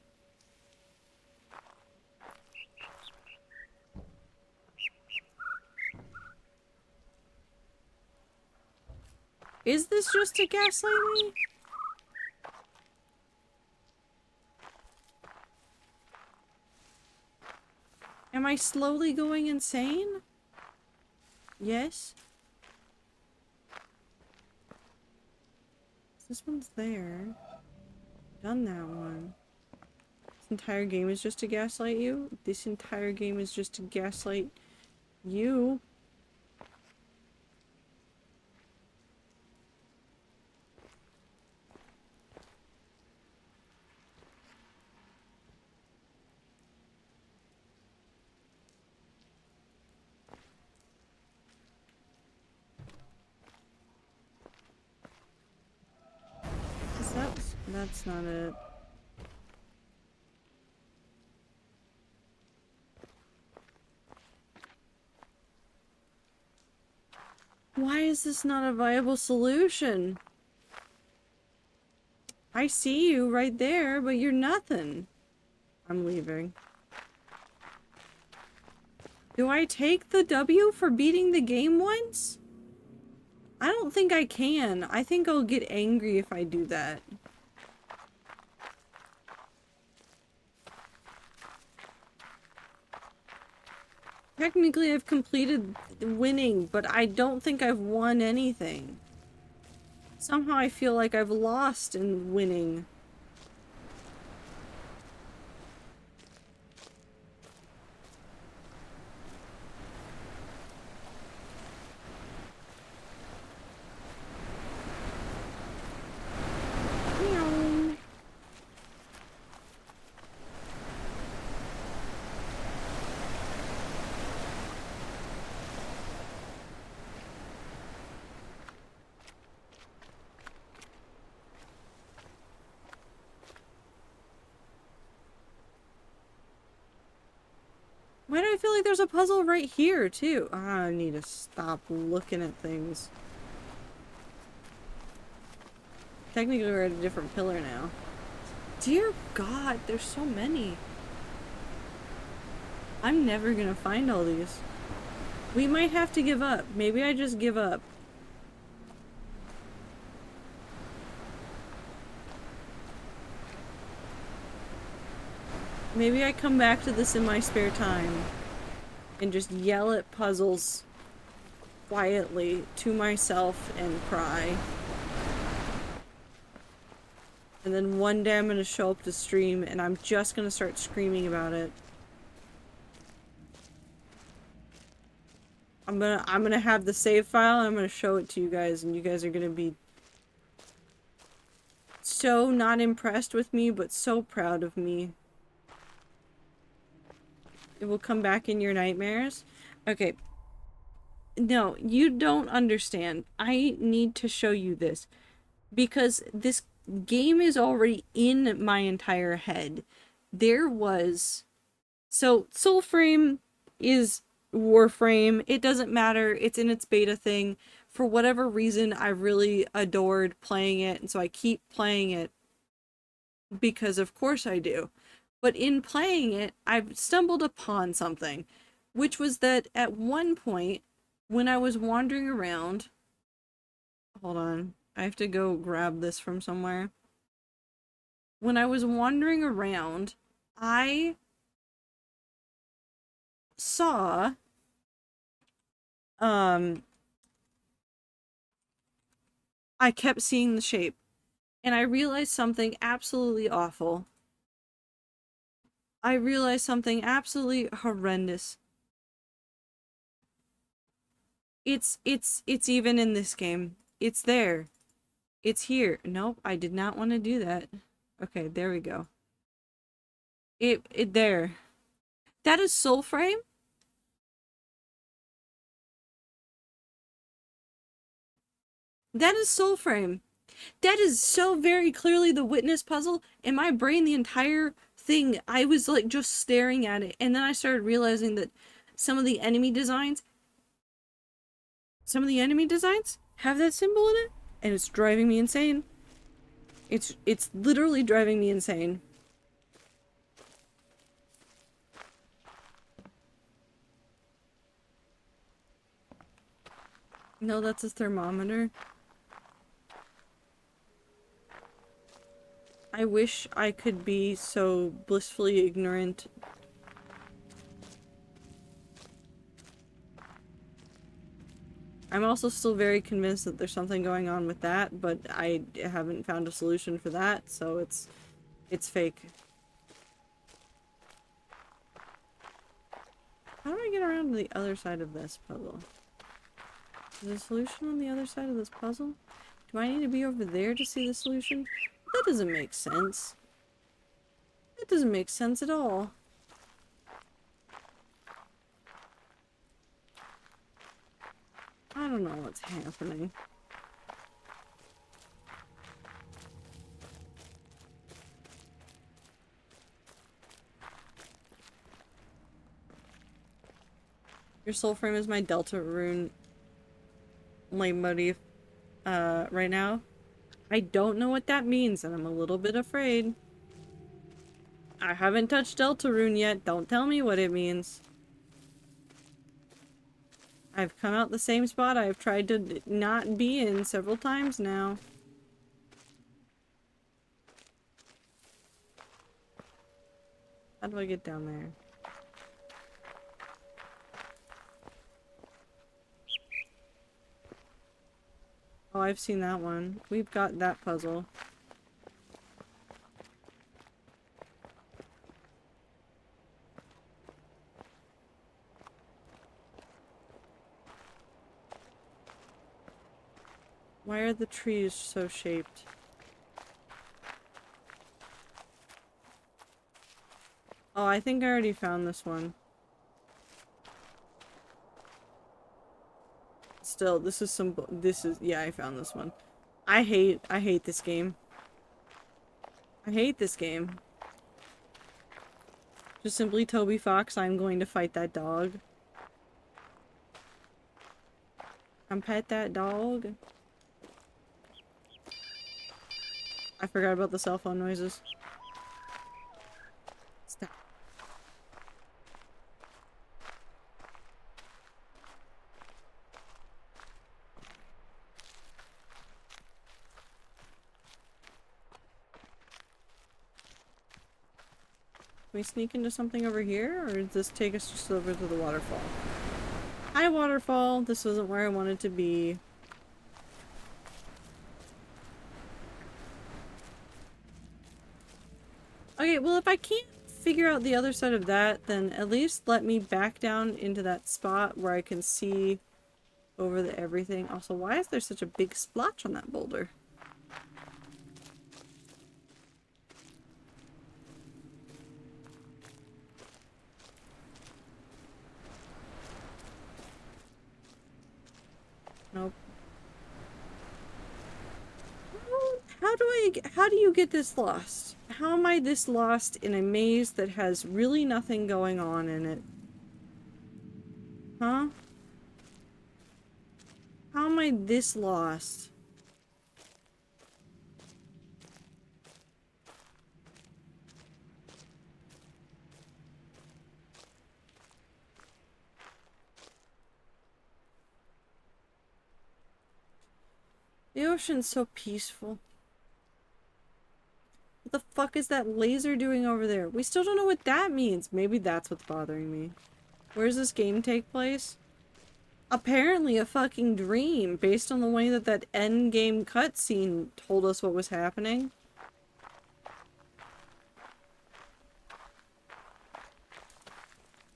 Is this just to gaslight me? Am I slowly going insane? Yes? This one's there. Done that one. This entire game is just to gaslight you? This entire game is just to gaslight you? That's not it. Why is this not a viable solution? I see you right there, but you're nothing. I'm leaving. Do I take the W for beating the game once? I don't think I can. I think I'll get angry if I do that. Technically, I've completed winning, but I don't think I've won anything. Somehow I feel like I've lost in winning. Meow. Why do I feel like there's a puzzle right here, too? I need to stop looking at things. Technically, we're at a different pillar now. Dear God, there's so many. I'm never gonna find all these. We might have to give up. Maybe I just give up. Maybe I come back to this in my spare time and just yell at puzzles quietly to myself and cry. And then one day I'm gonna show up to stream and I'm just gonna start screaming about it. I'm gonna have the save file and I'm gonna show it to you guys, and you guys are gonna be so not impressed with me, but so proud of me. It will come back in your nightmares. Okay. No, you don't understand. I need to show you this. Because this game is already in my entire head. There was... So, Soulframe is Warframe. It doesn't matter. It's in its beta thing. For whatever reason, I really adored playing it, and so I keep playing it. Because of course I do. But in playing it, I've stumbled upon something. Which was that at one point, when I was wandering around... Hold on. I have to go grab this from somewhere. When I was wandering around, I saw I kept seeing the shape, and I realized something absolutely awful. I realized something absolutely horrendous. It's even in this game. It's there. It's here. Nope, I did not want to do that. Okay, there we go. It there. That is Soul Frame? That is Soul Frame. That is so very clearly the witness puzzle. In my brain, the entire thing, I was like just staring at it. And then I started realizing that some of the enemy designs have that symbol in it. And it's driving me insane. It's literally driving me insane. No, that's a thermometer. I wish I could be so blissfully ignorant. I'm also still very convinced that there's something going on with that, but I haven't found a solution for that, so it's fake. How do I get around to the other side of this puzzle? Is there a solution on the other side of this puzzle? Do I need to be over there to see the solution? That doesn't make sense. That doesn't make sense at all. I don't know what's happening. Your soul frame is my Delta rune motif right now. I don't know what that means, and I'm a little bit afraid. I haven't touched Delta rune yet. Don't tell me what it means. I've come out the same spot I've tried to not be in several times now. How do I get down there? Oh, I've seen that one. We've got that puzzle. Why are the trees so shaped? Oh, I think I already found this one. Still, this is yeah, I found this one. I hate this game. I hate this game. Just simply Toby Fox, I'm going to fight that dog. Come pet that dog. I forgot about the cell phone noises. Stop. Can we sneak into something over here, or does this take us just over to the waterfall? Hi, waterfall! This isn't where I wanted to be. Okay, well, if I can't figure out the other side of that, then at least let me back down into that spot where I can see over the everything. Also, why is there such a big splotch on that boulder? Nope. How do you get this lost? How am I this lost in a maze that has really nothing going on in it? Huh? How am I this lost? The ocean's so peaceful. What the fuck is that laser doing over there? We still don't know what that means. Maybe that's what's bothering me. Where does this game take place? Apparently a fucking dream, based on the way that that end game cutscene told us what was happening.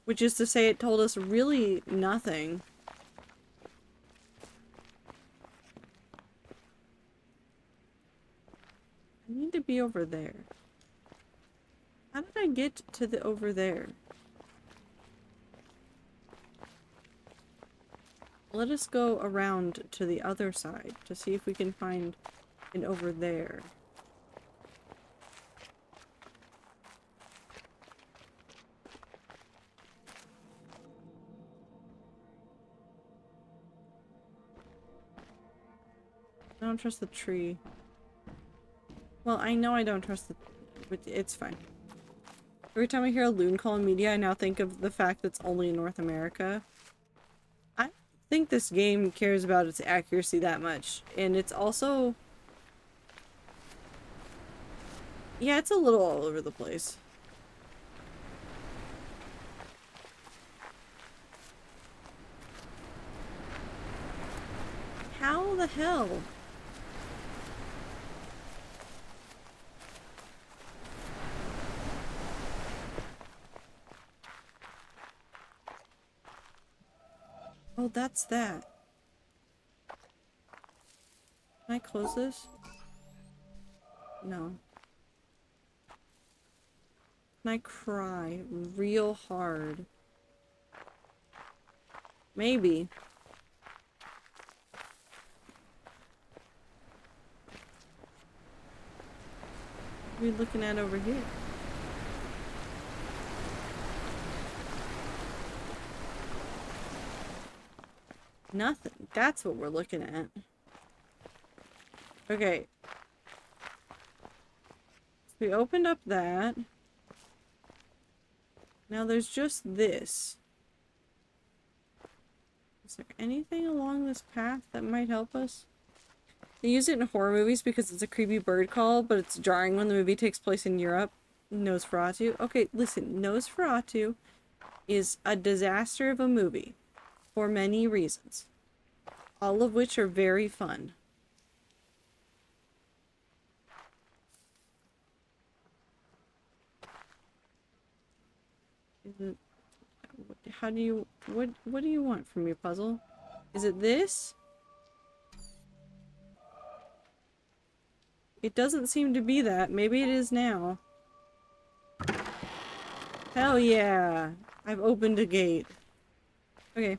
Which is to say, it told us really nothing. I need to be over there. How did I get to the over there? Let us go around to the other side to see if we can find an over there. I don't trust the tree. Well, I know I don't trust the... but it's fine. Every time I hear a loon call in media, I now think of the fact that it's only in North America. I don't think this game cares about its accuracy that much. And it's also... yeah, it's a little all over the place. How the hell? Oh, that's that. Can I close this? No. Can I cry real hard? Maybe. What are we looking at over here? Nothing. That's what we're looking at. Okay. So we opened up that. Now there's just this. Is there anything along this path that might help us? They use it in horror movies because it's a creepy bird call, but it's jarring when the movie takes place in Europe. Nosferatu. Okay, listen. Nosferatu is a disaster of a movie. For many reasons. All of which are very fun. Is it... how do you... what do you want from me, puzzle? Is it this? It doesn't seem to be that. Maybe it is now. Hell yeah! I've opened a gate. Okay.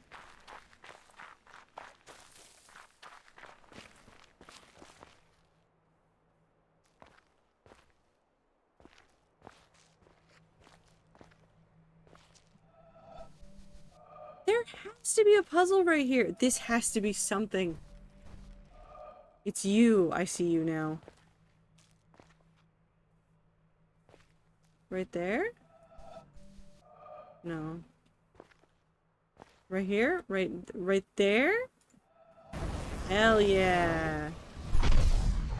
There has to be a puzzle right here. This has to be something. It's you. I see you now. Right there? No. Right here? Right there? Hell yeah.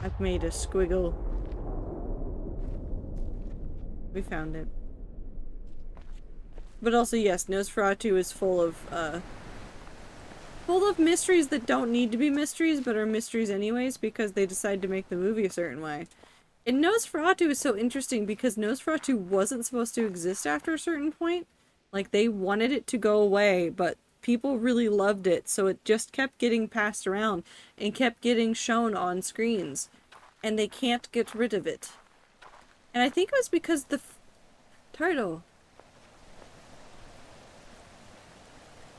I've made a squiggle. We found it. But also, yes, Nosferatu is full of mysteries that don't need to be mysteries, but are mysteries anyways, because they decide to make the movie a certain way. And Nosferatu is so interesting because Nosferatu wasn't supposed to exist after a certain point. Like, they wanted it to go away, but people really loved it, so it just kept getting passed around and kept getting shown on screens. And they can't get rid of it. And I think it was because the turtle.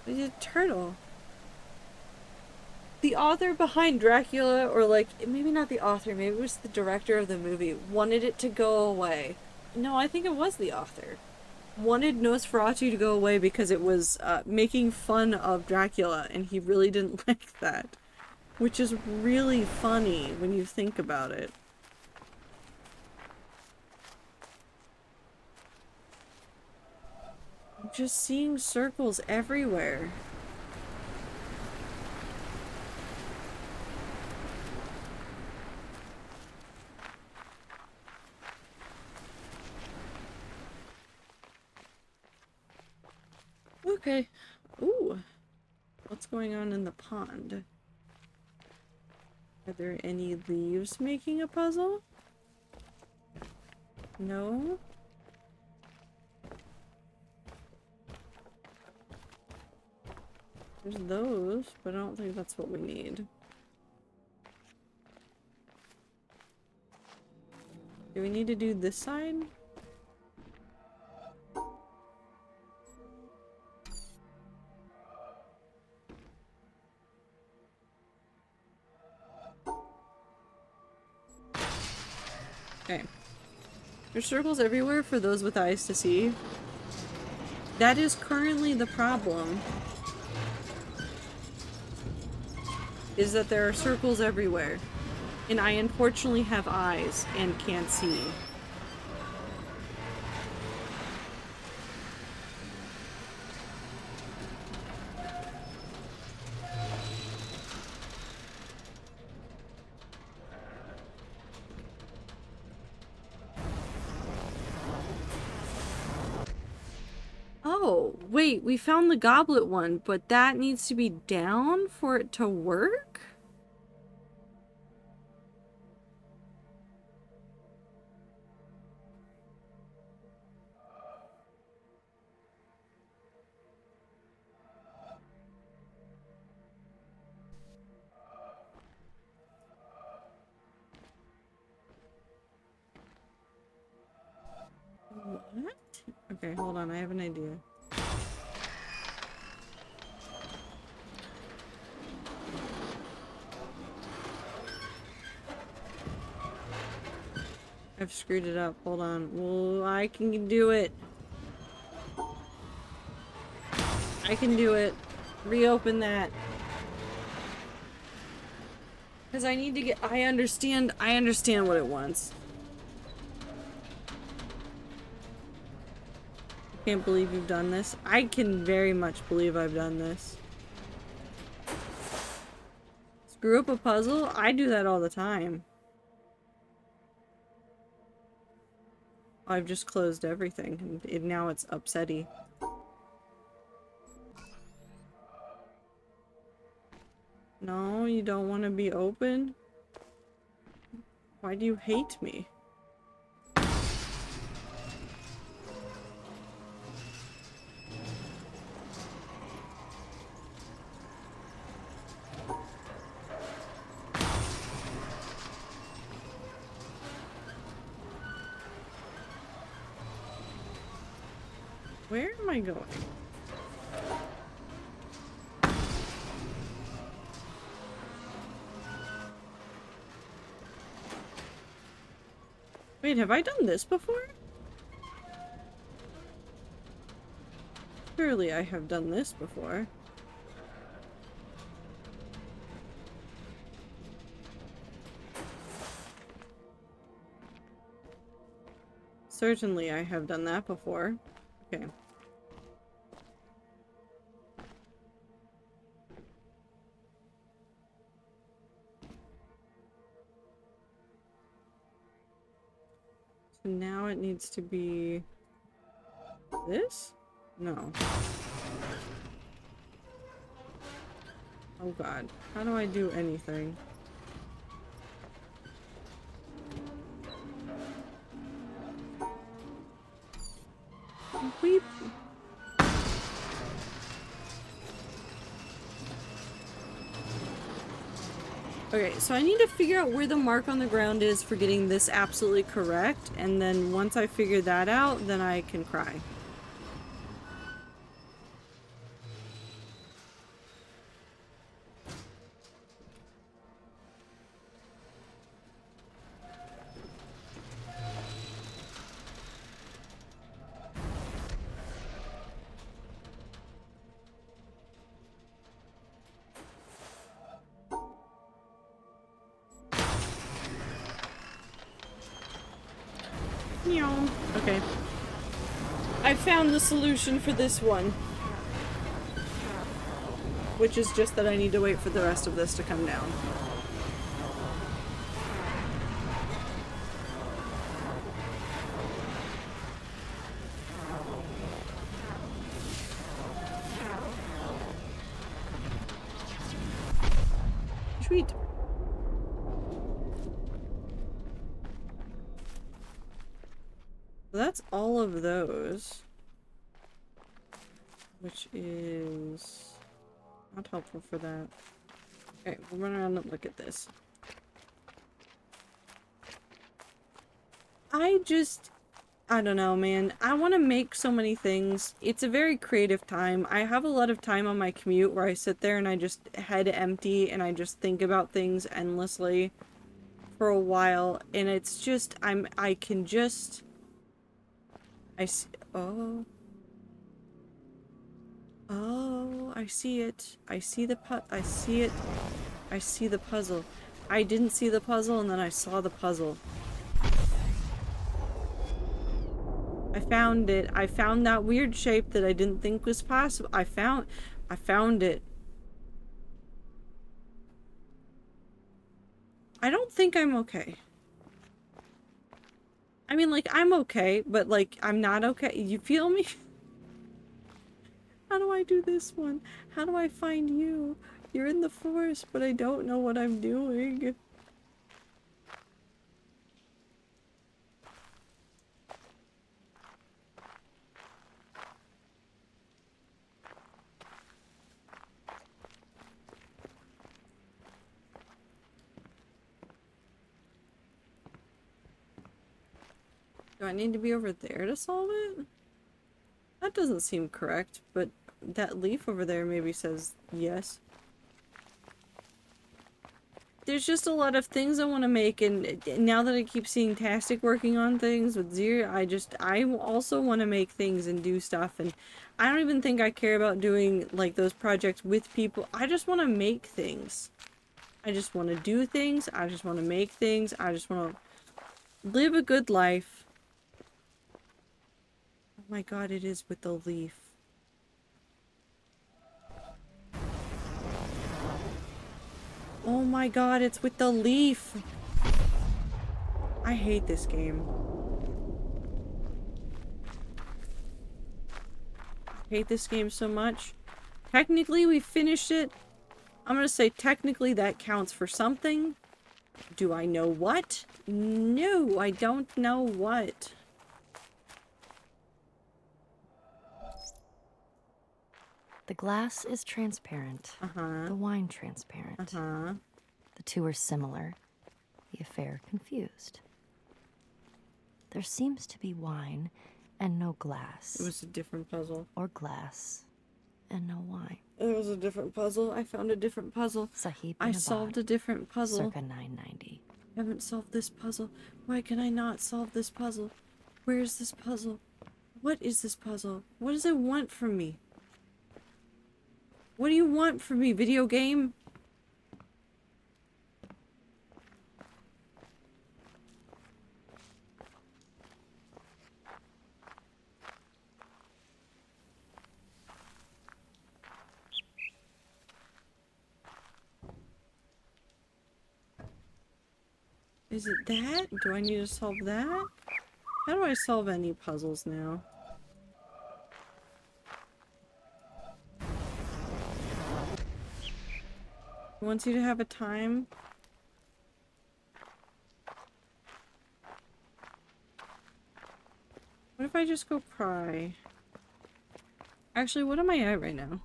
What is a turtle? The author behind Dracula, or like, maybe not the author, maybe it was the director of the movie, wanted it to go away. No, I think it was the author. Wanted Nosferatu to go away because it was making fun of Dracula, and he really didn't like that. Which is really funny when you think about it. I'm just seeing circles everywhere. Okay. Ooh. What's going on in the pond? Are there any leaves making a puzzle? No? There's those, but I don't think that's what we need. Do we need to do this side? Okay. There's circles everywhere for those with eyes to see. That is currently the problem. Is that there are circles everywhere. And I unfortunately have eyes and can't see. Oh, wait, we found the goblet one, but that needs to be down for it to work? What? Okay, hold on, I have an idea. I've screwed it up. Hold on. Well, I can do it. I can do it. Reopen that. Because I need to get... I understand what it wants. I can't believe you've done this. I can very much believe I've done this. Screw up a puzzle? I do that all the time. I've just closed everything, and now it's upsetty. No, you don't want to be open? Why do you hate me? Where am I going? Wait, have I done this before? Surely I have done this before. Certainly I have done that before. Okay. So now it needs to be this? No. Oh god. How do I do anything? Weep. Okay, so I need to figure out where the mark on the ground is for getting this absolutely correct, and then once I figure that out, then I can cry. Okay. I found the solution for this one. Which is just that I need to wait for the rest of this to come down. Sweet. So that's all of those. Which is not helpful for that. Okay, we'll run around and look at this. I don't know, man. I want to make so many things. It's a very creative time. I have a lot of time on my commute where I sit there and I just head empty and I just think about things endlessly for a while. And it's just, I can just, I see, oh. Oh, I see it. I see I see it. I see the puzzle. I didn't see the puzzle and then I saw the puzzle. I found it. I found that weird shape that I didn't think was possible. I found it. I don't think I'm okay. I mean, like, I'm okay, but, like, I'm not okay. You feel me? How do I do this one? How do I find you? You're in the forest, but I don't know what I'm doing. Do I need to be over there to solve it? That doesn't seem correct, but that leaf over there maybe says yes. There's just a lot of things I want to make, and now that I keep seeing Tastic working on things with Zero, I also want to make things and do stuff, and I don't even think I care about doing, like, those projects with people. I just want to make things. I just want to do things, I just want to make things, I just want to live a good life. Oh my god, it is with the leaf. Oh my god, it's with the leaf. I hate this game. I hate this game so much. Technically, we finished it. I'm gonna say technically that counts for something. Do I know what? No, I don't know what. The glass is transparent. The wine transparent. The two are similar. The affair confused. There seems to be wine and no glass. It was a different puzzle. Or glass and no wine. It was a different puzzle. I found a different puzzle. Sahib I solved a different puzzle. Circa 990. I haven't solved this puzzle. Why can I not solve this puzzle? Where is this puzzle? What is this puzzle? What does it want from me? What do you want from me, video game? Is it that? Do I need to solve that? How do I solve any puzzles now? It wants you to have a time. What if I just go cry? Actually, what am I at right now?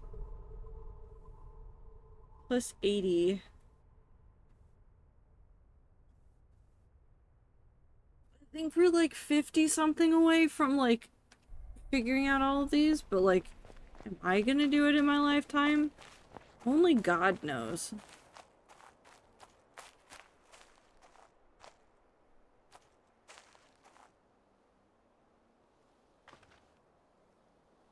Plus 80. I think we're like 50 something away from like figuring out all of these, but like, am I gonna do it in my lifetime? Only God knows.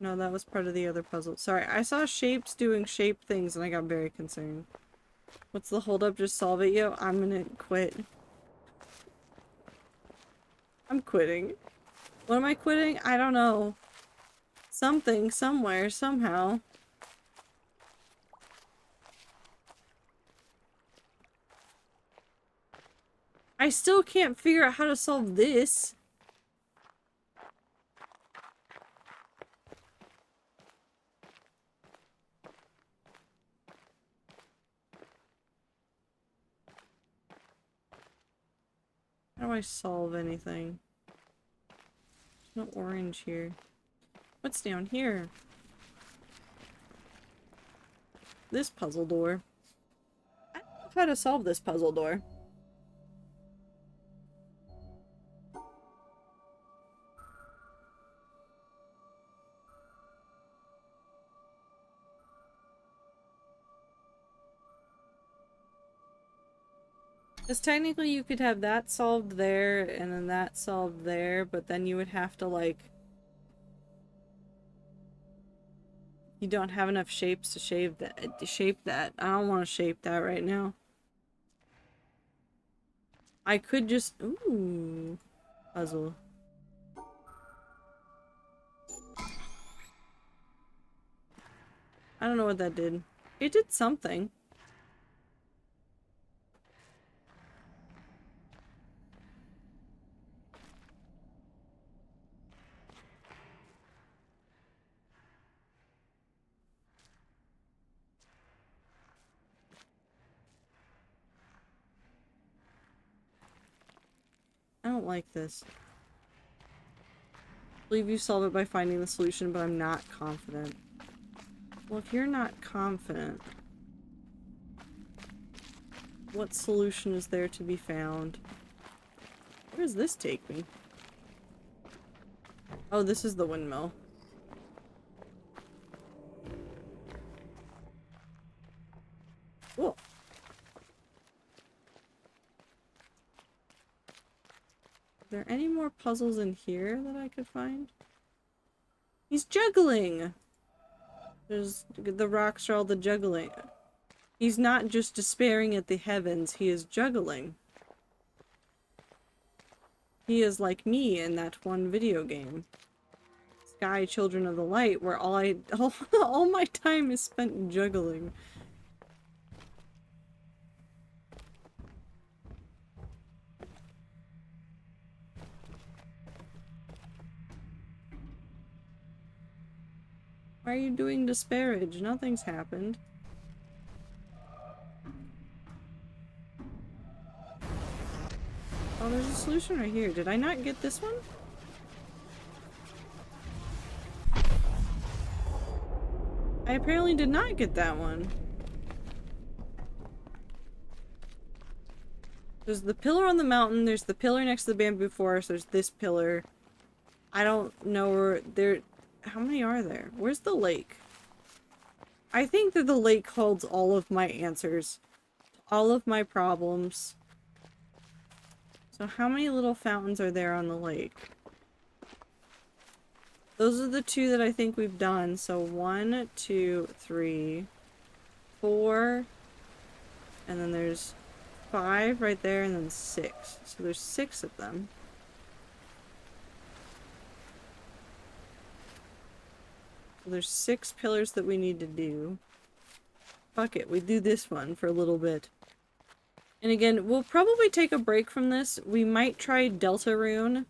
No, that was part of the other puzzle. Sorry, I saw shapes doing shape things and I got very concerned. What's the holdup? Just solve it, yo. I'm gonna quit. I'm quitting. What am I quitting? I don't know. Something, somewhere, somehow. I still can't figure out how to solve this. do I solve anything? There's no orange here. What's down here? This puzzle door. I don't know how to solve this puzzle door. Because technically you could have that solved there and then that solved there, but then you would have to like... You don't have enough shapes to shape that. I don't want to shape that right now. I could just... Ooh. Puzzle. I don't know what that did. It did something. I don't like this. I believe you solve it by finding the solution, but I'm not confident. Well, if you're not confident, what solution is there to be found? Where does this take me? Oh, this is the windmill. Cool. Are there any more puzzles in here that I could find? He's juggling! There's the rocks are all the juggling. He's not just despairing at the heavens, he is juggling. He is like me in that one video game. Sky Children of the Light, where all my time is spent juggling. Why are you doing disparage? Nothing's happened. Oh, there's a solution right here. Did I not get this one? I apparently did not get that one. There's the pillar on the mountain, there's the pillar next to the bamboo forest, there's this pillar. I don't know where there... How many are there? Where's the lake? I think that the lake holds all of my answers. All of my problems. So how many little fountains are there on the lake? Those are the two that I think we've done. So 1, 2, 3, 4. And then there's 5 right there and then 6. So there's 6 of them. There's 6 pillars that we need to do. Fuck it, we do this one for a little bit. And again, we'll probably take a break from this. We might try Deltarune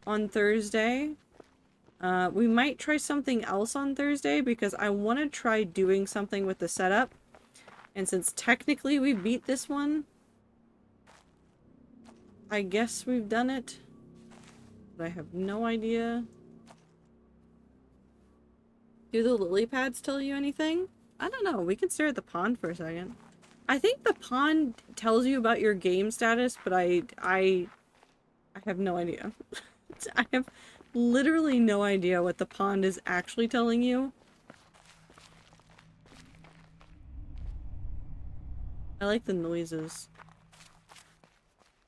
on Thursday. We might try something else on Thursday because I want to try doing something with the setup. And since technically we beat this one, I guess we've done it. But I have no idea. Do the lily pads tell you anything? I don't know. We can stare at the pond for a second. I think the pond tells you about your game status, but I have no idea. I have literally no idea what the pond is actually telling you. I like the noises.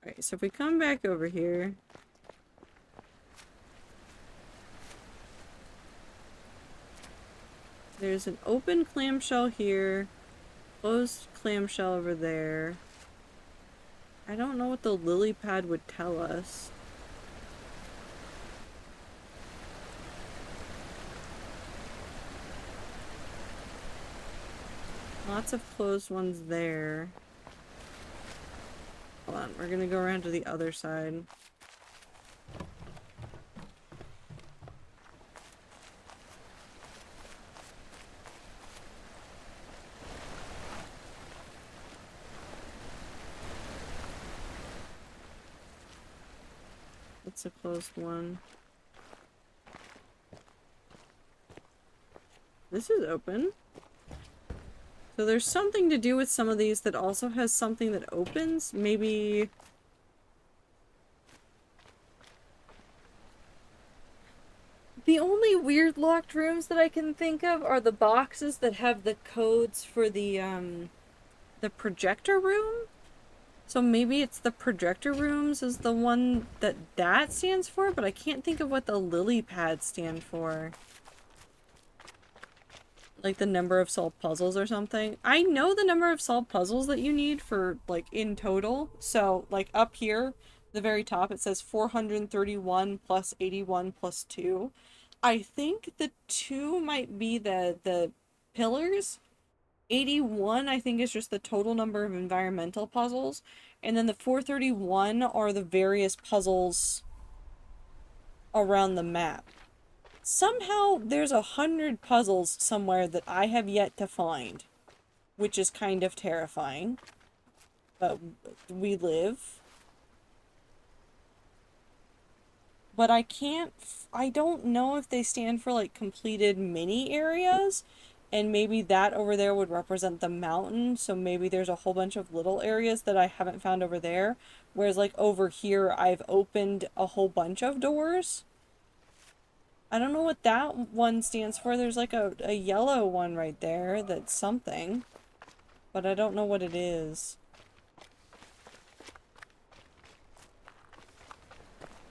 Alright, so if we come back over here... There's an open clamshell here, closed clamshell over there. I don't know what the lily pad would tell us. Lots of closed ones there. Hold on, we're gonna go around to the other side. That's a closed one. This is open. So there's something to do with some of these that also has something that opens. Maybe... The only weird locked rooms that I can think of are the boxes that have the codes for the projector room. So maybe it's the projector rooms is the one that stands for, but I can't think of what the lily pads stand for. Like the number of solved puzzles or something. I know the number of solved puzzles that you need for, like, in total. So, like, up here, the very top, it says 431 plus 81 plus 2. I think the 2 might be the pillars. 81, I think, is just the total number of environmental puzzles. And then the 431 are the various puzzles around the map. Somehow, there's 100 puzzles somewhere that I have yet to find, which is kind of terrifying. But we live. But I don't know if they stand for, like, completed mini areas, and maybe that over there would represent the mountain, so maybe there's a whole bunch of little areas that I haven't found over there, whereas, like, over here, I've opened a whole bunch of doors. I don't know what that one stands for. There's like a yellow one right there that's something. But I don't know what it is.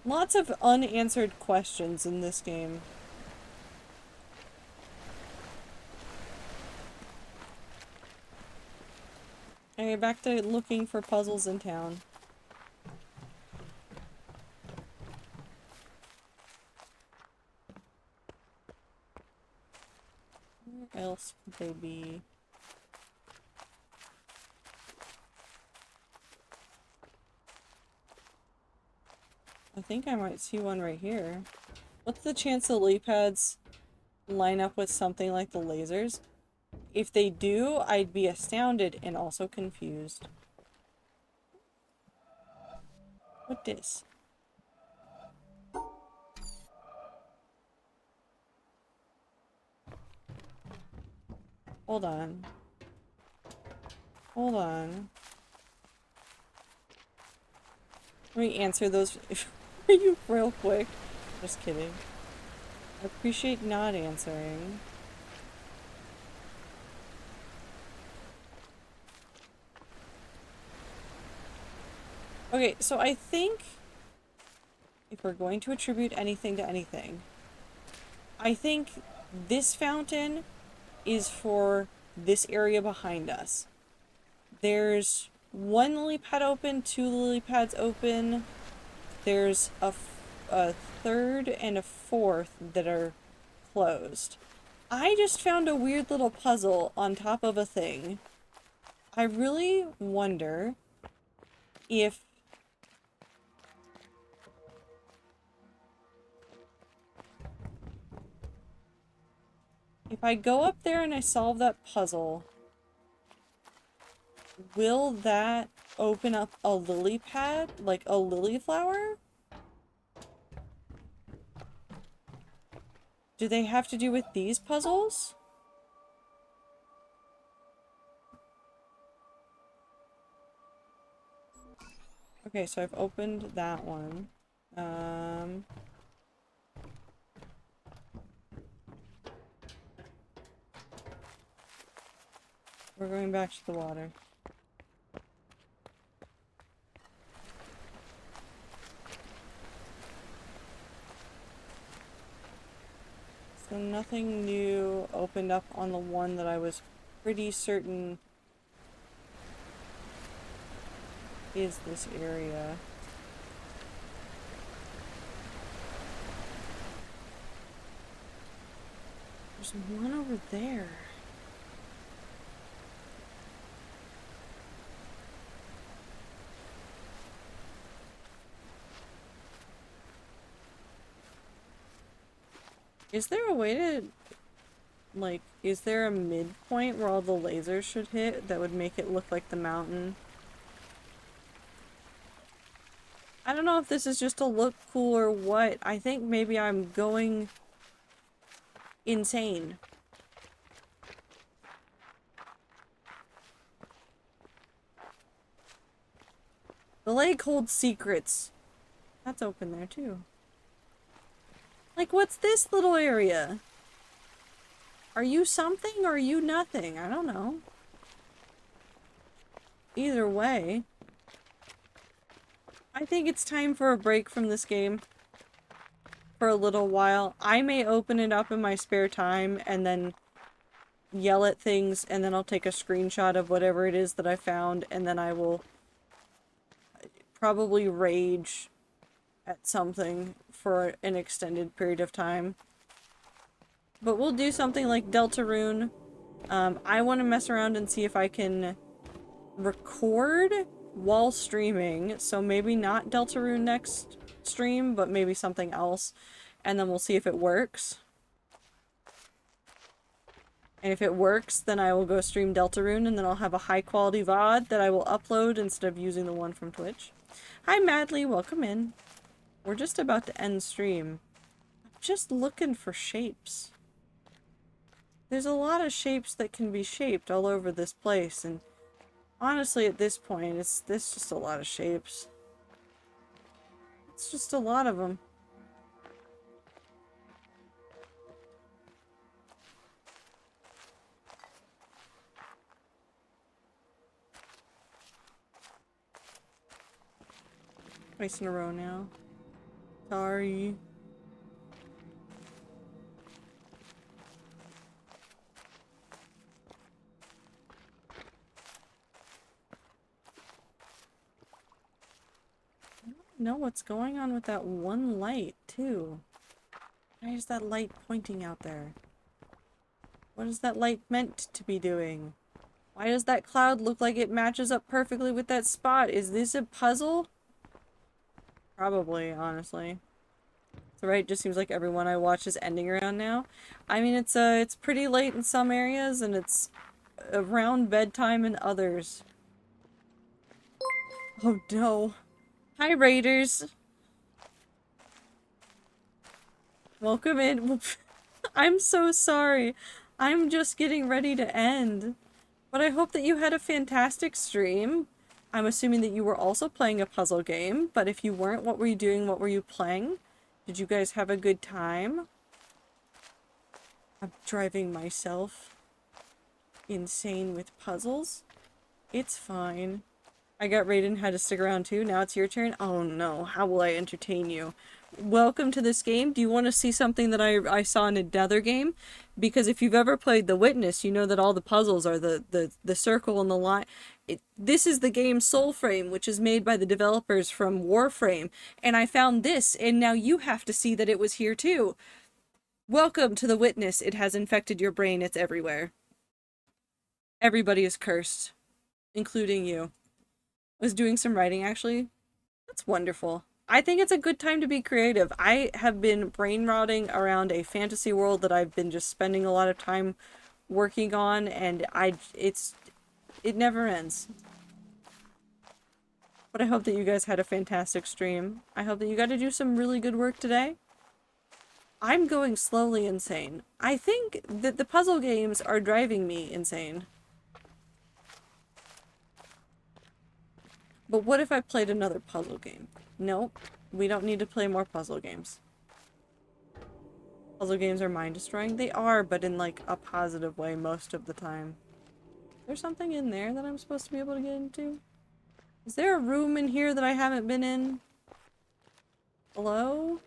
Lots of unanswered questions in this game. Okay, back to looking for puzzles in town. Where else could they be? I think I might see one right here. What's the chance the lily pads line up with something like the lasers? If they do, I'd be astounded and also confused. What this? Hold on. Hold on. Let me answer those for you real quick. Just kidding. I appreciate not answering. Okay, so I think if we're going to attribute anything to anything, I think this fountain is for this area behind us. There's one lily pad open, 2 lily pads open. There's a third and a fourth that are closed. I just found a weird little puzzle on top of a thing. I really wonder if I go up there and I solve that puzzle, will that open up a lily pad? Like a lily flower? Do they have to do with these puzzles? Okay, so I've opened that one. We're going back to the water. So nothing new opened up on the one that I was pretty certain is this area. There's one over there. Is there a way to, like, is there a midpoint where all the lasers should hit that would make it look like the mountain? I don't know if this is just to look cool or what. I think maybe I'm going insane. The lake holds secrets. That's open there too. Like, what's this little area? Are you something or are you nothing? I don't know. Either way, I think it's time for a break from this game for a little while. I may open it up in my spare time and then yell at things, and then I'll take a screenshot of whatever it is that I found, and then I will probably rage at something for an extended period of time. But we'll do something like Deltarune. I want to mess around and see if I can record while streaming, so maybe not Deltarune next stream, but maybe something else, and then we'll see if it works. And if it works, then I will go stream Deltarune, and then I'll have a high quality VOD that I will upload instead of using the one from Twitch. Hi Madly, welcome in. We're just about to end stream. I'm just looking for shapes. There's a lot of shapes that can be shaped all over this place, and honestly at this point, there's just a lot of shapes. It's just a lot of them. Twice in a row now. Sorry. I don't know what's going on with that one light, too. Why is that light pointing out there? What is that light meant to be doing? Why does that cloud look like it matches up perfectly with that spot? Is this a puzzle? Probably, honestly. So right, it just seems like everyone I watch is ending around now. I mean, it's pretty late in some areas, and it's around bedtime in others. Oh no. Hi, Raiders. Welcome in. I'm so sorry. I'm just getting ready to end. But I hope that you had a fantastic stream. I'm assuming that you were also playing a puzzle game, but if you weren't, what were you doing? What were you playing? Did you guys have a good time? I'm driving myself insane with puzzles. It's fine. I got Raiden had to stick around too. Now it's your turn. Oh no, how will I entertain you? Welcome to this game. Do you want to see something that I saw in another game? Because if you've ever played The Witness, you know that all the puzzles are the circle and the line. This is the game Soulframe, which is made by the developers from Warframe. And I found this, and now you have to see that it was here too. Welcome to The Witness. It has infected your brain. It's everywhere. Everybody is cursed, including you. I was doing some writing, actually. That's wonderful. I think it's a good time to be creative. I have been brain rotting around a fantasy world that I've been just spending a lot of time working on, and it never ends. But I hope that you guys had a fantastic stream. I hope that you got to do some really good work today. I'm going slowly insane. I think that the puzzle games are driving me insane. But what if I played another puzzle game? Nope. We don't need to play more puzzle games. Puzzle games are mind-destroying. They are, but in like a positive way most of the time. Is there something in there that I'm supposed to be able to get into? Is there a room in here that I haven't been in? Hello?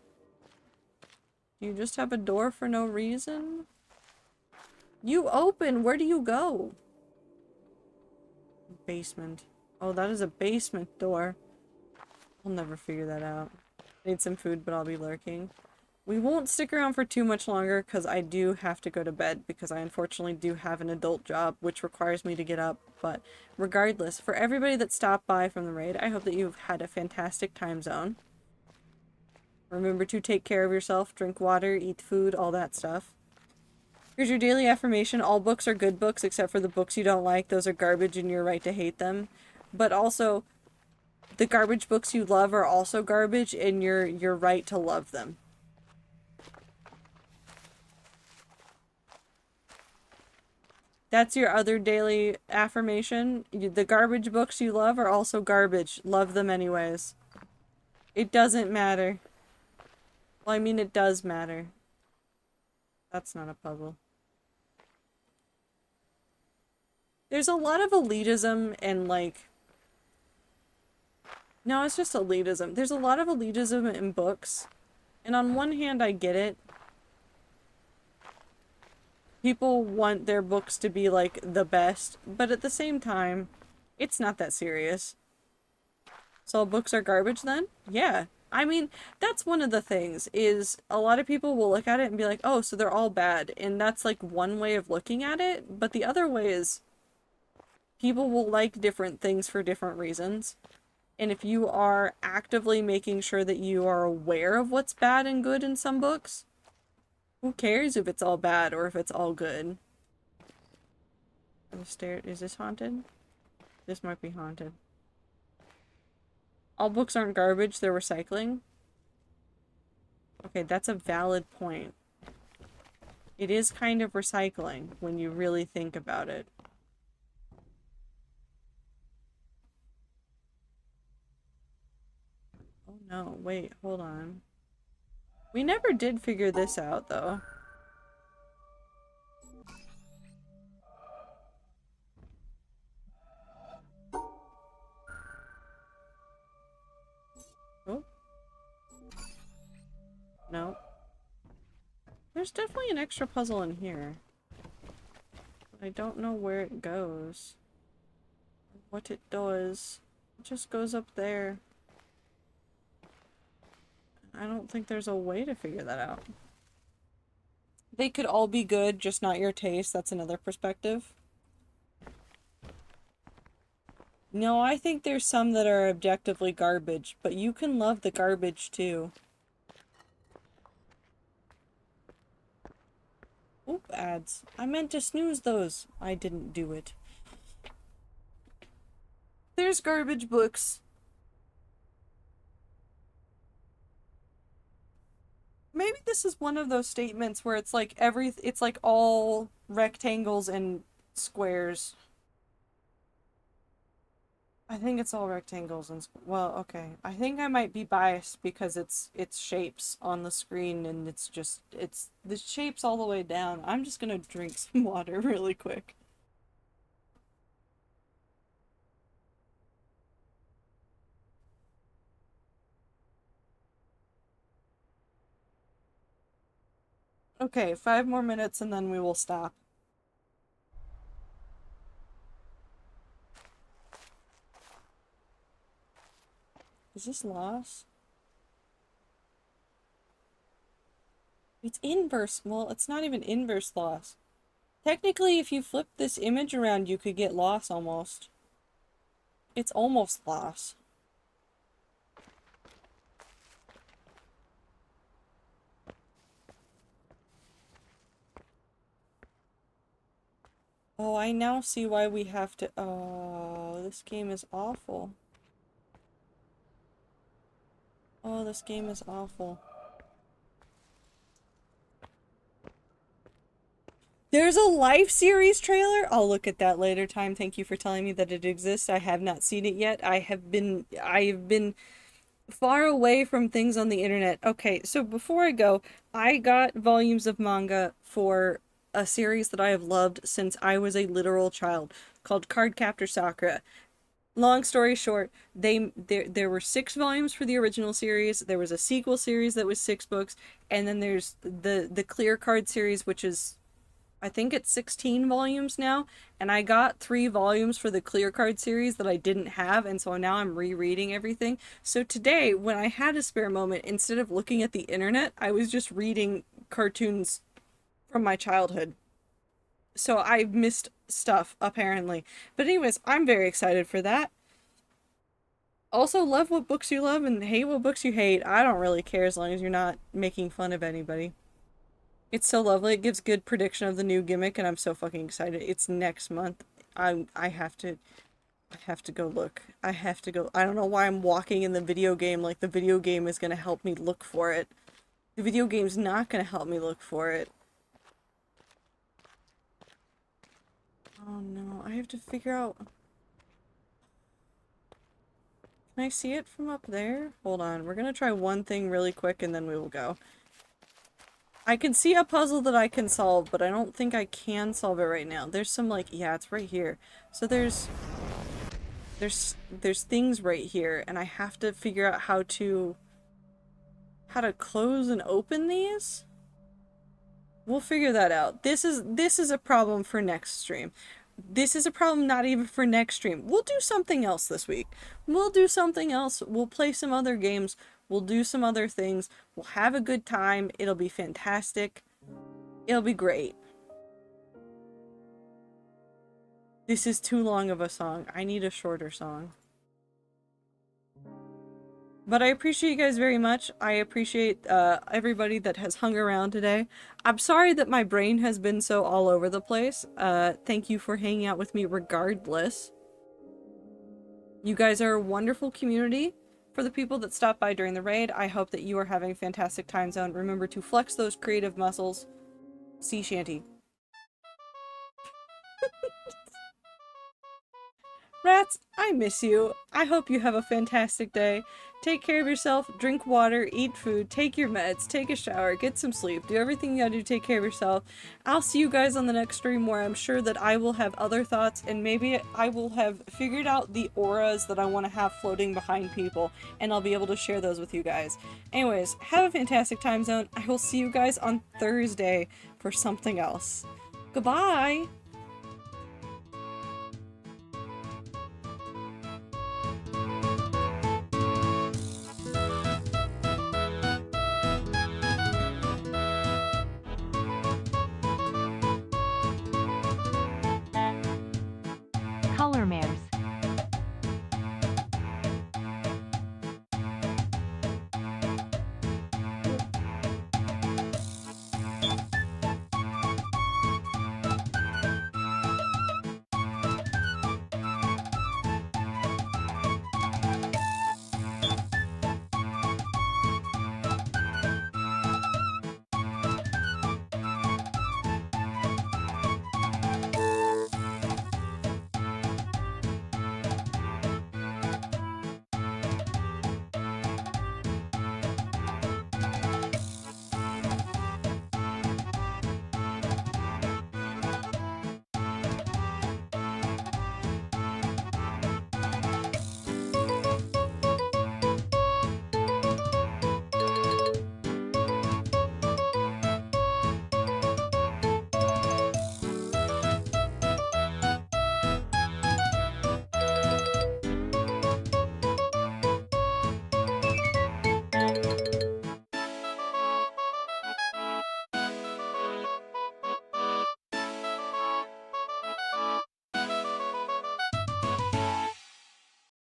Do you just have a door for no reason? You open! Where do you go? Basement. Oh, that is a basement door. I'll never figure that out. I need some food, but I'll be lurking. We won't stick around for too much longer because I do have to go to bed because I unfortunately do have an adult job which requires me to get up. But regardless, for everybody that stopped by from the raid, I hope that you've had a fantastic time zone. Remember to take care of yourself, drink water, eat food, all that stuff. Here's your daily affirmation. All books are good books except for the books you don't like. Those are garbage and you're right to hate them. But also, the garbage books you love are also garbage, and you're right to love them. That's your other daily affirmation. The garbage books you love are also garbage. Love them anyways. It doesn't matter. Well, I mean, it does matter. That's not a puzzle. There's a lot of elitism and, like... No, it's just elitism. There's a lot of elitism in books. And on one hand, I get it. People want their books to be, like, the best. But at the same time, it's not that serious. So all books are garbage then? Yeah. I mean, that's one of the things, is a lot of people will look at it and be like, oh, so they're all bad. And that's, like, one way of looking at it. But the other way is, people will like different things for different reasons. And if you are actively making sure that you are aware of what's bad and good in some books, who cares if it's all bad or if it's all good? The stair, is this haunted? This might be haunted. All books aren't garbage, they're recycling. Okay, that's a valid point. It is kind of recycling when you really think about it. Oh no, wait, hold on. We never did figure this out, though. Oh. No. There's definitely an extra puzzle in here. I don't know where it goes. What it does. It just goes up there. I don't think there's a way to figure that out. They could all be good, just not your taste. That's another perspective. No, I think there's some that are objectively garbage, but you can love the garbage too. Oop, ads. I meant to snooze those. I didn't do it. There's garbage books. Maybe this is one of those statements where it's like it's like all rectangles and squares. I think it's all rectangles and well, okay. I think I might be biased because it's shapes on the screen and it's the shapes all the way down. I'm just gonna drink some water really quick. Okay, 5 more minutes and then we will stop. Is this loss? It's inverse. Well, it's not even inverse loss. Technically, if you flip this image around, you could get loss almost. It's almost loss. Oh, I now see why we have to... Oh, this game is awful. Oh, this game is awful. There's a Life series trailer? I'll look at that later time. Thank you for telling me that it exists. I have not seen it yet. I have been far away from things on the internet. Okay, so before I go, I got volumes of manga for a series that I have loved since I was a literal child called Cardcaptor Sakura. Long story short, there were 6 volumes for the original series. There was a sequel series that was 6 books, and then there's the Clear Card series, which is, I think it's 16 volumes now, and I got 3 volumes for the Clear Card series that I didn't have, and so now I'm rereading everything. So today, when I had a spare moment, instead of looking at the internet, I was just reading cartoons from my childhood. So I missed stuff, apparently. But anyways, I'm very excited for that. Also, love what books you love and hate what books you hate. I don't really care as long as you're not making fun of anybody. It's so lovely. It gives good prediction of the new gimmick, and I'm so fucking excited. It's next month. I have to... I have to go look. I have to go. I don't know why I'm walking in the video game like the video game is gonna help me look for it. The video game's not gonna help me look for it. Oh no, I have to figure out... Can I see it from up there? Hold on, we're gonna try one thing really quick and then we will go. I can see a puzzle that I can solve, but I don't think I can solve it right now. There's some like, yeah, it's right here. So there's things right here, and I have to figure out how to close and open these. We'll figure that out. This is a problem for next stream. This is a problem not even for next stream. We'll do something else this week. We'll do something else. We'll play some other games. We'll do some other things. We'll have a good time. It'll be fantastic. It'll be great. This is too long of a song. I need a shorter song. But I appreciate you guys very much. I appreciate everybody that has hung around today. I'm sorry that my brain has been so all over the place. Thank you for hanging out with me regardless. You guys are a wonderful community. For the people that stopped by during the raid, I hope that you are having a fantastic time zone. Remember to flex those creative muscles. Sea shanty. Rats, I miss you. I hope you have a fantastic day. Take care of yourself, drink water, eat food, take your meds, take a shower, get some sleep, do everything you gotta do to take care of yourself. I'll see you guys on the next stream where I'm sure that I will have other thoughts and maybe I will have figured out the auras that I want to have floating behind people and I'll be able to share those with you guys. Anyways, have a fantastic time zone. I will see you guys on Thursday for something else. Goodbye! Color Mare.